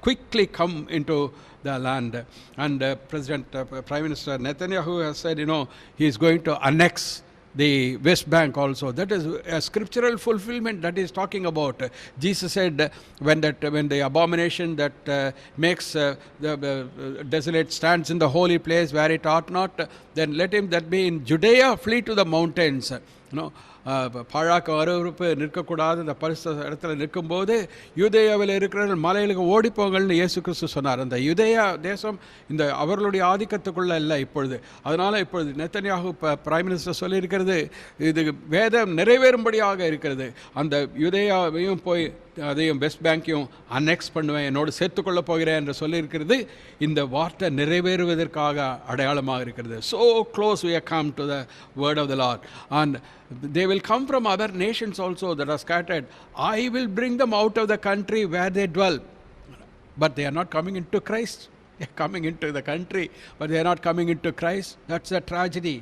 quickly come into the land. And Prime Minister Netanyahu has said, he is going to annex the West Bank also. That is a scriptural fulfillment that he is talking about. Jesus said, when the abomination that makes the desolate stands in the holy place where it ought not, then let him that be in Judea flee to the mountains. பாழாக்க அருவருப்பு நிற்கக்கூடாது, இந்த பரிசு இடத்துல நிற்கும்போது யூதேயாவில் இருக்கிற மலைகளுக்கு ஓடிப்போங்கள்னு இயேசு கிறிஸ்து சொன்னார். அந்த யூதேயா தேசம் இந்த அவர்களுடைய ஆதிக்கத்துக்குள்ள இல்லை இப்பொழுது. அதனால் இப்பொழுது நெத்தன்யாகு பிரைம் மினிஸ்டர் சொல்லியிருக்கிறது, இது வேதம் நிறைவேறும்படியாக இருக்கிறது. அந்த யூதேயாவையும் போய் அதையும் வெஸ்ட் பேங்கையும் அனெக்ஸ் பண்ணுவேன், என்னோடு சேர்த்துக்கொள்ள போகிறேன் என்று சொல்லியிருக்கிறது. இந்த வார்த்தை நிறைவேறுவதற்காக அடையாளமாக இருக்கிறது. So close we have come to the word of the Lord. And they will come from other nations also that are scattered. I will bring them out of the country where they dwell. But they are not coming into Christ. They are coming into the country, but they are not coming into Christ. That's a tragedy.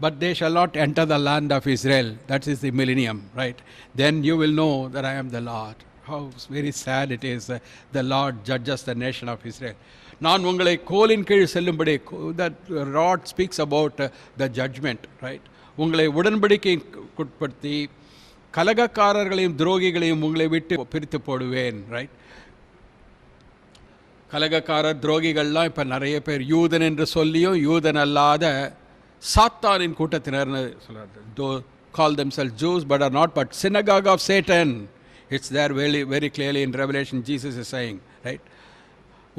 But they shall not enter the land of Israel. That is the millennium, right? Then you will know that I am the Lord. How very sad it is. The Lord judges the nation of Israel. நான் உங்களை கோலின் கீழ் செல்லும்படி, that rod speaks about the judgment, right? உங்களை உடன்படிக்கைக்குட்படுத்தி கலகக்காரர்களையும் துரோகிகளையும் உங்களை விட்டு பிரித்து போடுவேன், ரைட்? கலகக்காரர் துரோகிகள்லாம் இப்போ நிறைய பேர் யூதன் என்று சொல்லியும் யூதன் அல்லாத சாத்தானின் கூட்டத்தினர்னு சொல்கிறார். Call themselves Jews but are not, but synagogue of Satan. It's there very, very clearly in Revelation. Jesus is saying, right?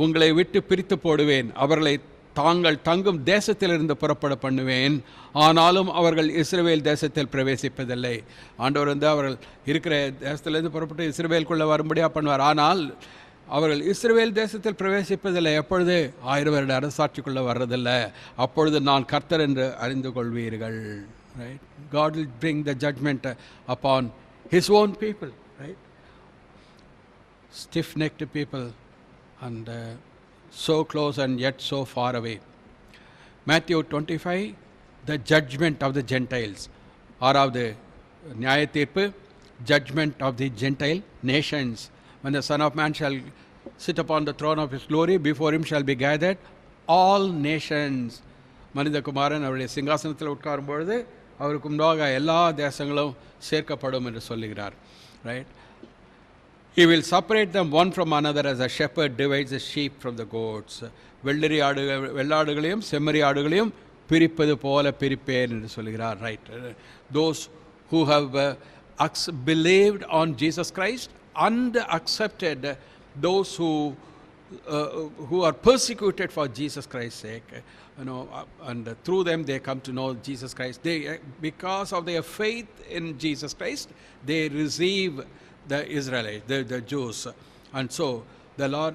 உங்களை விட்டு பிரித்து போடுவேன், அவர்களை தாங்கள் தங்கும் தேசத்திலிருந்து புறப்பட பண்ணுவேன், ஆனாலும் அவர்கள் இஸ்ரவேல் தேசத்தில் பிரவேசிப்பதில்லை. ஆண்டவர் அவர்கள் இருக்கிற தேசத்திலிருந்து புறப்பட்டு இஸ்ரவேலுக்குள்ளே வரும்படியாக பண்ணுவார், ஆனால் அவர்கள் இஸ்ரவேல் தேசத்தில் பிரவேசிப்பதில்லை. எப்பொழுது? 1000 வருட அரசாட்சிக்குள்ளே வர்றதில்லை. அப்பொழுது நான் கர்த்தர் என்று அறிந்து கொள்வீர்கள், right? God will bring the judgment upon his own people, right? Stiff-necked people and so close and yet so far away. Matthew 25, the judgment of the Gentiles. ஆறாவது நியாய தீர்ப்பு, judgment of the Gentile nations. When the Son of Man shall sit upon the throne of his glory, before him shall be gathered all nations. மனித குமாரன் அவருடைய சிங்காசனத்தில் உட்காரும் பொழுது அவருக்கு முன்பாக எல்லா தேசங்களும் சேர்க்கப்படும் என்று சொல்லுகிறார், right? He will separate them one from another as a shepherd divides the sheep from the goats. வெள்ளாடுகளையும் செம்மறி ஆடுகளையும் பிரிப்பது போல பிரிப்பேன் என்று சொல்கிறார். Right. Those who have believed on Jesus Christ and accepted those who are persecuted for Jesus Christ's sake, and through them they come to know Jesus Christ. They, because of their faith in Jesus Christ, they receive the Israelites, the Jews, and so the Lord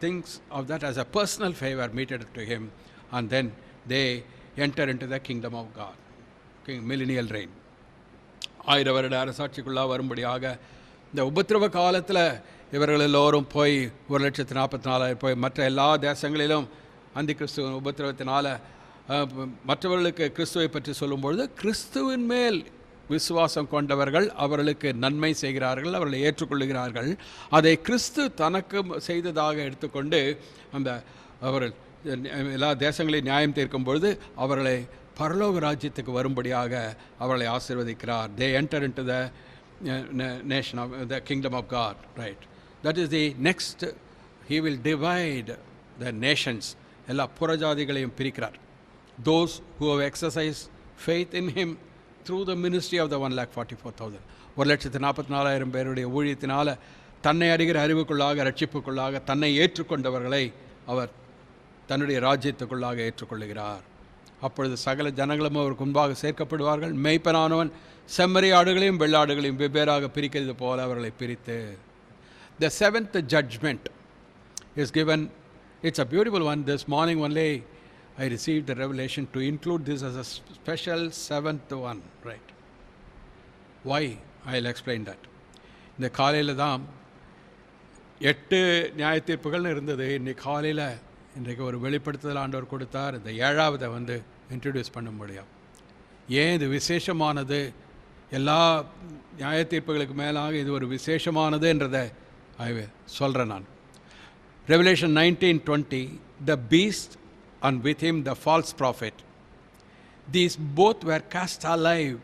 thinks of that as a personal favor meted to him, and then they enter into the kingdom of God, millennial reign. 1000 வருட அரசாட்சிக்குள்ளாக வரும்படியாக இந்த உபத்திரவ காலத்தில் இவர்கள் எல்லோரும் போய் 1,44,000 போய் மற்ற எல்லா தேசங்களிலும் அந்தி கிறிஸ்துவின் உபத்திரவத்தினால மற்றவர்களுக்கு கிறிஸ்துவை பற்றி சொல்லும்பொழுது கிறிஸ்துவின் மேல் விசுவாசம் கொண்டவர்கள் அவர்களுக்கு நன்மை செய்கிறார்கள், அவர்களை ஏற்றுக்கொள்கிறார்கள். அதை கிறிஸ்து தனக்கு செய்ததாக எடுத்துக்கொண்டு அவர்கள் எல்லா தேசங்களையும் நியாயம் தீர்க்கும் பொழுது அவர்களை பரலோக ராஜ்யத்துக்கு வரும்படியாக அவர்களை ஆசீர்வதிக்கிறார். They enter into the nation of the kingdom of God, right? That is the next. He will divide the nations. எல்லா புறஜாதிகளையும் பிரிக்கிறார். Those who have exercised faith in him through the ministry of the 1,44,000, 1,44,000 பேருடைய ஊழியத்தினால தன்னை அறிகிற அறிவுக்குள்ளாக ரட்சிப்புக்குள்ளாக தன்னை ஏற்றுக்கொண்டவர்களை அவர் தன்னுடைய ராஜ்யத்துக்குள்ளாக ஏற்றுக்கொள்ளுகிறார். அப்பொழுது சகல ஜனங்களும் அவருக்கு முன்பாக சேர்க்கப்படுவார்கள். மேய்ப்பனானவன் செம்மறி ஆடுகளையும் வெள்ளாடுகளையும் வெவ்வேறாக பிரிக்கிறது போல அவர்களை பிரித்து. The seventh judgment is given. It's a beautiful one. This morning only I received the revelation to include this as a special seventh one, right? Why? I'll explain that. இந்த காலையில் தான் 8 நியாய தீர்ப்புகள்னு இருந்தது. இன்னைக்கு காலையில் இன்றைக்கு ஒரு வெளிப்படுத்துதல் ஆண்டவர் கொடுத்தார். இந்த 7வது இன்ட்ரடியூஸ் பண்ண முடியும். ஏன் இது விசேஷமானது, எல்லா நியாய தீர்ப்புகளுக்கு மேலாக இது ஒரு விசேஷமானதுன்றதை சொல்கிறேன் நான். Revelation 19:20, the beast and with him the false prophet, these both were cast alive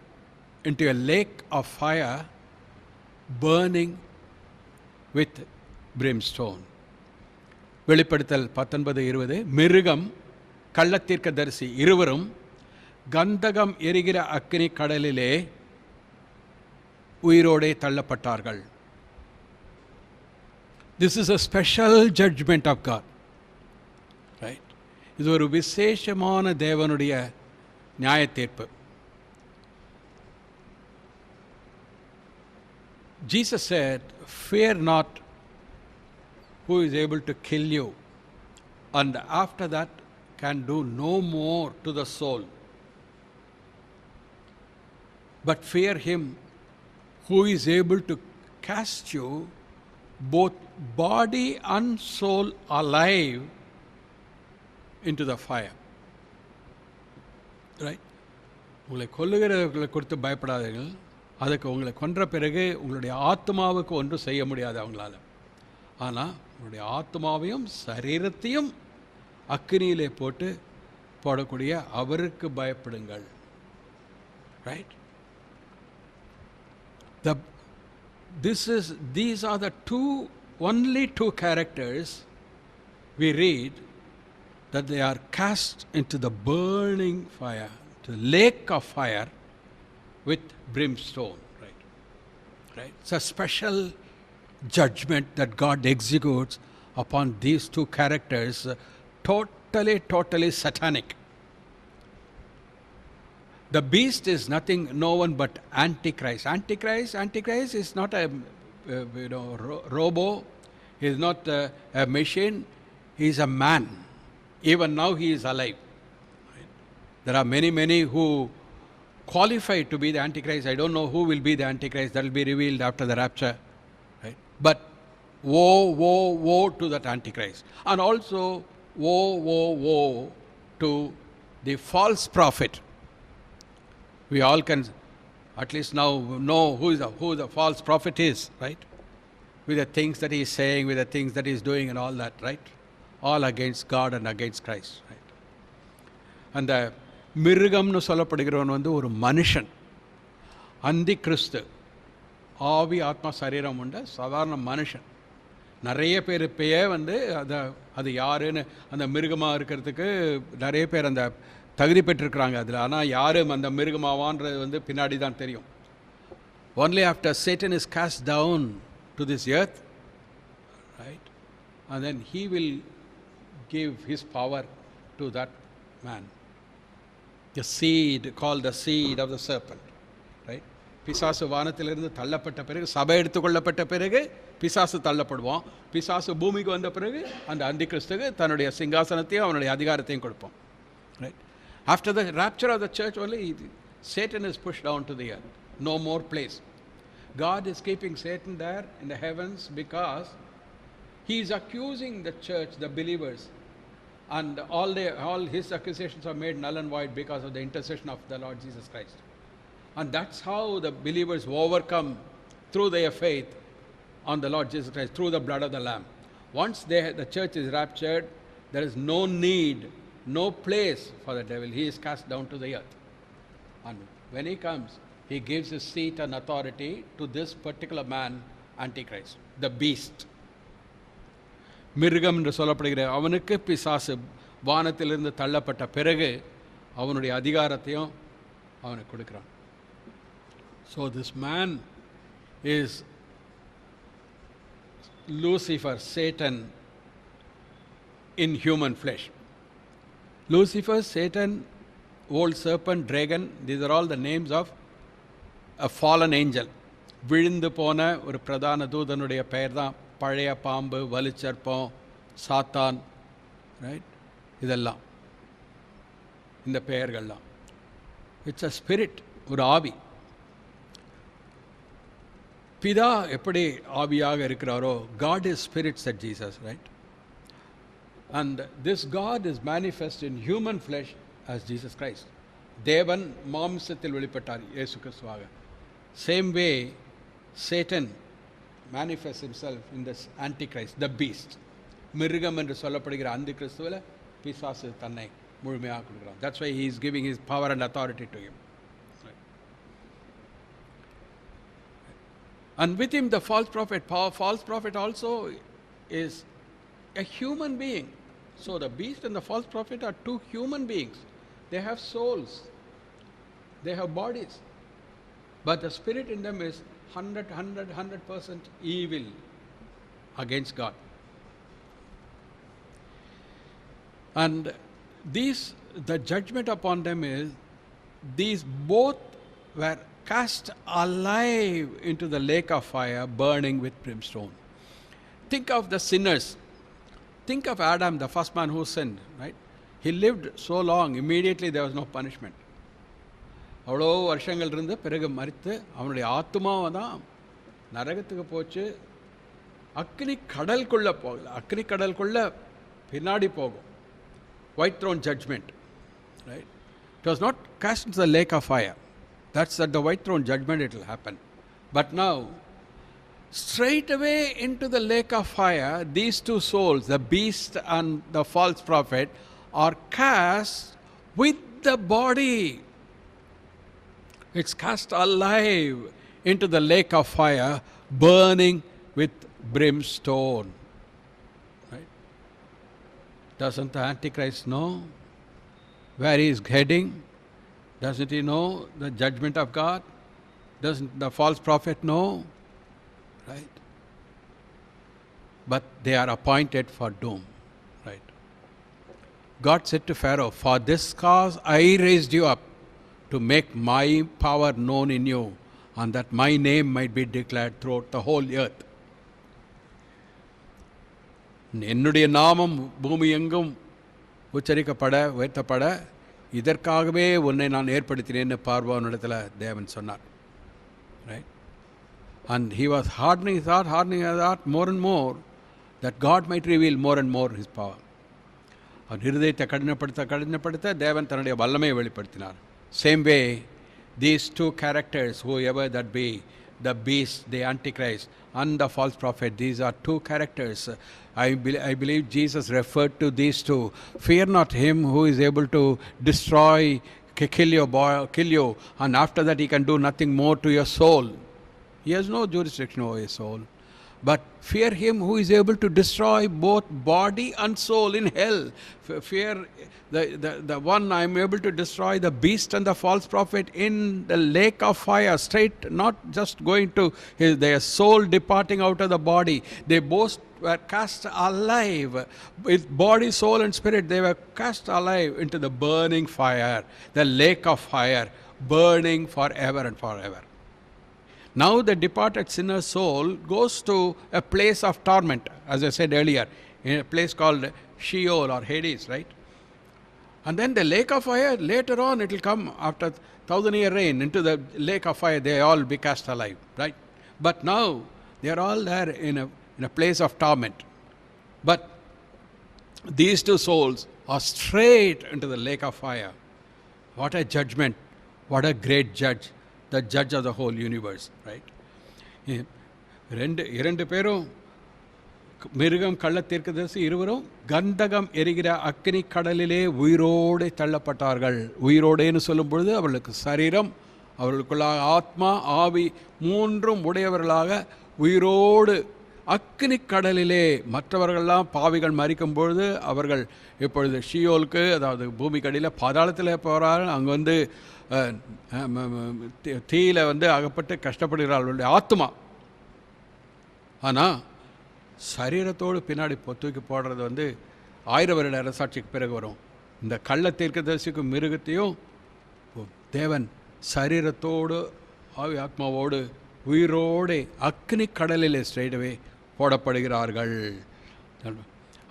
into a lake of fire burning with brimstone. வெளிப்படுத்தல் 19:20, மிருகம் கள்ளத்தீர்க்கதரிசி இருவரும் கந்தகம் எரிகிற அக்கினி கடலிலே உயிரோடே தள்ளப்பட்டார்கள். This is a special judgment of God, right? இது ஒரு விசேஷமான தேவனுடைய நியாய தீர்ப்பு. Jesus said, fear not who is able to kill you and after that can do no more to the soul, but fear him who is able to cast you both body and soul alive into the fire, right? உங்களை கொல்லுகிறவர்களை குறித்து பயப்படாதீர்கள். அதுக்கு உங்களை கொன்ற பிறகு உங்களுடைய ஆத்மாவுக்கு ஒன்றும் செய்ய முடியாது அவங்களால. ஆனால் உங்களுடைய ஆத்மாவையும் சரீரத்தையும் அக்கினியிலே போடக்கூடிய அவருக்கு பயப்படுங்கள், right? These are the only two characters we read that they are cast into the burning fire, to the lake of fire with brimstone, right? It's a special judgment that God executes upon these two characters, totally satanic. The beast is no one but Antichrist. Antichrist is not a robo. He is not a machine. He is a man. Even now he is alive. Right? There are many who qualify to be the Antichrist. I don't know who will be the Antichrist. That will be revealed after the rapture. Right? But woe to that Antichrist. And also woe to the false prophet. We all can at least now know who the false prophet is, right? With the things that he is saying, with the things that he is doing and all that, right? All against God and against Christ, right? And the மிருகம்னு சொல்லப்படுகிறவன் ஒரு மனுஷன், அந்தி கிறிஸ்து, ஆவி ஆத்மா சரீரம் உண்ட சாதாரண மனுஷன். நிறைய பேர் இப்பயே அது யாருன்னு அந்த மிருகமாக இருக்கிறதுக்கு நிறைய பேர் அந்த தகுதி பெற்றிருக்கிறாங்க அதில். ஆனால் யாரும் அந்த மிருகமாவான்றது வந்து பின்னாடி தான் தெரியும். Only after Satan is cast down to this earth, right, and then he will give his power to that man. The seed, called the seed of the serpent, right? பிசாசு வானத்திலிருந்து தள்ளப்பட்ட பிறகு, சபை எடுத்துக்கொள்ளப்பட்ட பிறகு பிசாசு தள்ளப்படுவான். பிசாசு பூமிக்கு வந்த பிறகு அந்த அந்தி கிறிஸ்துக்கு தன்னுடைய சிங்காசனத்தையும் அவனுடைய அதிகாரத்தையும் கொடுப்பான். Right? After the rapture of the church only, Satan is pushed down to the earth. No more place. God is keeping Satan there in the heavens because he is accusing the church, the believers, and all his accusations are made null and void because of the intercession of the Lord Jesus Christ. And that's how the believers overcome through their faith on the Lord Jesus Christ, through the blood of the Lamb. Once the church is raptured, there is no need, no place for the devil. He is cast down to the earth. And when he comes, he gives his seat and authority to this particular man, Antichrist, the beast. மிருகம் என்று சொல்லப்படுகிற அவனுக்கு பிசாசு வானத்திலிருந்து தள்ளப்பட்ட பிறகு அவனுடைய அதிகாரத்தையும் அவனுக்கு கொடுக்குறான். So this man is Lucifer, Satan in human flesh. Lucifer, Satan, old serpent, dragon, these are all the names of a fallen angel. விழுந்து போன ஒரு பிரதான தூதனுடைய பெயர் தான் பழைய பாம்பு, வலுச்சற்பம், சாத்தான், ரைட்? இதெல்லாம் இந்த பெயர்கள்லாம். இட்ஸ் அ ஸ்பிரிட், ஒரு ஆவி. பிதா எப்படி ஆவியாக இருக்கிறாரோ, God is spirit, said Jesus, right? And this God is manifest in human flesh as Jesus Christ. தேவன் மாம்சத்தில் வெளிப்பட்டார் இயேசு கிறிஸ்துவாக. Same way Satan manifests himself in this Antichrist, the beast. மிருகம் என்று சொல்லப்படுகிற அந்தி கிறிஸ்துவில் பிசாசு தன்னை முழுமையாக கொடுக்கிறான். That's why he is giving his power and authority to him. And with him the false prophet. False prophet also is a human being. So the beast and the false prophet are two human beings. They have souls. They have bodies. But the spirit in them is 100% evil against God. And the judgment upon them is, these both were cast alive into the lake of fire burning with brimstone. Think of the sinners. Think of Adam, the first man who sinned, right? He lived so long, immediately there was no punishment. அவ்வளோ வருஷங்கள் இருந்து பிறகு மரித்து அவனுடைய ஆத்மாவை தான் நரகத்துக்கு போச்சு. அக்னி கடலுக்குள்ளே போகல, அக்னி கடலுக்குள்ளே பின்னாடி போகும். White throne judgment, right? It was not cast into the lake of fire. That's at the white throne judgment it will happen. But now, straight away into the lake of fire, these two souls, the beast and the false prophet, are cast with the body. It's cast alive into the lake of fire, burning with brimstone. Right? Doesn't the Antichrist know where he is heading? Doesn't he know the judgment of God? Doesn't the false prophet know? Right? But they are appointed for doom. Right? God said to Pharaoh, "For this cause I raised you up, to make my power known in you, and that my name might be declared throughout the whole earth." என்னுடைய நாமம் பூமி எங்கும் உச்சரிக்கப்பட, உயர்த்தப்பட, இதற்காகவே உன்னை நான் ஏற்படுத்தினேன்னு பார்வோனிடத்தில் தேவன் சொன்னார். Right? And he was hardening his heart more and more, that God might reveal more and more his power. அவன் இருதயத்தை கடினப்படுத்த தேவன் தன்னுடைய வல்லமையை வெளிப்படுத்தினார். Same way, these two characters, whoever that be, the beast, the Antichrist, and the false prophet, these are two characters. I believe Jesus referred to these two. Fear not him who is able to destroy, kill you, and after that he can do nothing more to your soul. He has no jurisdiction over your soul. but fear him who is able to destroy both body and soul in hell. Fear the one I am able to destroy the beast and the false prophet in the lake of fire, straight, not just going to their soul departing out of the body. They both were cast alive with body, soul and spirit. They were cast alive into the burning fire, the lake of fire, burning forever and forever. Now the departed sinner's soul goes to a place of torment, as I said earlier, in a place called Sheol or Hades, right? And then the lake of fire, later on it will come after 1,000-year reign into the lake of fire, they all be cast alive, right? But now they are all there in a place of torment. But these two souls are straight into the lake of fire. What a judgment! What a great judge! The judge of the whole universe, right? இரண்டு பேரும் மிருகம் கள்ள தீர்க்கதரிசி இருவரும் கந்தகம் எரிகிற அக்கினி கடலிலே உயிரோடு தள்ளப்பட்டார்கள். உயிரோடேன்னு சொல்லும் பொழுது அவர்களுக்கு சரீரம், அவர்களுக்குள்ளாக ஆத்மா, ஆவி மூன்றும் உடையவர்களாக உயிரோடு அக்கினி கடலிலே. மற்றவர்கள்லாம் பாவிகள் மரிக்கும் பொழுது அவர்கள் இப்பொழுது ஷியோலுக்கு, அதாவது பூமிக்கடியில் பாதாளத்தில் போகிறார்கள். அங்கே வந்து தீயில வந்து அகப்பட்டு கஷ்டப்படுகிறார்களுடைய ஆத்மா. ஆனால் சரீரத்தோடு பின்னாடி தூக்கி போடுறது வந்து 1000 வருட அரசாட்சிக்கு பிறகு வரும். இந்த கள்ள தீர்க்கதரிசிக்கும் மிருகத்தையும் தேவன் சரீரத்தோடு ஆவி ஆத்மாவோடு உயிரோடு அக்னி கடலிலே ஸ்ட்ரெயிட்டவே போடப்படுகிறார்கள்.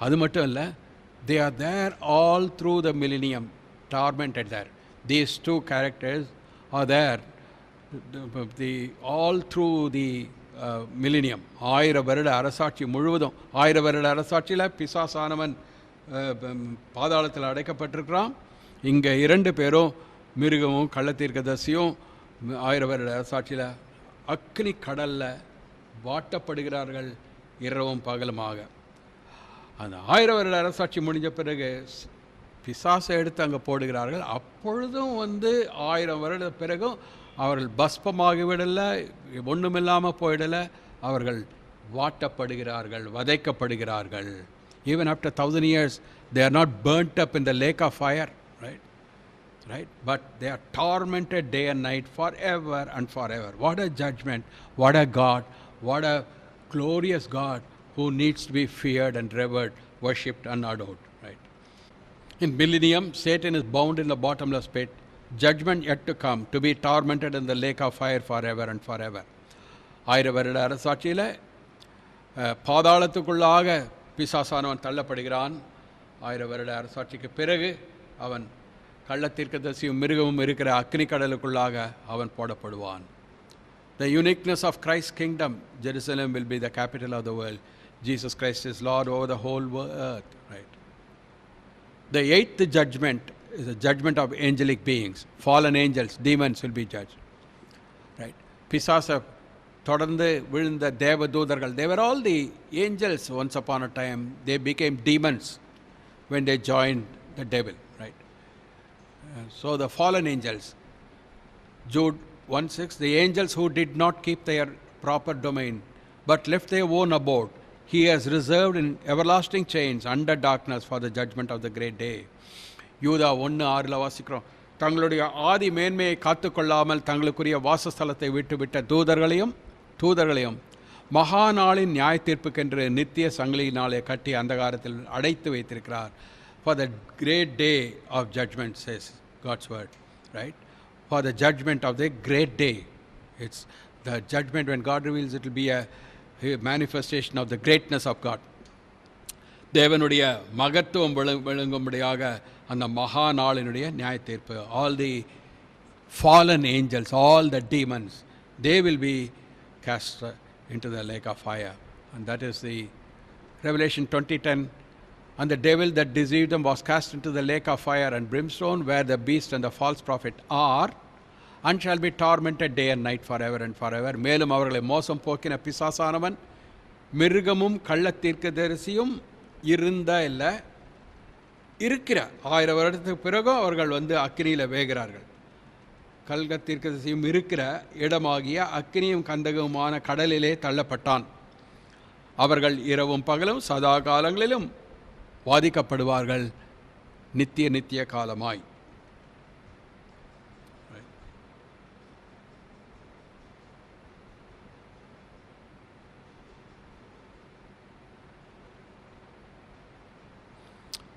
அது மட்டும் இல்லை, they are there all through the millennium, tormented there. These two characters are there all through the millennium. 1000 வருட அரசாட்சி முழுவதும். 1000 வருட அரசாட்சியில் பிசாசானவன் பாதாளத்தில் அடைக்கப்பட்டிருக்கிறான். இங்கே 2 பேரும் மிருகமும் கள்ளத்தீர்க்கதரிசியும் 1000 வருட அரசாட்சியில் அக்னி கடலில் வாட்டப்படுகிறார்கள் இரவும் பகலுமாக. அந்த 1000 வருட அரசாட்சி முடிஞ்ச பிறகு பிசாசை எடுத்து அங்கே போடுகிறார்கள். அப்பொழுதும் வந்து 1000 வருட பிறகும் அவர்கள் பஸ்பமாகிவிடலை, ஒன்றுமில்லாமல் போயிடலை, அவர்கள் வாட்டப்படுகிறார்கள், வதைக்கப்படுகிறார்கள். Even after 1,000 years, they are not burnt up in the lake of fire, right? But they are tormented day and night forever and forever. What a judgment! What a God! What a glorious God who needs to be feared and revered, worshipped and adored, right? In millennium, Satan is bound in the bottomless pit. Judgment yet to come, to be tormented in the lake of fire forever and forever. 1000 வருட அரசாட்சியில் பாதாளத்துக்குள்ளாக பிசாசானவன் தள்ளப்படுகிறான். 1000 வருட அரசாட்சிக்கு பிறகு அவன் கள்ளத்தீர்க்கதரிசியும் மிருகமும் இருக்கிற அக்னி கடலுக்குள்ளாக அவன் போடப்படுவான். The uniqueness of Christ's kingdom, Jerusalem will be the capital of the world. Jesus Christ is Lord over the whole earth, right? The 8th judgment is a judgment of angelic beings. Fallen angels, demons will be judged, right? பிசாசை தொடர்ந்து விழுந்த தேவதூதர்கள், they were all the angels once upon a time. They became demons when they joined the devil, right? So the fallen angels, Jude 1:6, the angels who did not keep their proper domain but left their own abode, he has reserved in everlasting chains under darkness for the judgment of the great day. யூதா 1:6 வாசிக்கிறோம். தங்களுடைய ஆதி மேன்மையை காத்துக்கொள்ளாமல் தங்களுக்குரிய வாசஸ்தலத்தை விட்டுவிட்ட தூதர்களையும் மகா நாளின் நியாய தீர்ப்புக்கென்று நித்திய சங்கிலியினாலே கட்டி அந்தகாரத்தில் அடைத்து வைத்திருக்கிறார். For the great day of judgment, says God's word, right? For the judgment of the great day. It's the judgment when God reveals, it will be a manifestation of the greatness of God. தேவனுடைய மகத்துவம் விளங்கும்படியாக அந்த மகா நாளினுடைய நியாய தீர்ப்பு. All the fallen angels, all the demons, they will be cast into the lake of fire. And that is the Revelation 20:10. And the devil that deceived them was cast into the lake of fire and brimstone, where the beast and the false prophet are, and shall be tormented day and night forever and forever. மேலும் அவர்களை மோசம் போக்கின பிசாசானவன் மிருகமும் கள்ளத்தீர்க்கதரிசியும் இருக்கிற 1000 வருடத்துக்கு பிறகும் அவர்கள் வந்து அக்கினியில் வேகிறார்கள். கள்ளத்தீர்க்கதரிசியும் இருக்கிற இடமாகிய அக்கினியும் கந்தகமான கடலிலே தள்ளப்பட்டான். அவர்கள் இரவும் பகலும் சதா காலங்களிலும் வாதிக்கப்படுவார்கள் நித்திய நித்திய காலமாய்.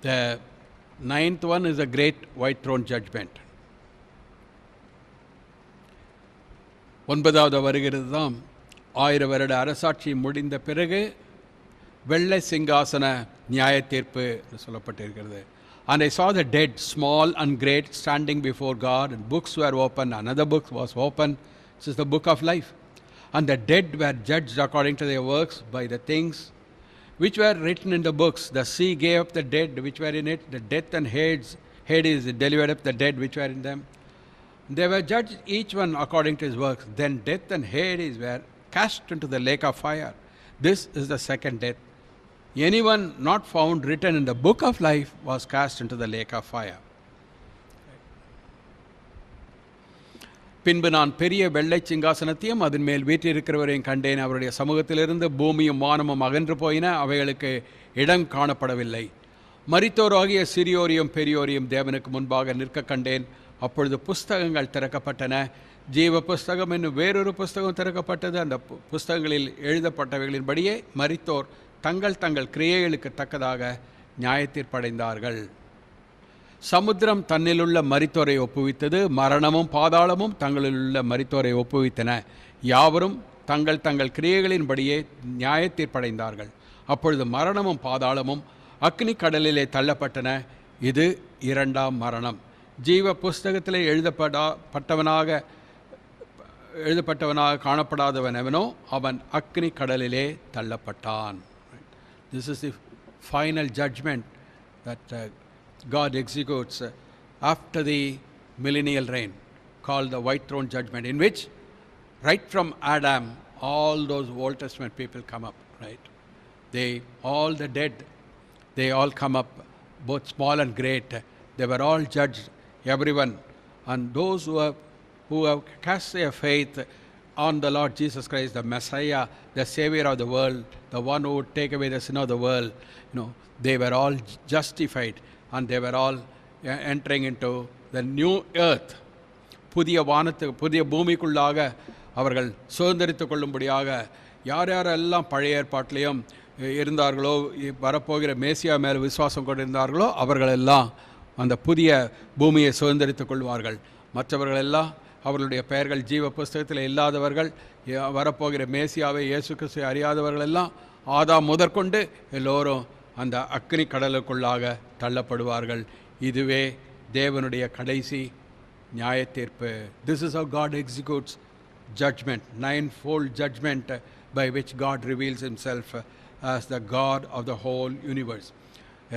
The ninth one is the great white throne judgment. ஒன்பதாவது வருகிறது தான் 1000 வருட அரசாட்சி முடிந்த பிறகு வெள்ளை சிங்காசன நியாய தீர்ப்பு சொல்லப்பட்டிருக்கிறது. And I saw the dead, small and great, standing before God, and books were opened. Another book was opened. This is the book of life. And the dead were judged according to their works by the things which were written in the books. The sea gave up the dead which were in it. The death and Hades delivered up the dead which were in them. They were judged each one according to his works. Then death and Hades were cast into the lake of fire. This is the second death. Anyone not found written in the book of life was cast into the lake of fire. பின்பு நான் பெரிய வெள்ளை சிங்காசனத்தையும் அதன் மேல் வீற்றிருக்கிறவரையும் கண்டேன். அவருடைய சமூகத்திலிருந்து பூமியும் வானமும் அகன்று போயின, அவைகளுக்கு இடம் காணப்படவில்லை. மரித்தோராகிய சிறியோரையும் பெரியோரையும் தேவனுக்கு முன்பாக நிற்க கண்டேன். அப்பொழுது புஸ்தகங்கள் திறக்கப்பட்டன. ஜீவ புஸ்தகம் என்னும் வேறொரு புஸ்தகம் திறக்கப்பட்டது. அந்த புஸ்தகங்களில் எழுதப்பட்டவைகளின்படியே மரித்தோர் தங்கள் தங்கள் கிரியைகளுக்கு தக்கதாக நியாயத்தீர்ப்படைந்தார்கள். சமுத்திரம் தன்னிலுள்ள மரித்தோரை ஒப்புவித்தது. மரணமும் பாதாளமும் தங்களிலுள்ள மரித்தோரை ஒப்புவித்தன. யாவரும் தங்கள் தங்கள் கிரியைகளின்படியே நியாயத்தீர்ப்படைந்தார்கள். அப்பொழுது மரணமும் பாதாளமும் அக்னி கடலிலே தள்ளப்பட்டன. இது இரண்டாம் மரணம். ஜீவ புஸ்தகத்திலே எழுதப்பட்டவனாக காணப்படாதவன் எவனோ அவன் அக்னி கடலிலே தள்ளப்பட்டான். This is the final judgment that God executes after the millennial reign, called the white throne judgment, in which right from Adam all those Old Testament people come up, right? All the dead, they all come up, both small and great. They were all judged, everyone. And those who have cast their faith on the Lord Jesus Christ, the Messiah, the Savior of the world, the one who would take away the sin of the world, they were all justified, and they were all entering into the new earth. புதிய புதிய பூமிக்குள்ளாக அவர்கள் சுதந்திரித்துக் கொள்ளும்படியாக யார் யாரெல்லாம் பழைய ஏற்பாட்டிலையும் இருந்தார்களோ, வரப்போகிற மேசியா மேல் விசுவாசம் கொண்டிருந்தார்களோ அவர்களெல்லாம் அந்த புதிய பூமியை சுதந்திரித்துக் கொள்வார்கள். மற்றவர்களெல்லாம் அவர்களுடைய பெயர்கள் ஜீவ புஸ்தகத்தில் இல்லாதவர்கள், வரப்போகிற மேசியாவை இயேசு கிறிஸ்துவை அறியாதவர்கள் எல்லாம் ஆதாம் முதற்கொண்டு எல்லோரும் அந்த அக்னி கடலுக்குள்ளாக தள்ளப்படுவார்கள். இதுவே தேவனுடைய கடைசி நியாய தீர்ப்பு. This is how God executes judgment, ninefold judgment by which God reveals himself as the God of the whole universe.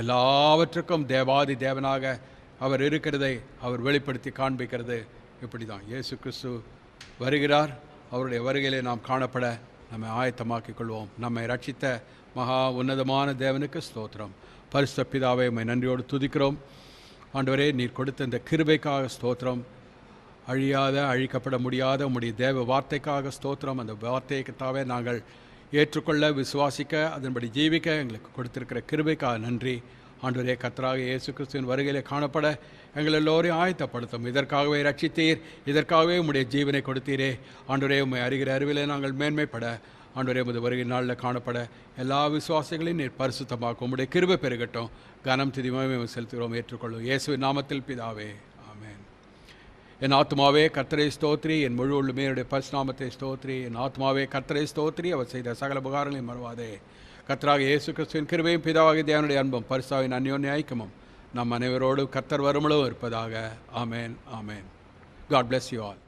எல்லாவற்றுக்கும் தேவாதி தேவனாக அவர் இருக்கிறதை அவர் வெளிப்படுத்தி காண்பிக்கிறது இப்படி தான். இயேசு கிறிஸ்து வருகிறார். அவருடைய வருகையிலே நாம் காணப்பட நம்மை ஆயத்தமாக்கிக் கொள்வோம். நம்மை ரட்சித்த மகா உன்னதமான தேவனுக்கு ஸ்தோத்திரம். பரிசுத்த பிதாவை உம்மை நன்றியோடு துதிக்கிறோம். ஆண்டவரே, நீர் கொடுத்த இந்த கிருபைக்காக ஸ்தோத்திரம். அழியாத அழிக்கப்பட முடியாத உம்முடைய தேவ வார்த்தைக்காக ஸ்தோத்திரம். அந்த வார்த்தைக்காகவே நாங்கள் ஏற்றுக்கொள்ள, விசுவாசிக்க, அதன்படி ஜீவிக்க எங்களுக்கு கொடுத்திருக்கிற கிருபைக்காக நன்றி. ஆண்டவரே, கர்த்தராக இயேசு கிறிஸ்துவின் வருகையிலே காணப்பட எங்கள் எல்லோரையும் ஆயத்தப்படுத்தும். இதற்காகவே ரட்சித்தீர், இதற்காகவே உம்முடைய ஜீவனை கொடுத்தீரே. ஆண்டவரே, உம்மை அறிகிற அறிவிலே நாங்கள் மேன்மைப்பட, ஆண்டவரே, உமது வருகை நாளில் காணப்பட எல்லா விசுவாசிகளையும் நீர் பரிசுத்தமாக்கும். உம்முடைய கிருபை பெருகட்டும். கனம் துதிமையை செலுத்துகிறோம், ஏற்றுக்கொள்ளும். இயேசுவின் நாமத்தில் பிதாவே, ஆமென். என் ஆத்மாவே கர்த்தரை ஸ்தோத்ரி, என் முழு உள்ளுமே என்னுடைய பரிசுநாமத்தை ஸ்தோத்ரி. என் ஆத்மாவே கர்த்தரை ஸ்தோத்ரி, அவர் செய்த சகல உபகாரங்களையும் மறவாதே. கர்த்தராக இயேசு கிறிஸ்துவின் கிருபையும் பிதாவாகிய தேவனுடைய அன்பும் பரிசுத்தாவின் அந்யோன்ய ஐக்கியமும் நம் அனைவரோடு கர்த்தர் வருமளவும் இருப்பதாக. ஆமென், ஆமென். God bless you all.